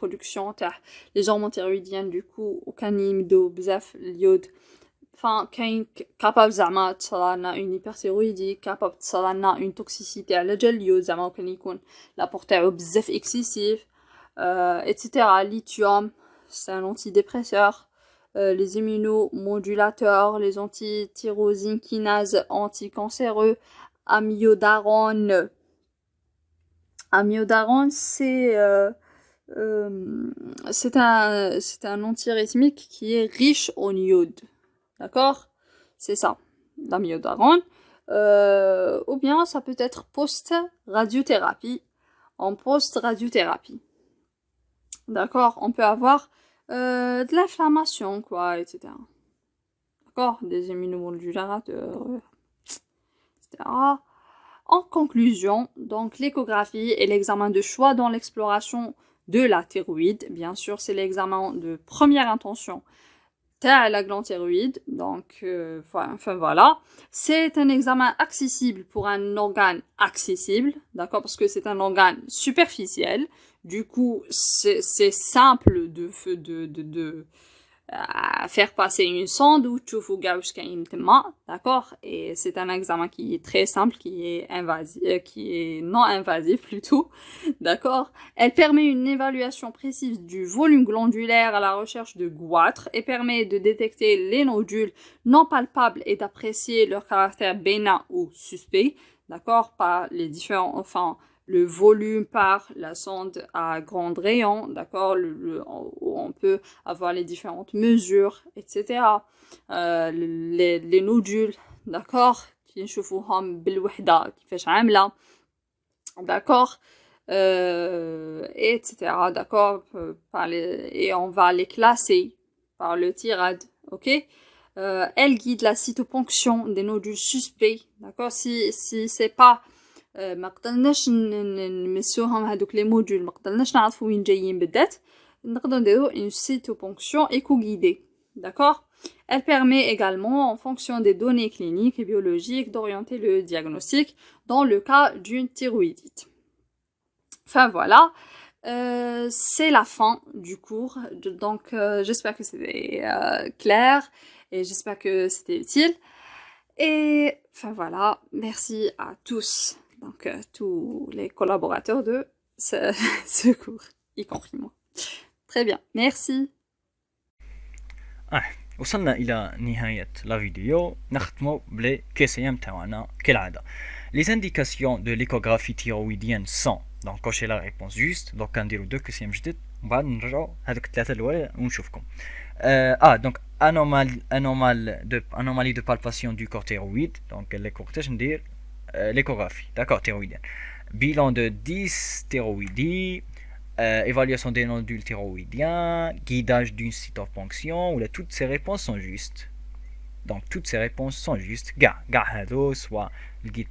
production تاع les hormones thyroïdiennes, du coup وكان يمدو بزاف اليود, كاين capable زعما تصرالنا une hyperthyroïdie, capable تصرالنا une toxicité على جال اليود زعما وكان يكون l'apport تاعو بزاف excessif, etc. Lithium, c'est un antidépresseur, les immunomodulateurs, les antityrosine kinases anticancéreux, amiodarone, c'est un antiarythmique qui est riche en iode. D'accord, c'est ça, l'amiodarone. Ou bien ça peut être post-radiothérapie. En post-radiothérapie, d'accord, on peut avoir de l'inflammation, quoi, etc. D'accord, des immunomodulateurs, etc. En conclusion, donc l'échographie est l'examen de choix dans l'exploration de la thyroïde. Bien sûr, c'est l'examen de première intention à la glande thyroïde. Donc, voilà. C'est un examen accessible pour un organe accessible, d'accord, parce que c'est un organe superficiel. Du coup, c'est simple de faire passer une sonde ou d'accord, et c'est un examen qui est très simple, qui est non invasif plutôt, d'accord. Elle permet une évaluation précise du volume glandulaire à la recherche de goitres et permet de détecter les nodules non palpables et d'apprécier leur caractère bénin ou suspect, d'accord, par les différents, le volume par la sonde à grand rayon, d'accord, où on peut avoir les différentes mesures, etc. Les nodules, d'accord, qui نشوفوهم بالوحدة كيفاش عاملة, d'accord, etc. D'accord, et on va les classer par le tirade, ok. Elle guide la cytoponction des nodules suspects, d'accord, si c'est pas ما قدرناش نمسوهم هذوك لي موديول, ما قدرناش نعرفوا وين جايين بالذات, نقدر نديرو une cytoponction éco-guidée, d'accord. Elle permet également, en fonction des données cliniques et biologiques, d'orienter le diagnostic dans le cas d'une thyroïdite. Enfin voilà, c'est la fin du cours, donc j'espère que c'était clair et j'espère que c'était utile. Et enfin voilà, merci à tous. Donc tous les collaborateurs de ce cours, y compris moi. Très bien, merci. وصلنا الى نهاية لا فيديو. نختمو بلي كيسيام تاعنا كالعادة. Les indications de l'échographie thyroïdienne sont donc cochez la réponse juste. donc كنديرو دو كيسيام جدد ومن بعد نرجعو هذوك الثلاثة الاولى ونشوفكم. donc anomalie de palpation du corps thyroïde. donc l'échographie ندير l'échographie d'accord thyroïdienne. Bilan de 10 thyroïdies, évaluation des nodules thyroïdiens, guidage d'une cytoponction, où là, toutes ces réponses sont justes. Donc toutes ces réponses sont justes. soit le guide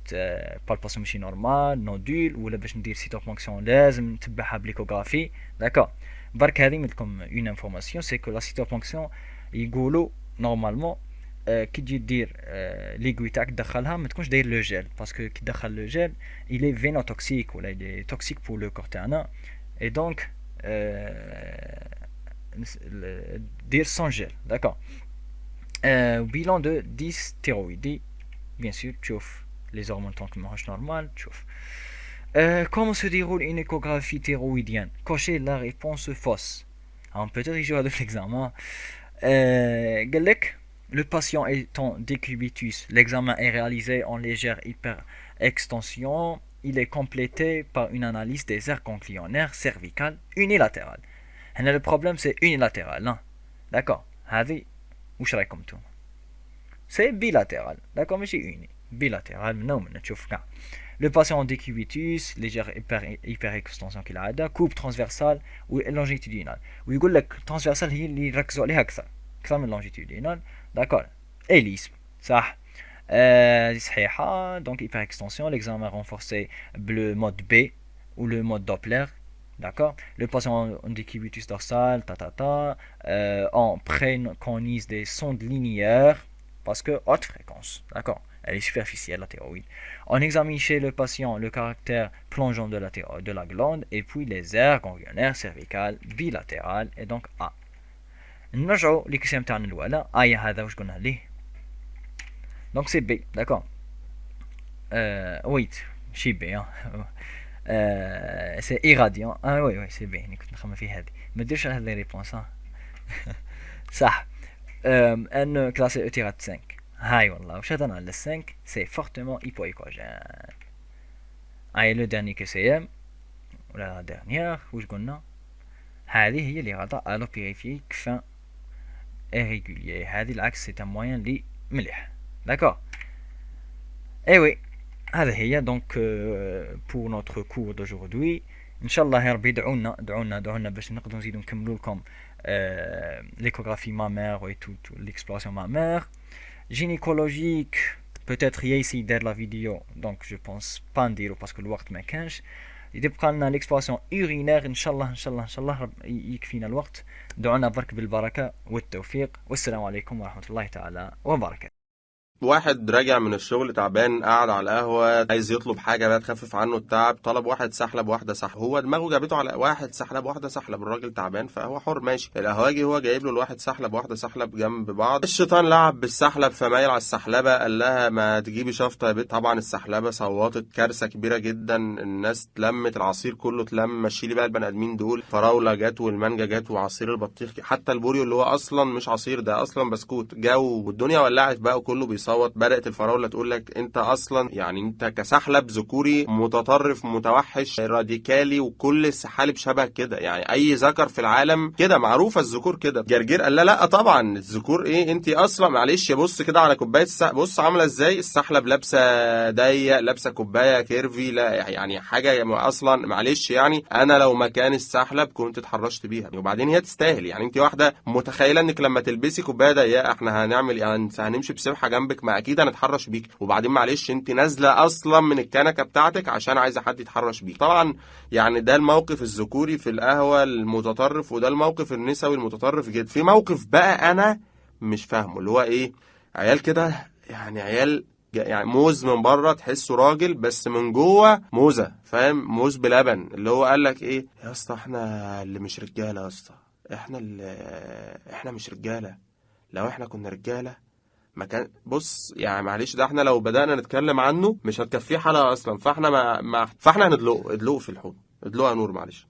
palpation machine normale, nodule, ou là باش ندير cytoponction لازم نتبعها بالإيكوغرافي. d'accord. برك هذه مثلكم une information c'est que la cytoponction يقولوا normalement كي تجي دير ليغوي تاعك تدخلها ما تكونش داير لو جيل باسكو كي تدخل لو جيل il est vénotoxique ولا il est toxique pour le corps تاعنا et donc dire sans gel. d'accord. Bilan de 10 thyroïdes, bien sûr تشوف les hormones tant que marche normal تشوف. Comment se déroule une échographie thyroïdienne? Cochez la réponse fausse. Alors peut-être يجوا هذا في l'examen. قال لك le patient est en décubitus. L'examen est réalisé en légère hyperextension. Il est complété par une analyse des aires ganglionnaires cervicales unilatérales. Le problème c'est unilatéral. Hein? D'accord. هذه وش رايكم انتم؟ c'est bilatéral. d'accord ماشي uni. bilatéral من ومن تشوف كاع. Le patient en décubitus, légère hyperextension كالعادة, coupe transversale ou longitudinale. ويقول لك transversale هي اللي يركزوا عليها أكثر من longitudinale. d'accord. Hélice. صح. صحيحة. donc hyperextension, l'examen renforcé le mode B ou le mode Doppler. d'accord. Le patient en décubitus dorsal, on préconise des sondes linéaires parce que haute fréquence. d'accord. Elle est superficielle, la thyroïde. On examine chez le patient le caractère plongeant de la glande et puis les aires ganglionnaires cervicales bilatérales et donc A. نرجعوا للكسيم تاعنا الأولى. هذا واش قلنا ليه. donc c'est B. d'accord. wait ماشي B c'est irradiant. oui c'est B. كنت نخمم في هذه ما ديرش هذه لي ريبونس. صح. ان كلاسي اوتيرات 5. هاي والله وش هذا على 5 c'est fortement hypoéchogène. le dernier QCM ولا la dernière وش قلنا هذه هي اللي غلطة allopériphérique fin irrégulier. هذه العكس c'est un moyen اللي مليح. d'accord. oui هذا هي donc pour notre cours d'aujourd'hui. ان شاء الله يا ربي دعونا باش نقدروا نزيدوا نكملوا لكم l'échographie mammaire et toute l'exploration mammaire. gynécologique peut-être ici dans la vidéo donc je pense pas نديرو parce que الوقت ما كانش. يبقى لنا l'exploration urinaire ان شاء الله يكفينا الوقت. دعونا برك بالبركة والتوفيق والسلام عليكم ورحمة الله تعالى وبركاته. واحد راجع من الشغل تعبان قاعد على القهوة عايز يطلب حاجة بقى تخفف عنه التعب. طلب واحد سحلب واحدة سحلب. هو دماغه جابته على واحد سحلب واحدة سحلب. الراجل تعبان فهو حر ماشي. القهواجي هو جايب له الواحد سحلب واحدة سحلب جنب بعض. الشيطان لعب بالسحلب فمايل على السحلبة قال لها ما تجيبي شفطة يا بنت. طبعا السحلبة صوتت كارثة كبيرة جدا. الناس اتلمت العصير كله اتلم. مشي لي بقى البني ادمين دول. فراولة جت والمانجا جت وعصير البطيخ حتى البوريو اللي هو اصلا مش عصير ده اصلا بسكوت جو. والدنيا ولعت بقى وكله بيصوت. بدأت الفراولة تقول لك انت اصلا يعني انت كسحلب ذكوري متطرف متوحش راديكالي وكل السحالب شبه كده. يعني اي ذكر في العالم كده معروفة الذكور كده. جرجير قال لا طبعا الذكور ايه انت اصلا معلش. بص كده على كوباية بص عاملة ازاي السحلب لابسة ضيق لابسة كوباية كيرفي. لا يعني حاجة اصلا معلش. يعني انا لو مكان السحلب كنت اتحرشت بيها. وبعدين هي تستاهل. يعني انت واحدة متخيلة انك لما تلبسي كوباية ضيقة احنا هنعمل يعني هنمشي بسبحة جنبك ما اكيد هنتحرش بيك. وبعدين معلش انت نازله اصلا من الكنكه بتاعتك عشان عايزه حد يتحرش بيك. طبعا يعني ده الموقف الذكوري في القهوه المتطرف وده الموقف النسوي المتطرف جدا. في موقف بقى انا مش فاهمه اللي هو ايه. عيال كده يعني عيال يعني موز من بره تحسه راجل بس من جوه موزه. فاهم موز بلبن. اللي هو قال لك ايه يا اسطى احنا اللي مش رجاله يا اسطى. احنا مش رجاله. لو احنا كنا رجاله ما كان بص يعني معلش ده احنا لو بدأنا نتكلم عنه مش هتكفيه حلقة اصلا. فاحنا فاحنا هندلقه في الحوض. ادلقه يا نور معلش.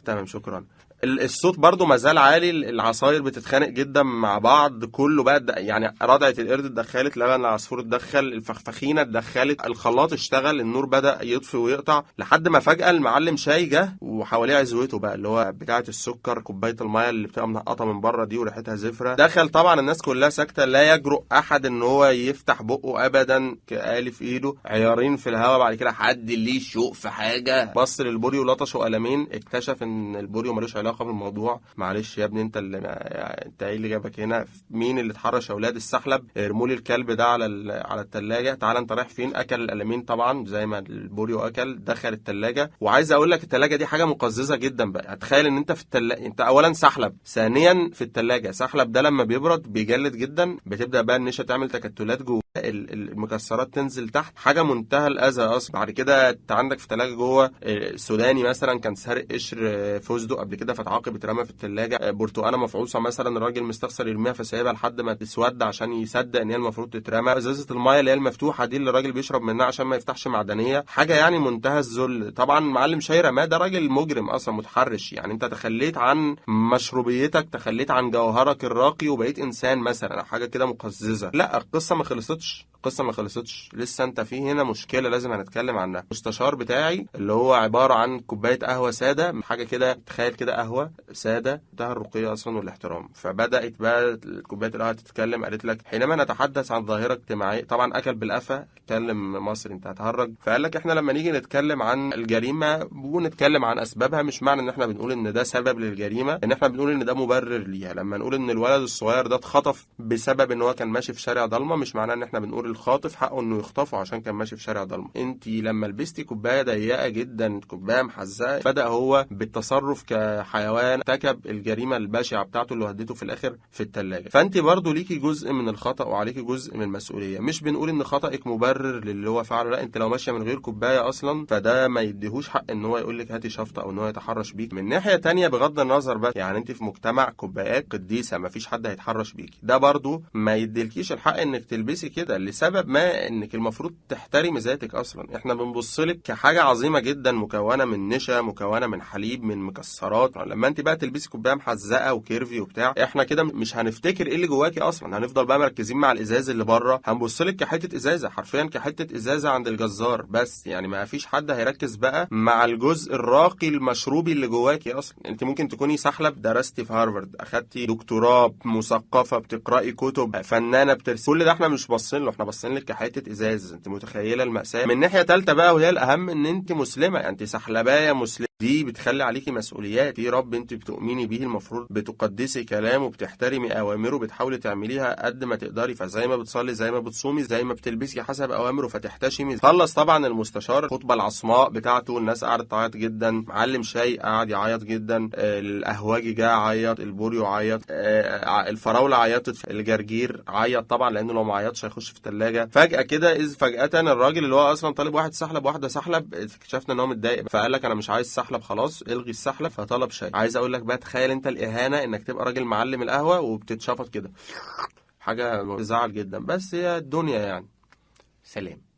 تمام شكرا. الصوت برضو مازال عالي، العصاير بتتخانق جدا مع بعض، كله بقى يعني رضعة القرد اتدخلت، لبن العصفور اتدخل، الفخفخينة اتدخلت، الخلاط اشتغل، النور بدأ يطفي ويقطع، لحد ما فجأة المعلم شاي جه وحواليه عزوته بقى اللي هو بتاعة السكر، كوباية المية اللي بتبقى منقطة من بره دي وريحتها زفرة، دخل طبعا الناس كلها ساكتة، لا يجرؤ احد ان هو يفتح بقه ابدا، كآلي في ايده، عيارين في الهواء. بعد كده حد ليه شوق في حاجة، بص للبوريو لطشه قلمين، اكتشف ان البوريو ملوش علاقة بالموضوع. معلش يا ابني انت انت ايه اللي جابك هنا؟ مين اللي اتحرش يا اولاد؟ السحلب، ارمولي الكلب ده على التلاجة، تعال انت رايح فين؟ اكل القلمين طبعا زي ما البوريو اكل، دخل التلاجة. وعايز اقول لك التلاجة دي حاجة مقززة جدا بقى، هتخيل ان انت في التلاجة، انت اولا سحلب، ثانيا في التلاجة. سحلب ده لما بيبرد بيجلد جدا، بتبدأ بقى النشا تعمل تكتلات جوه، المكسرات تنزل تحت، حاجة منتهى الأذى أصلا. بعد كده انت عندك في تلاجة جوه سوداني مثلا كان سارق قشر فستق قبل كده فتعاقب اترمى في التلاجة، برتقانة مفعوصة مثلا الراجل مستخسر يرميها فسايبها لحد ما تسود عشان يصدق ان هي المفروض تترمى، ازازة المايه اللي هي المفتوحة دي اللي الراجل بيشرب منها عشان ما يفتحش معدنية، حاجة يعني منتهى الذل. طبعا معلم شاي رماه، ده راجل مجرم أصلا متحرش، يعني انت تخليت عن مشروبيتك، تخليت عن جوهرك الراقي وبقيت إنسان مثلا، حاجة كده مقززة. لا القصة ما خلصتش، لسه انت في هنا مشكلة لازم هنتكلم عنها. المستشار بتاعي اللي هو عبارة عن كوباية قهوة سادة، حاجة كده تخيل كده قهوة سادة منتهى الرقي اصلا والاحترام. فبدأت بقى كوباية القهوة تتكلم، قالت لك حينما نتحدث عن ظاهرة اجتماعية، طبعا اكل بالقفا، اتكلم مصري انت هتهرج، فقال لك احنا لما نيجي نتكلم عن الجريمة ونتكلم عن اسبابها، مش معنى ان احنا بنقول ان ده سبب للجريمة ان احنا بنقول ان ده مبرر ليها. لما نقول ان الولد الصغير ده اتخطف بسبب ان هو كان ماشي في شارع ضلمة، مش معناه ان احنا بنقول الخاطف حقه انه يخطفه عشان كان ماشي في شارع ضلمه. انت لما لبستي كوبايه ضيقه جدا، كوبايه محزقه، بدا هو بالتصرف كحيوان ارتكب الجريمه البشعه بتاعته اللي ودته في الاخر في الثلاجه. فانت برضو ليكي جزء من الخطا وعليكي جزء من المسؤوليه، مش بنقول ان خطأك مبرر للي هو فعله، لا انت لو ماشيه من غير كوبايه اصلا فده ما يديهوش حق ان هو يقول لك هاتي شفطه او ان هو يتحرش بيك. من ناحيه تانية بغض النظر بس يعني انت في مجتمع كوبايات قديسه ما فيش حد هيتحرش بيك، ده برضو ما يديلكيش الحق انك تلبسي كده لسبب ما انك المفروض تحترمي ذاتك اصلا. احنا بنبصلك كحاجه عظيمه جدا مكونه من نشا، مكونه من حليب، من مكسرات. لما انت بقى تلبسي كوبايه محزقه وكيرفي وبتاع، احنا كده مش هنفتكر ايه اللي جواكي اصلا، هنفضل بقى مركزين مع الازاز اللي بره، هنبصلك كحته ازازه، حرفيا كحته ازازه عند الجزار بس. يعني ما فيش حد هيركز بقى مع الجزء الراقي المشروبي اللي جواكي اصلا. انت ممكن تكوني سحلب، درستي في هارفارد، اخدتي دكتوراه، مثقفه، بتقراي كتب، فنانه بترسم، كل ده احنا مش باصين له، احنا باصين لك كحته ازاز. انت متخيله المأساة؟ من ناحيه ثالثه بقى وهي الاهم، ان انت مسلمه، انت سحلبايه مسلمه، دي بتخلي عليكي مسؤوليات. في رب انت بتؤمني بيه، المفروض بتقدسي كلامه وبتحترمي اوامره، بتحاولي تعمليها قد ما تقدري، فزي ما بتصلي، زي ما بتصومي، زي ما بتلبسي حسب اوامره فتحتشمي. خلص طبعا المستشار الخطبه العصماء بتاعته، الناس قعدت تعيط جدا، معلم شاي قعد يعيط جدا، القهواجي جه عيط، البوريو عيط، الفراوله عيطت، الجرجير عيط طبعا لانه لو ما عيطش هيخش في الثلاجه. فجاه كده اذ فجاه الراجل اللي هو اصلا طالب واحد سحلب واحده سحلب، اكتشفنا ان هو متضايق، فقال لك انا مش عايز سحلب، خلاص الغي السحلب، فطلب شاي. عايز اقول لك بقى تخيل انت الاهانه انك تبقى راجل معلم القهوه وبتتشفط كده، حاجه تزعل جدا، بس هي الدنيا يعني. سلام.